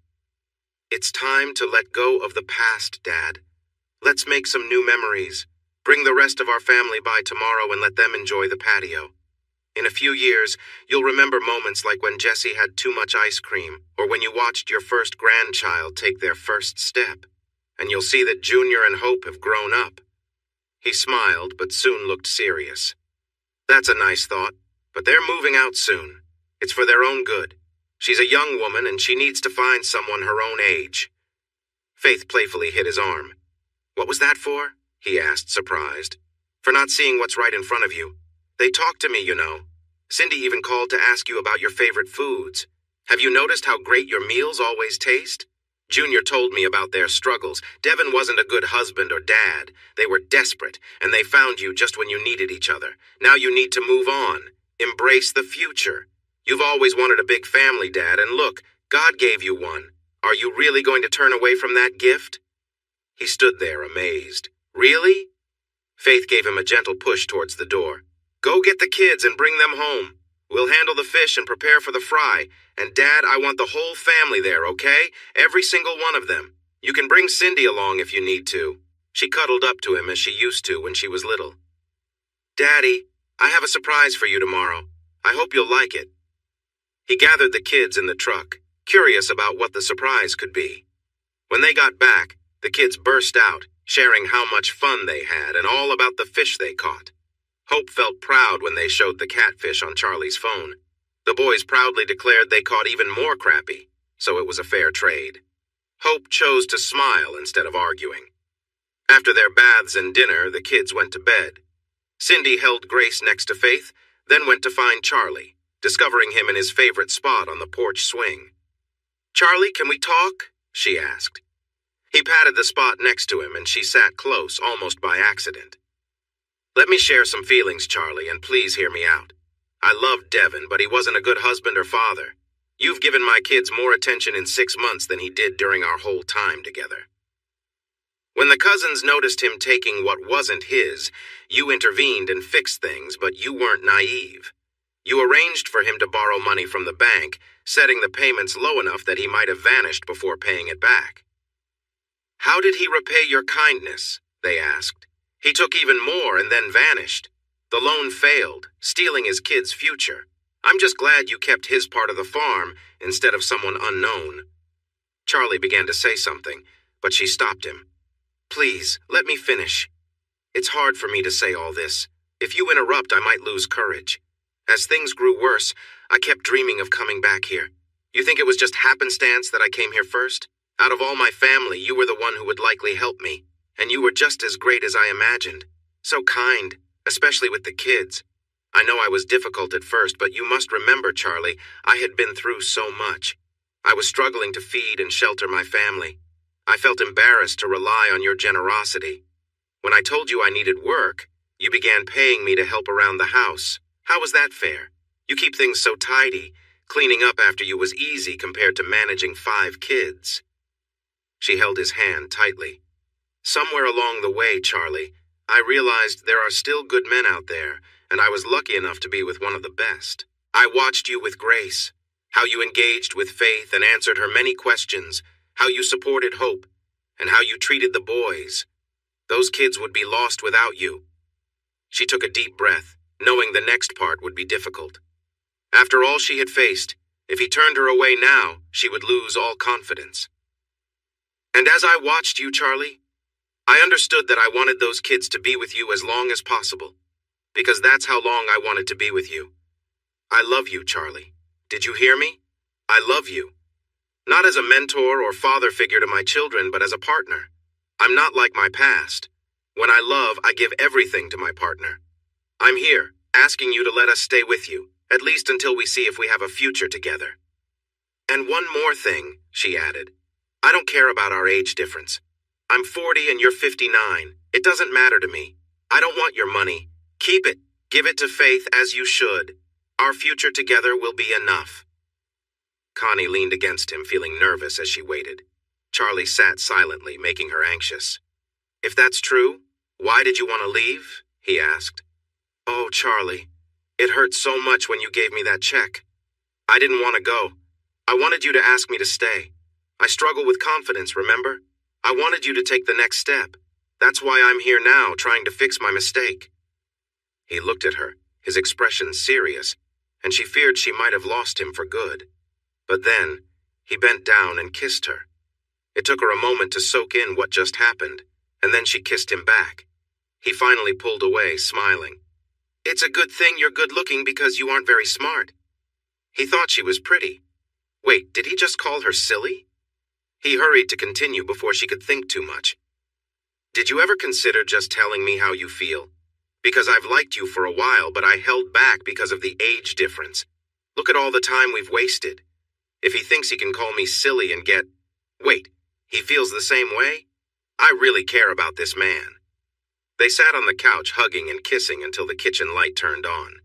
"It's time to let go of the past, Dad. Let's make some new memories. Bring the rest of our family by tomorrow and let them enjoy the patio. In a few years, you'll remember moments like when Jesse had too much ice cream, or when you watched your first grandchild take their first step, and you'll see that Junior and Hope have grown up." He smiled, but soon looked serious. "That's a nice thought, but they're moving out soon. It's for their own good. She's a young woman, and she needs to find someone her own age." Faith playfully hit his arm. "What was that for?" he asked, surprised. "For not seeing what's right in front of you. They talked to me, you know. Cindy even called to ask you about your favorite foods. Have you noticed how great your meals always taste? Junior told me about their struggles. Devin wasn't a good husband or dad. They were desperate, and they found you just when you needed each other. Now you need to move on. Embrace the future. You've always wanted a big family, Dad, and look, God gave you one. Are you really going to turn away from that gift? He stood there, amazed. Really? Faith gave him a gentle push towards the door. Go get the kids and bring them home. We'll handle the fish and prepare for the fry. And Dad, I want the whole family there, okay? Every single one of them. You can bring Cindy along if you need to. She cuddled up to him as she used to when she was little. Daddy, I have a surprise for you tomorrow. I hope you'll like it. He gathered the kids in the truck, curious about what the surprise could be. When they got back, the kids burst out, sharing how much fun they had and all about the fish they caught. Hope felt proud when they showed the catfish on Charlie's phone. The boys proudly declared they caught even more crappie, so it was a fair trade. Hope chose to smile instead of arguing. After their baths and dinner, the kids went to bed. Cindy held Grace next to Faith, then went to find Charlie, discovering him in his favorite spot on the porch swing. Charlie, can we talk? She asked. He patted the spot next to him and she sat close, almost by accident. Let me share some feelings, Charlie, and please hear me out. I loved Devin, but he wasn't a good husband or father. You've given my kids more attention in 6 months than he did during our whole time together. When the cousins noticed him taking what wasn't his, you intervened and fixed things, but you weren't naive. You arranged for him to borrow money from the bank, setting the payments low enough that he might have vanished before paying it back. How did he repay your kindness? They asked. He took even more and then vanished. The loan failed, stealing his kid's future. I'm just glad you kept his part of the farm instead of someone unknown. Charlie began to say something, but she stopped him. Please, let me finish. It's hard for me to say all this. If you interrupt, I might lose courage. As things grew worse, I kept dreaming of coming back here. You think it was just happenstance that I came here first? Out of all my family, you were the one who would likely help me, and you were just as great as I imagined. So kind, especially with the kids. I know I was difficult at first, but you must remember, Charlie, I had been through so much. I was struggling to feed and shelter my family. I felt embarrassed to rely on your generosity. When I told you I needed work, you began paying me to help around the house. How was that fair? You keep things so tidy. Cleaning up after you was easy compared to managing 5 kids. She held his hand tightly. Somewhere along the way, Charlie, I realized there are still good men out there, and I was lucky enough to be with one of the best. I watched you with Grace, how you engaged with Faith and answered her many questions, how you supported Hope, and how you treated the boys. Those kids would be lost without you. She took a deep breath, knowing the next part would be difficult. After all she had faced, if he turned her away now, she would lose all confidence. And as I watched you, Charlie, I understood that I wanted those kids to be with you as long as possible, because that's how long I wanted to be with you. I love you, Charlie. Did you hear me? I love you. Not as a mentor or father figure to my children, but as a partner. I'm not like my past. When I love, I give everything to my partner. I'm here, asking you to let us stay with you, at least until we see if we have a future together. And one more thing, she added. I don't care about our age difference. I'm 40 and you're 59. It doesn't matter to me. I don't want your money. Keep it. Give it to Faith as you should. Our future together will be enough. Connie leaned against him, feeling nervous as she waited. Charlie sat silently, making her anxious. If that's true, why did you want to leave? He asked. Oh, Charlie, it hurt so much when you gave me that check. I didn't want to go. I wanted you to ask me to stay. I struggle with confidence, remember? I wanted you to take the next step. That's why I'm here now, trying to fix my mistake. He looked at her, his expression serious, and she feared she might have lost him for good. But then, he bent down and kissed her. It took her a moment to soak in what just happened, and then she kissed him back. He finally pulled away, smiling. It's a good thing you're good-looking because you aren't very smart. He thought she was pretty. Wait, did he just call her silly? He hurried to continue before she could think too much. Did you ever consider just telling me how you feel? Because I've liked you for a while, but I held back because of the age difference. Look at all the time we've wasted. If he thinks he can call me silly and get... Wait, he feels the same way? I really care about this man. They sat on the couch hugging and kissing until the kitchen light turned on.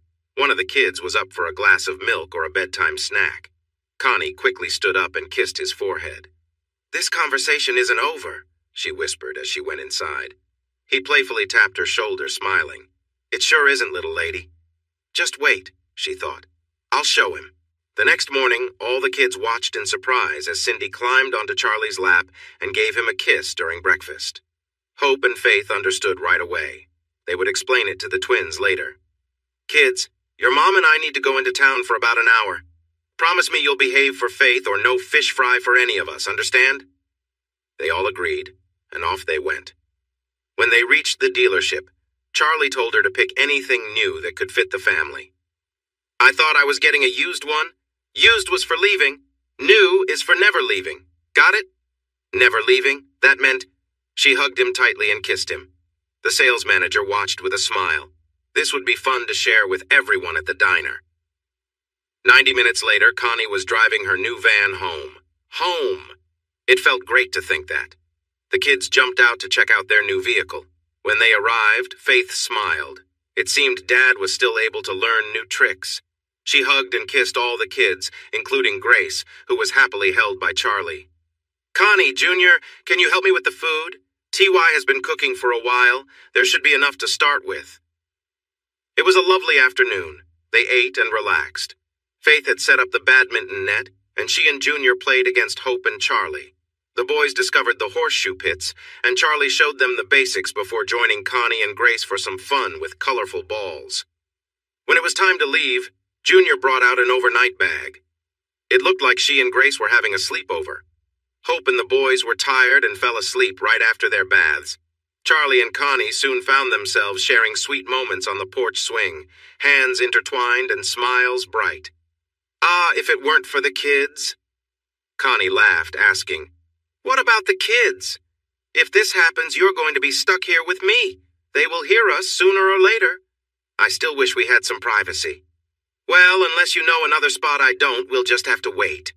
One of the kids was up for a glass of milk or a bedtime snack. Connie quickly stood up and kissed his forehead. "This conversation isn't over," she whispered as she went inside. He playfully tapped her shoulder, smiling. "It sure isn't, little lady." "Just wait," she thought. "I'll show him." The next morning, all the kids watched in surprise as Cindy climbed onto Charlie's lap and gave him a kiss during breakfast. Hope and Faith understood right away. They would explain it to the twins later. "Kids, your mom and I need to go into town for about an hour. Promise me you'll behave for Faith or no fish fry for any of us, understand?" They all agreed, and off they went. When they reached the dealership, Charlie told her to pick anything new that could fit the family. "I thought I was getting a used one. Used was for leaving. New is for never leaving. Got it?" Never leaving? That meant... She hugged him tightly and kissed him. The sales manager watched with a smile. This would be fun to share with everyone at the diner. 90 minutes later, Connie was driving her new van home. Home! It felt great to think that. The kids jumped out to check out their new vehicle. When they arrived, Faith smiled. It seemed Dad was still able to learn new tricks. She hugged and kissed all the kids, including Grace, who was happily held by Charlie. "Connie, Jr., can you help me with the food? TY has been cooking for a while. There should be enough to start with." It was a lovely afternoon. They ate and relaxed. Faith had set up the badminton net, and she and Junior played against Hope and Charlie. The boys discovered the horseshoe pits, and Charlie showed them the basics before joining Connie and Grace for some fun with colorful balls. When it was time to leave, Junior brought out an overnight bag. It looked like she and Grace were having a sleepover. Hope and the boys were tired and fell asleep right after their baths. Charlie and Connie soon found themselves sharing sweet moments on the porch swing, hands intertwined and smiles bright. "Ah, if it weren't for the kids." Connie laughed, asking, "What about the kids? If this happens, you're going to be stuck here with me. They will hear us sooner or later. I still wish we had some privacy." "Well, unless you know another spot I don't, we'll just have to wait."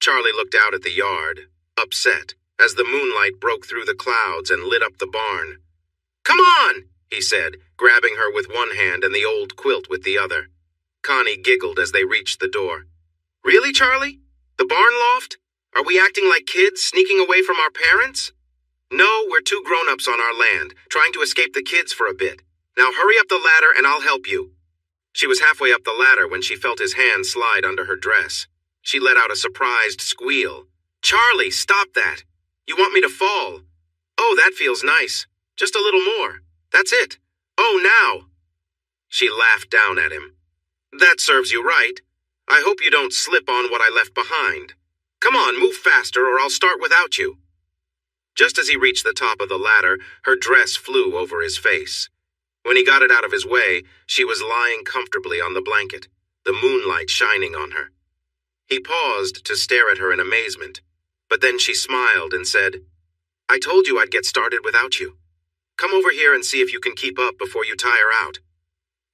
Charlie looked out at the yard, upset, as the moonlight broke through the clouds and lit up the barn. "Come on," he said, grabbing her with one hand and the old quilt with the other. Connie giggled as they reached the door. "Really, Charlie? The barn loft? Are we acting like kids, sneaking away from our parents?" "No, we're two grown-ups on our land, trying to escape the kids for a bit. Now hurry up the ladder and I'll help you." She was halfway up the ladder when she felt his hand slide under her dress. She let out a surprised squeal. "Charlie, stop that! You want me to fall? Oh, that feels nice. Just a little more. That's it. Oh, now!" She laughed down at him. "That serves you right. I hope you don't slip on what I left behind. Come on, move faster or I'll start without you." Just as he reached the top of the ladder, her dress flew over his face. When he got it out of his way, she was lying comfortably on the blanket, the moonlight shining on her. He paused to stare at her in amazement, but then she smiled and said, "I told you I'd get started without you. Come over here and see if you can keep up before you tire out."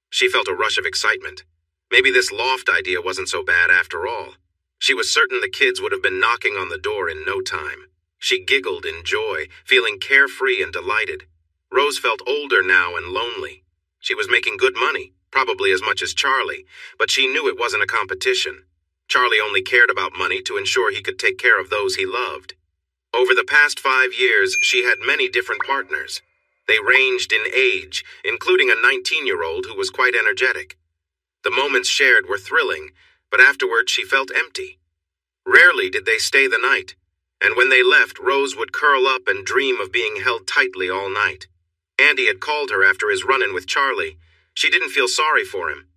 She felt a rush of excitement. Maybe this loft idea wasn't so bad after all. She was certain the kids would have been knocking on the door in no time. She giggled in joy, feeling carefree and delighted. Rose felt older now and lonely. She was making good money, probably as much as Charlie, but she knew it wasn't a competition. Charlie only cared about money to ensure he could take care of those he loved. Over the past 5 years, she had many different partners. They ranged in age, including a 19-year-old who was quite energetic. The moments shared were thrilling, but afterward she felt empty. Rarely did they stay the night, and when they left, Rose would curl up and dream of being held tightly all night. Andy had called her after his run-in with Charlie. She didn't feel sorry for him.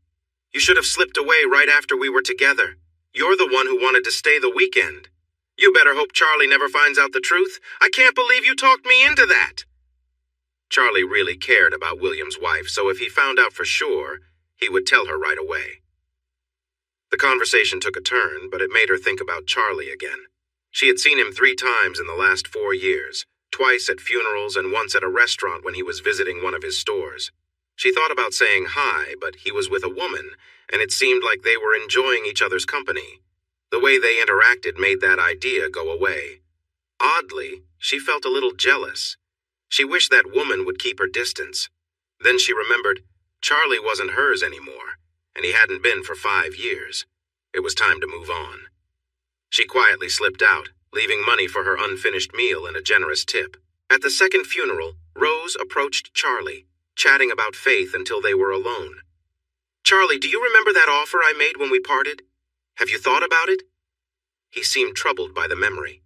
"You should have slipped away right after we were together. You're the one who wanted to stay the weekend. You better hope Charlie never finds out the truth. I can't believe you talked me into that." Charlie really cared about William's wife, so if he found out for sure, he would tell her right away. The conversation took a turn, but it made her think about Charlie again. She had seen him 3 times in the last 4 years, twice at funerals and once at a restaurant when he was visiting one of his stores. She thought about saying hi, but he was with a woman, and it seemed like they were enjoying each other's company. The way they interacted made that idea go away. Oddly, she felt a little jealous. She wished that woman would keep her distance. Then she remembered Charlie wasn't hers anymore. and he hadn't been for 5 years. It was time to move on. She quietly slipped out, leaving money for her unfinished meal and a generous tip. At the second funeral, Rose approached Charlie, chatting about Faith until they were alone. "Charlie, do you remember that offer I made when we parted? Have you thought about it?" He seemed troubled by the memory.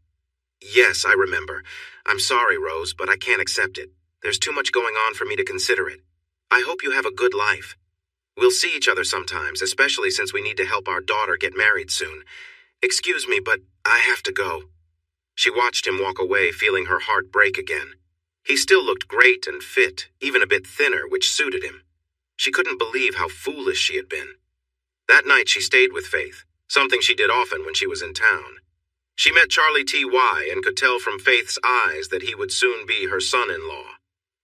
"Yes, I remember. I'm sorry, Rose, but I can't accept it. There's too much going on for me to consider it. I hope you have a good life. We'll see each other sometimes, especially since we need to help our daughter get married soon. Excuse me, but I have to go." She watched him walk away, feeling her heart break again. He still looked great and fit, even a bit thinner, which suited him. She couldn't believe how foolish she had been. That night she stayed with Faith, something she did often when she was in town. She met Charlie T.Y. and could tell from Faith's eyes that he would soon be her son-in-law.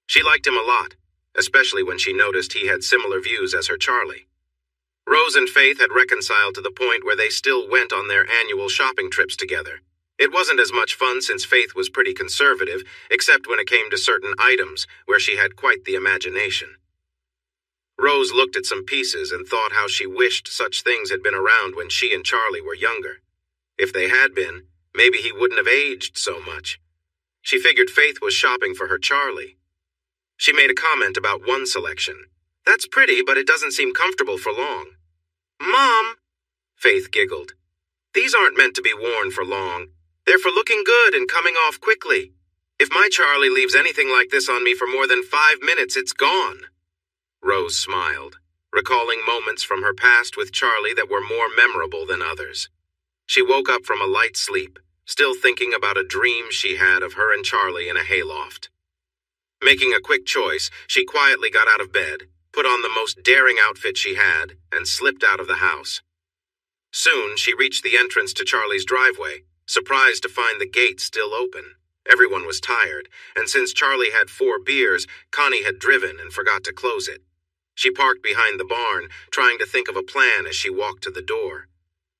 She liked him a lot, especially when she noticed he had similar views as her Charlie. Rose and Faith had reconciled to the point where they still went on their annual shopping trips together. It wasn't as much fun since Faith was pretty conservative, except when it came to certain items, where she had quite the imagination. Rose looked at some pieces and thought how she wished such things had been around when she and Charlie were younger. If they had been, maybe he wouldn't have aged so much. She figured Faith was shopping for her Charlie. She made a comment about one selection. "That's pretty, but it doesn't seem comfortable for long." "Mom," Faith giggled, "these aren't meant to be worn for long. They're for looking good and coming off quickly. If my Charlie leaves anything like this on me for more than 5 minutes, it's gone." Rose smiled, recalling moments from her past with Charlie that were more memorable than others. She woke up from a light sleep, still thinking about a dream she had of her and Charlie in a hayloft. Making a quick choice, she quietly got out of bed, put on the most daring outfit she had, and slipped out of the house. Soon, she reached the entrance to Charlie's driveway, surprised to find the gate still open. Everyone was tired, and since Charlie had 4 beers, Connie had driven and forgot to close it. She parked behind the barn, trying to think of a plan as she walked to the door.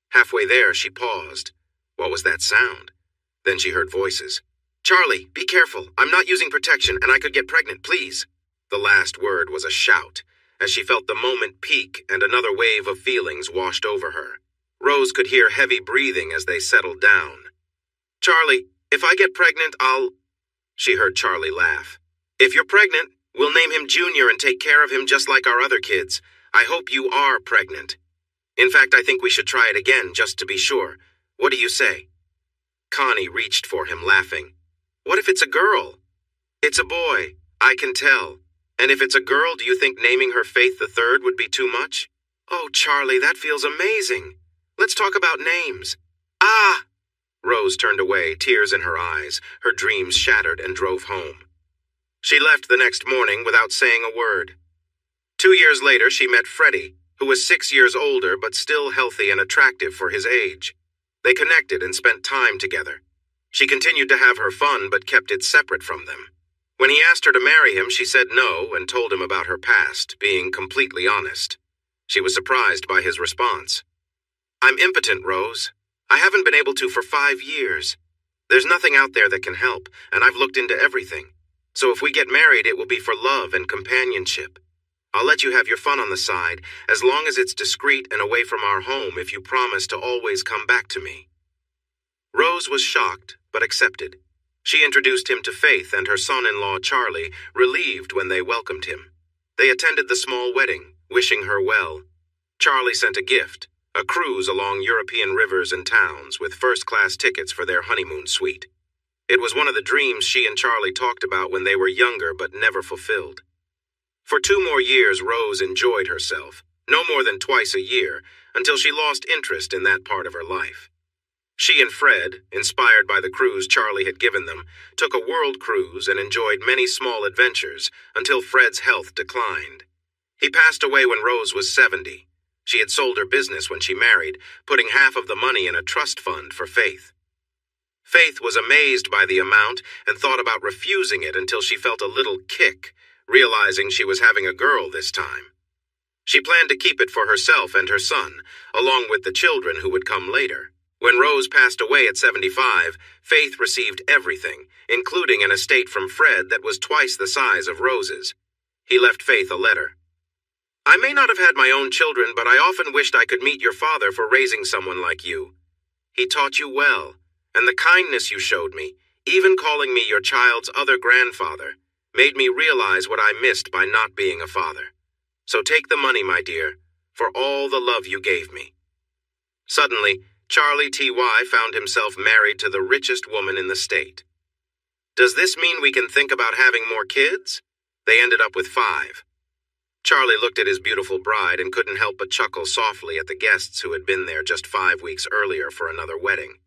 Halfway there, she paused. What was that sound? Then she heard voices. "Charlie, be careful. I'm not using protection, and I could get pregnant, please." The last word was a shout, as she felt the moment peak and another wave of feelings washed over her. Rose could hear heavy breathing as they settled down. "Charlie, if I get pregnant, I'll—" She heard Charlie laugh. "If you're pregnant, we'll name him Junior and take care of him just like our other kids. I hope you are pregnant. In fact, I think we should try it again just to be sure. What do you say?" Connie reached for him, laughing. "What if it's a girl?" "It's a boy, I can tell. And if it's a girl, do you think naming her Faith the Third would be too much?" "Oh, Charlie, that feels amazing. Let's talk about names." "Ah!" Rose turned away, tears in her eyes, her dreams shattered, and drove home. She left the next morning without saying a word. 2 years later, she met Freddie, who was 6 years older but still healthy and attractive for his age. They connected and spent time together. She continued to have her fun but kept it separate from them. When he asked her to marry him, she said no and told him about her past, being completely honest. She was surprised by his response. "I'm impotent, Rose. I haven't been able to for 5 years. There's nothing out there that can help, and I've looked into everything. So if we get married, it will be for love and companionship. I'll let you have your fun on the side, as long as it's discreet and away from our home if you promise to always come back to me." Rose was shocked, but accepted. She introduced him to Faith and her son-in-law Charlie, relieved when they welcomed him. They attended the small wedding, wishing her well. Charlie sent a gift, a cruise along European rivers and towns with first-class tickets for their honeymoon suite. It was one of the dreams she and Charlie talked about when they were younger but never fulfilled. For 2 more years, Rose enjoyed herself, no more than twice a year, until she lost interest in that part of her life. She and Fred, inspired by the cruise Charlie had given them, took a world cruise and enjoyed many small adventures until Fred's health declined. He passed away when Rose was 70. She had sold her business when she married, putting half of the money in a trust fund for Faith. Faith was amazed by the amount and thought about refusing it until she felt a little kick, realizing she was having a girl this time. She planned to keep it for herself and her son, along with the children who would come later. When Rose passed away at 75, Faith received everything, including an estate from Fred that was twice the size of Rose's. He left Faith a letter. I may not have had my own children, but I often wished I could meet your father for raising someone like you. He taught you well, and the kindness you showed me, even calling me your child's other grandfather, made me realize what I missed by not being a father. So take the money, my dear, for all the love you gave me." Suddenly, Charlie T.Y. found himself married to the richest woman in the state. "Does this mean we can think about having more kids?" They ended up with 5. Charlie looked at his beautiful bride and couldn't help but chuckle softly at the guests who had been there just 5 weeks earlier for another wedding.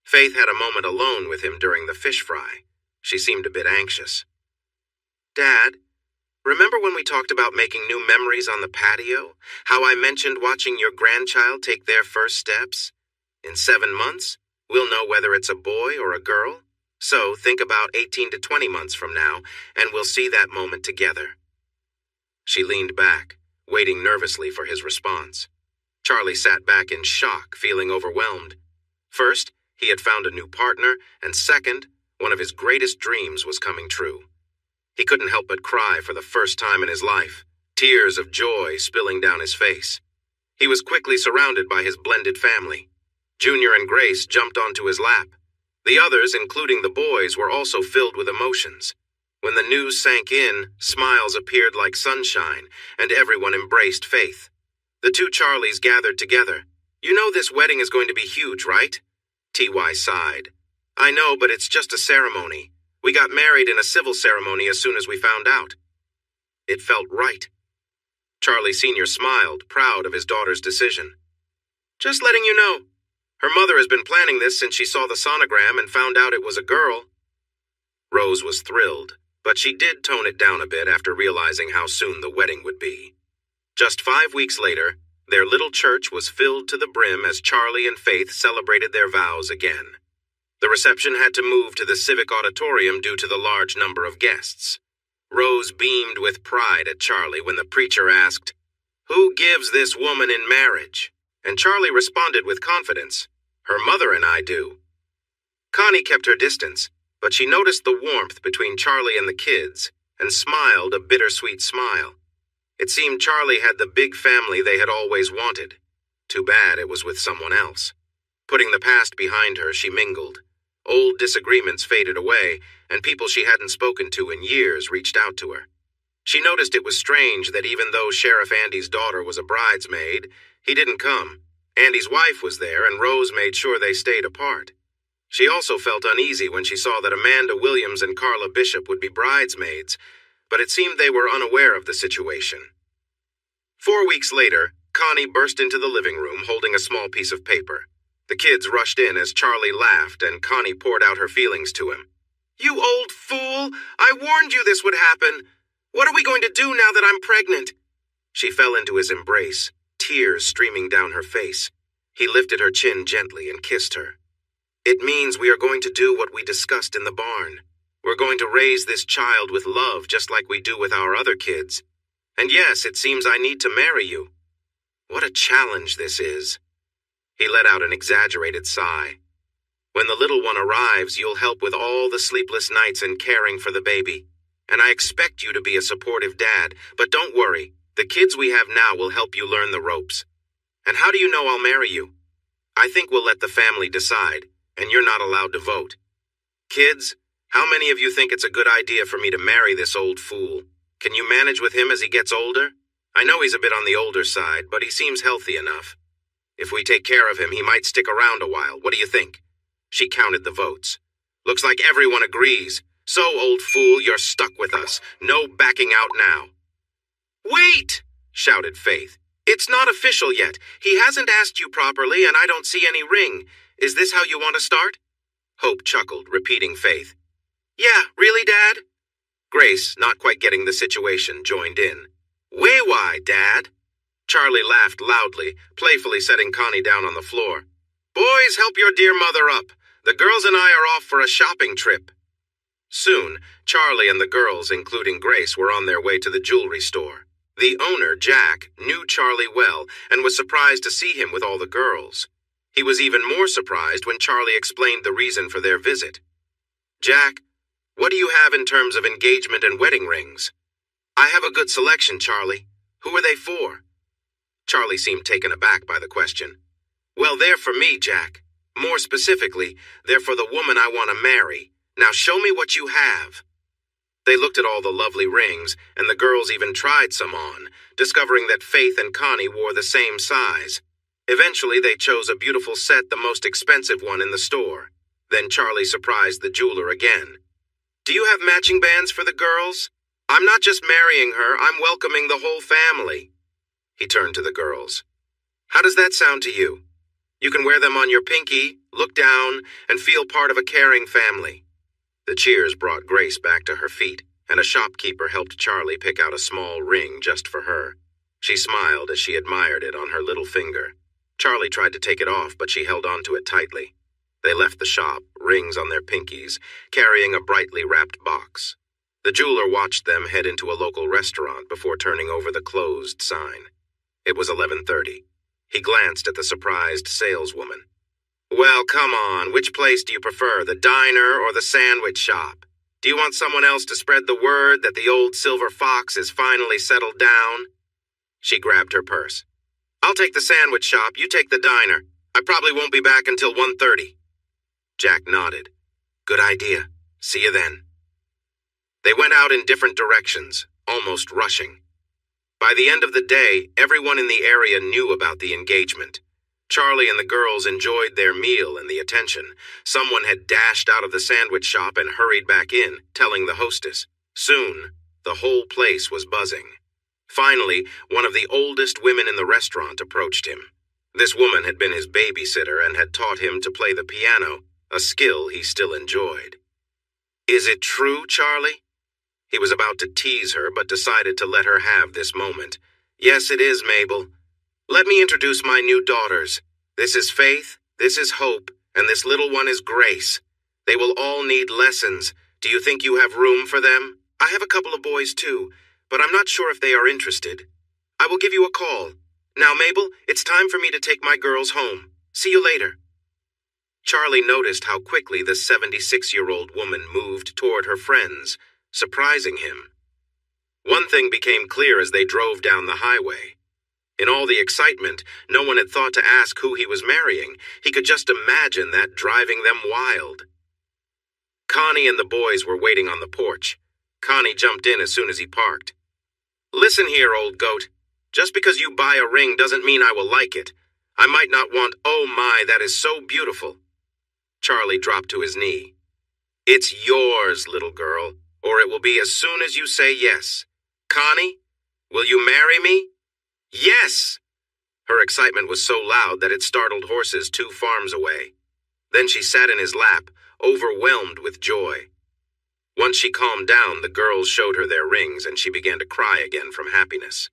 Faith had a moment alone with him during the fish fry. She seemed a bit anxious. "Dad, remember when we talked about making new memories on the patio? How I mentioned watching your grandchild take their first steps? In 7 months, we'll know whether it's a boy or a girl. So think about 18 to 20 months from now, and we'll see that moment together." She leaned back, waiting nervously for his response. Charlie sat back in shock, feeling overwhelmed. First, he had found a new partner, and second, one of his greatest dreams was coming true. He couldn't help but cry for the first time in his life, tears of joy spilling down his face. He was quickly surrounded by his blended family. Junior and Grace jumped onto his lap. The others, including the boys, were also filled with emotions. When the news sank in, smiles appeared like sunshine, and everyone embraced Faith. The two Charlies gathered together. "You know this wedding is going to be huge, right?" T.Y. sighed. "I know, but it's just a ceremony. We got married in a civil ceremony as soon as we found out." It felt right. Charlie Sr. smiled, proud of his daughter's decision. "Just letting you know. Her mother has been planning this since she saw the sonogram and found out it was a girl." Rose was thrilled, but she did tone it down a bit after realizing how soon the wedding would be. Just 5 weeks later, their little church was filled to the brim as Charlie and Faith celebrated their vows again. The reception had to move to the civic auditorium due to the large number of guests. Rose beamed with pride at Charlie when the preacher asked, "Who gives this woman in marriage?" And Charlie responded with confidence, "Her mother and I do." Connie kept her distance, but she noticed the warmth between Charlie and the kids and smiled a bittersweet smile. It seemed Charlie had the big family they had always wanted. Too bad it was with someone else. Putting the past behind her, she mingled. Old disagreements faded away, and people she hadn't spoken to in years reached out to her. She noticed it was strange that even though Sheriff Andy's daughter was a bridesmaid, he didn't come. Andy's wife was there, and Rose made sure they stayed apart. She also felt uneasy when she saw that Amanda Williams and Carla Bishop would be bridesmaids, but it seemed they were unaware of the situation. 4 weeks later, Connie burst into the living room holding a small piece of paper. The kids rushed in as Charlie laughed and Connie poured out her feelings to him. "You old fool! I warned you this would happen! What are we going to do now that I'm pregnant?" She fell into his embrace, tears streaming down her face. He lifted her chin gently and kissed her. "It means we are going to do what we discussed in the barn. We're going to raise this child with love just like we do with our other kids. And yes, it seems I need to marry you. What a challenge this is." He let out an exaggerated sigh. "When the little one arrives, you'll help with all the sleepless nights and caring for the baby. And I expect you to be a supportive dad, but don't worry, the kids we have now will help you learn the ropes. And how do you know I'll marry you? I think we'll let the family decide, and you're not allowed to vote. Kids, how many of you think it's a good idea for me to marry this old fool? Can you manage with him as he gets older? I know he's a bit on the older side, but he seems healthy enough. If we take care of him, he might stick around a while. What do you think?" She counted the votes. "Looks like everyone agrees. So, old fool, you're stuck with us. No backing out now." "Wait!" shouted Faith. "It's not official yet. He hasn't asked you properly, and I don't see any ring. Is this how you want to start?" Hope chuckled, repeating Faith. "Yeah, really, Dad?" Grace, not quite getting the situation, joined in. "Way why, Dad?" Charlie laughed loudly, playfully setting Connie down on the floor. "Boys, help your dear mother up. The girls and I are off for a shopping trip." Soon, Charlie and the girls, including Grace, were on their way to the jewelry store. The owner, Jack, knew Charlie well and was surprised to see him with all the girls. He was even more surprised when Charlie explained the reason for their visit. "Jack, what do you have in terms of engagement and wedding rings?" "I have a good selection, Charlie. Who are they for? Charlie seemed taken aback by the question. Well, they're for me, Jack. More specifically, they're for the woman I want to marry. Now show me what you have. They looked at all the lovely rings, and the girls even tried some on, discovering that Faith and Connie wore the same size. Eventually, they chose a beautiful set, the most expensive one in the store. Then Charlie surprised the jeweler again. Do you have matching bands for the girls? I'm not just marrying her, I'm welcoming the whole family. He turned to the girls. How does that sound to you? You can wear them on your pinky, look down, and feel part of a caring family. The cheers brought Grace back to her feet, and a shopkeeper helped Charlie pick out a small ring just for her. She smiled as she admired it on her little finger. Charlie tried to take it off, but she held onto it tightly. They left the shop, rings on their pinkies, carrying a brightly wrapped box. The jeweler watched them head into a local restaurant before turning over the closed sign. It was 11:30. He glanced at the surprised saleswoman. Well, come on, which place do you prefer, the diner or the sandwich shop? Do you want someone else to spread the word that the old silver fox is finally settled down? She grabbed her purse. I'll take the sandwich shop, you take the diner. I probably won't be back until 1:30. Jack nodded. Good idea. See you then. They went out in different directions, almost rushing. By the end of the day, everyone in the area knew about the engagement. Charlie and the girls enjoyed their meal and the attention. Someone had dashed out of the sandwich shop and hurried back in, telling the hostess. Soon, the whole place was buzzing. Finally, one of the oldest women in the restaurant approached him. This woman had been his babysitter and had taught him to play the piano, a skill he still enjoyed. Is it true, Charlie? He was about to tease her, but decided to let her have this moment. Yes, it is, Mabel. Let me introduce my new daughters. This is Faith, this is Hope, and this little one is Grace. They will all need lessons. Do you think you have room for them? I have a couple of boys too, but I'm not sure if they are interested. I will give you a call. Now, Mabel, it's time for me to take my girls home. See you later. Charlie noticed how quickly the 76-year-old woman moved toward her friends, surprising him. One thing became clear as they drove down the highway. In all the excitement, no one had thought to ask who he was marrying. He could just imagine that driving them wild. Connie and the boys were waiting on the porch. Connie jumped in as soon as he parked. Listen here, old goat. Just because you buy a ring doesn't mean I will like it. I might not want, oh my, that is so beautiful. Charlie dropped to his knee. It's yours, little girl, or it will be as soon as you say yes. Connie, will you marry me? Yes! Her excitement was so loud that it startled horses 2 farms away. Then she sat in his lap, overwhelmed with joy. Once she calmed down, the girls showed her their rings, and she began to cry again from happiness.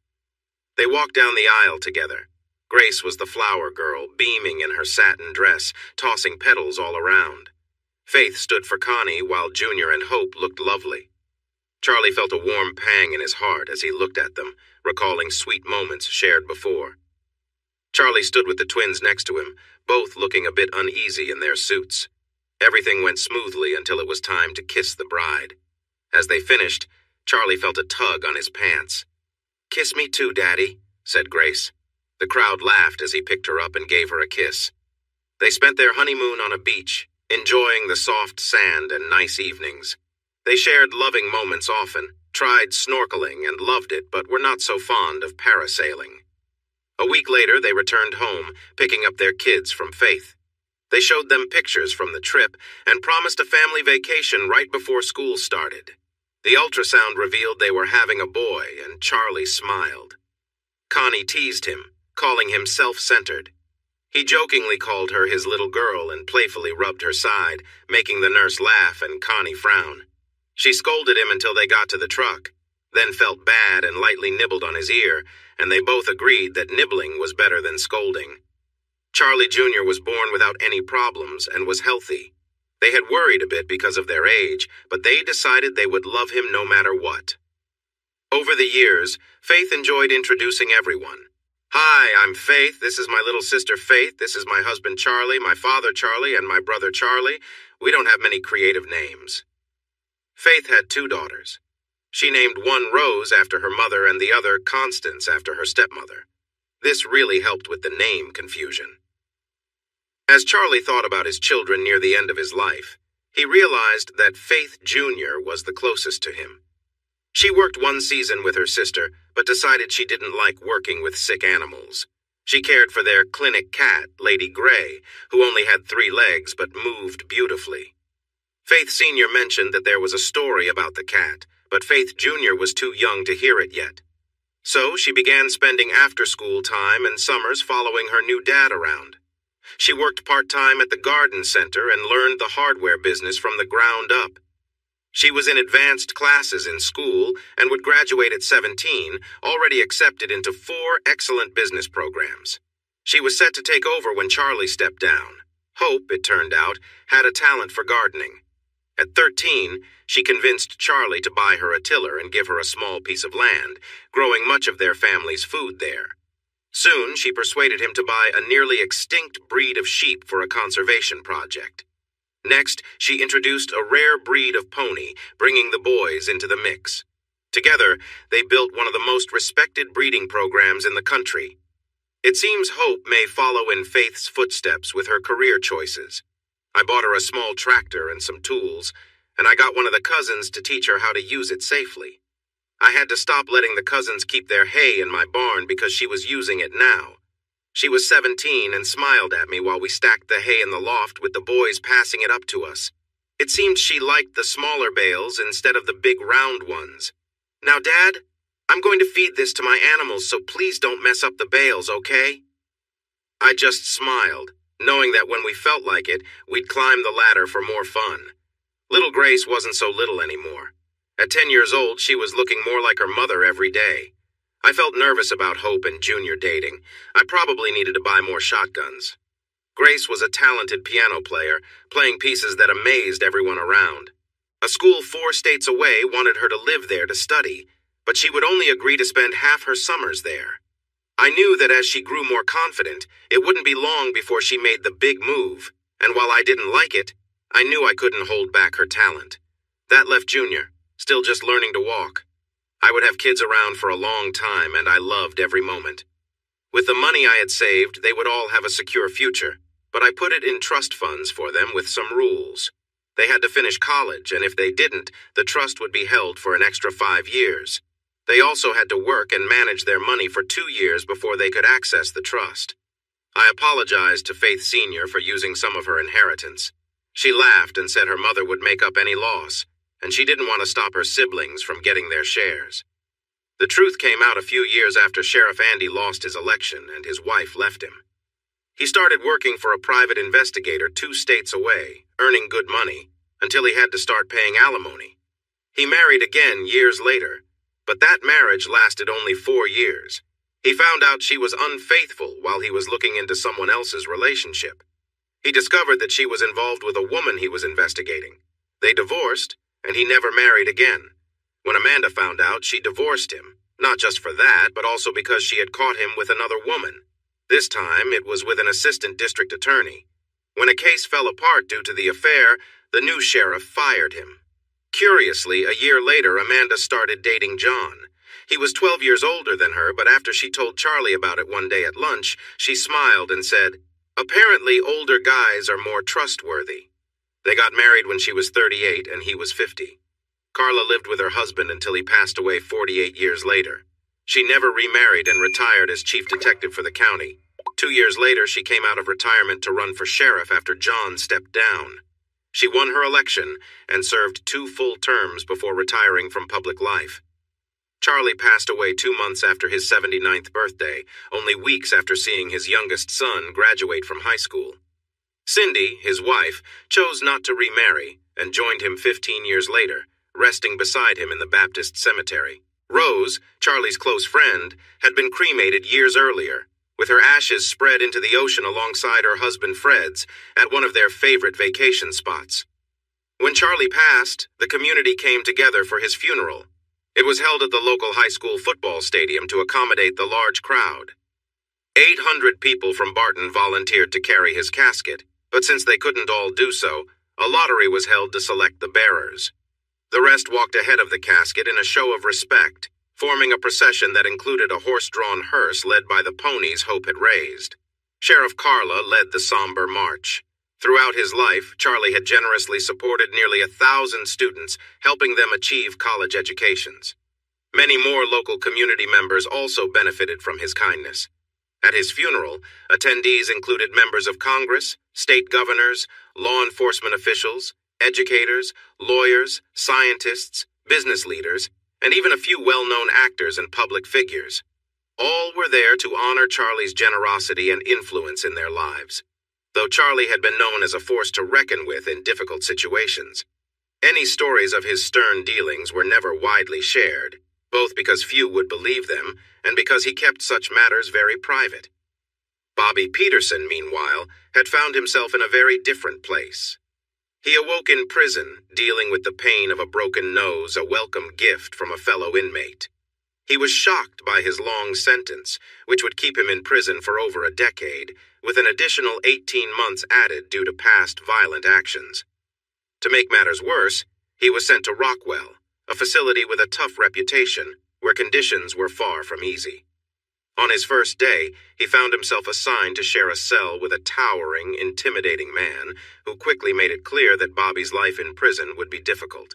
They walked down the aisle together. Grace was the flower girl, beaming in her satin dress, tossing petals all around. Faith stood for Connie, while Junior and Hope looked lovely. Charlie felt a warm pang in his heart as he looked at them, recalling sweet moments shared before. Charlie stood with the twins next to him, both looking a bit uneasy in their suits. Everything went smoothly until it was time to kiss the bride. As they finished, Charlie felt a tug on his pants. Kiss me too, Daddy, said Grace. The crowd laughed as he picked her up and gave her a kiss. They spent their honeymoon on a beach, enjoying the soft sand and nice evenings. They shared loving moments often, tried snorkeling and loved it, but were not so fond of parasailing. A week later, they returned home, picking up their kids from Faith. They showed them pictures from the trip and promised a family vacation right before school started. The ultrasound revealed they were having a boy, and Charlie smiled. Connie teased him, calling him self-centered. He jokingly called her his little girl and playfully rubbed her side, making the nurse laugh and Connie frown. She scolded him until they got to the truck, then felt bad and lightly nibbled on his ear, and they both agreed that nibbling was better than scolding. Charlie Jr. was born without any problems and was healthy. They had worried a bit because of their age, but they decided they would love him no matter what. Over the years, Faith enjoyed introducing everyone. Hi, I'm Faith. This is my little sister Faith. This is my husband Charlie, my father Charlie, and my brother Charlie. We don't have many creative names. Faith had 2 daughters. She named one Rose after her mother and the other Constance after her stepmother. This really helped with the name confusion. As Charlie thought about his children near the end of his life, he realized that Faith Jr. was the closest to him. She worked one season with her sister, but decided she didn't like working with sick animals. She cared for their clinic cat, Lady Gray, who only had 3 legs but moved beautifully. Faith Sr. mentioned that there was a story about the cat, but Faith Jr. was too young to hear it yet. So she began spending after-school time and summers following her new dad around. She worked part-time at the garden center and learned the hardware business from the ground up. She was in advanced classes in school and would graduate at 17, already accepted into 4 excellent business programs. She was set to take over when Charlie stepped down. Hope, it turned out, had a talent for gardening. At 13, she convinced Charlie to buy her a tiller and give her a small piece of land, growing much of their family's food there. Soon, she persuaded him to buy a nearly extinct breed of sheep for a conservation project. Next, she introduced a rare breed of pony, bringing the boys into the mix. Together, they built one of the most respected breeding programs in the country. It seems Hope may follow in Faith's footsteps with her career choices. I bought her a small tractor and some tools, and I got one of the cousins to teach her how to use it safely. I had to stop letting the cousins keep their hay in my barn because she was using it now. She was 17 and smiled at me while we stacked the hay in the loft with the boys passing it up to us. It seemed she liked the smaller bales instead of the big round ones. "Now, Dad, I'm going to feed this to my animals, so please don't mess up the bales, okay?" I just smiled, knowing that when we felt like it, we'd climb the ladder for more fun. Little Grace wasn't so little anymore. At 10 years old, she was looking more like her mother every day. I felt nervous about Hope and Junior dating. I probably needed to buy more shotguns. Grace was a talented piano player, playing pieces that amazed everyone around. A school 4 states away wanted her to live there to study, but she would only agree to spend half her summers there. I knew that as she grew more confident, it wouldn't be long before she made the big move, and while I didn't like it, I knew I couldn't hold back her talent. That left Junior, still just learning to walk. I would have kids around for a long time, and I loved every moment. With the money I had saved, they would all have a secure future, but I put it in trust funds for them with some rules. They had to finish college, and if they didn't, the trust would be held for an extra 5 years. They also had to work and manage their money for 2 years before they could access the trust. I apologized to Faith Sr. for using some of her inheritance. She laughed and said her mother would make up any loss, and she didn't want to stop her siblings from getting their shares. The truth came out a few years after Sheriff Andy lost his election and his wife left him. He started working for a private investigator 2 states away, earning good money, until he had to start paying alimony. He married again years later, but that marriage lasted only 4 years. He found out she was unfaithful while he was looking into someone else's relationship. He discovered that she was involved with a woman he was investigating. They divorced, and he never married again. When Amanda found out, she divorced him, not just for that, but also because she had caught him with another woman. This time, it was with an assistant district attorney. When a case fell apart due to the affair, the new sheriff fired him. Curiously, a year later, Amanda started dating John. He was 12 years older than her, but after she told Charlie about it one day at lunch, she smiled and said, "Apparently, older guys are more trustworthy." They got married when she was 38 and he was 50. Carla lived with her husband until he passed away 48 years later. She never remarried and retired as chief detective for the county. 2 years later, she came out of retirement to run for sheriff after John stepped down. She won her election and served 2 full terms before retiring from public life. Charlie passed away 2 months after his 79th birthday, only weeks after seeing his youngest son graduate from high school. Cindy, his wife, chose not to remarry and joined him 15 years later, resting beside him in the Baptist cemetery. Rose, Charlie's close friend, had been cremated years earlier, with her ashes spread into the ocean alongside her husband Fred's at one of their favorite vacation spots. When Charlie passed, the community came together for his funeral. It was held at the local high school football stadium to accommodate the large crowd. 800 people from Barton volunteered to carry his casket, but since they couldn't all do so, a lottery was held to select the bearers. The rest walked ahead of the casket in a show of respect, forming a procession that included a horse-drawn hearse led by the ponies Hope had raised. Sheriff Carla led the somber march. Throughout his life, Charlie had generously supported nearly 1,000 students, helping them achieve college educations. Many more local community members also benefited from his kindness. At his funeral, attendees included members of Congress, state governors, law enforcement officials, educators, lawyers, scientists, business leaders, and even a few well-known actors and public figures. All were there to honor Charlie's generosity and influence in their lives, though Charlie had been known as a force to reckon with in difficult situations. Any stories of his stern dealings were never widely shared, both because few would believe them and because he kept such matters very private. Bobby Peterson, meanwhile, had found himself in a very different place. He awoke in prison, dealing with the pain of a broken nose, a welcome gift from a fellow inmate. He was shocked by his long sentence, which would keep him in prison for over a decade, with an additional 18 months added due to past violent actions. To make matters worse, he was sent to Rockwell, a facility with a tough reputation, where conditions were far from easy. On his first day, he found himself assigned to share a cell with a towering, intimidating man who quickly made it clear that Bobby's life in prison would be difficult.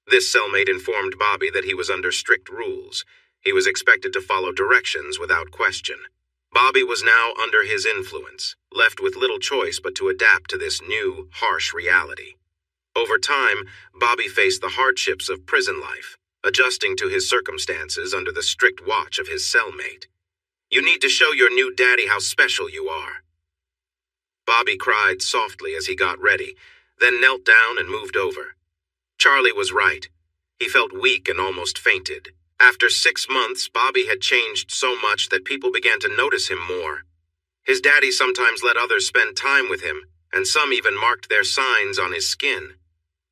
This cellmate informed Bobby that he was under strict rules. He was expected to follow directions without question. Bobby was now under his influence, left with little choice but to adapt to this new, harsh reality. Over time, Bobby faced the hardships of prison life, adjusting to his circumstances under the strict watch of his cellmate. "You need to show your new daddy how special you are." Bobby cried softly as he got ready, then knelt down and moved over. Charlie was right. He felt weak and almost fainted. After 6 months, Bobby had changed so much that people began to notice him more. His daddy sometimes let others spend time with him, and some even marked their signs on his skin.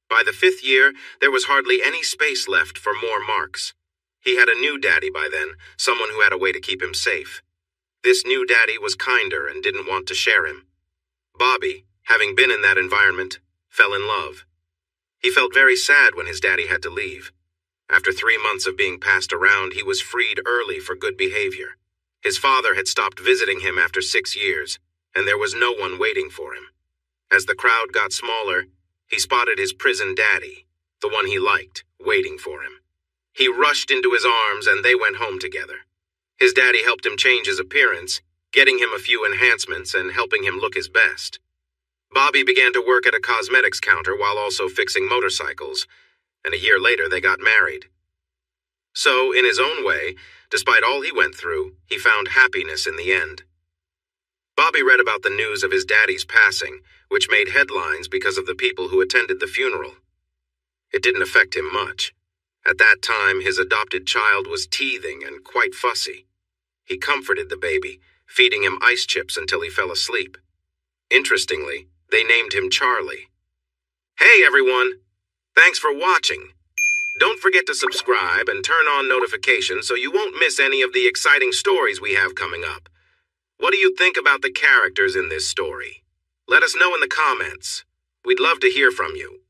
By the 5th year, there was hardly any space left for more marks. He had a new daddy by then, someone who had a way to keep him safe. This new daddy was kinder and didn't want to share him. Bobby, having been in that environment, fell in love. He felt very sad when his daddy had to leave. After 3 months of being passed around, he was freed early for good behavior. His father had stopped visiting him after 6 years, and there was no one waiting for him. As the crowd got smaller, he spotted his prison daddy, the one he liked, waiting for him. He rushed into his arms and they went home together. His daddy helped him change his appearance, getting him a few enhancements and helping him look his best. Bobby began to work at a cosmetics counter while also fixing motorcycles, and a year later they got married. So, in his own way, despite all he went through, he found happiness in the end. Bobby read about the news of his daddy's passing, which made headlines because of the people who attended the funeral. It didn't affect him much. At that time, his adopted child was teething and quite fussy. He comforted the baby, feeding him ice chips until he fell asleep. Interestingly, they named him Charlie. Hey everyone! Thanks for watching. Don't forget to subscribe and turn on notifications so you won't miss any of the exciting stories we have coming up. What do you think about the characters in this story? Let us know in the comments. We'd love to hear from you.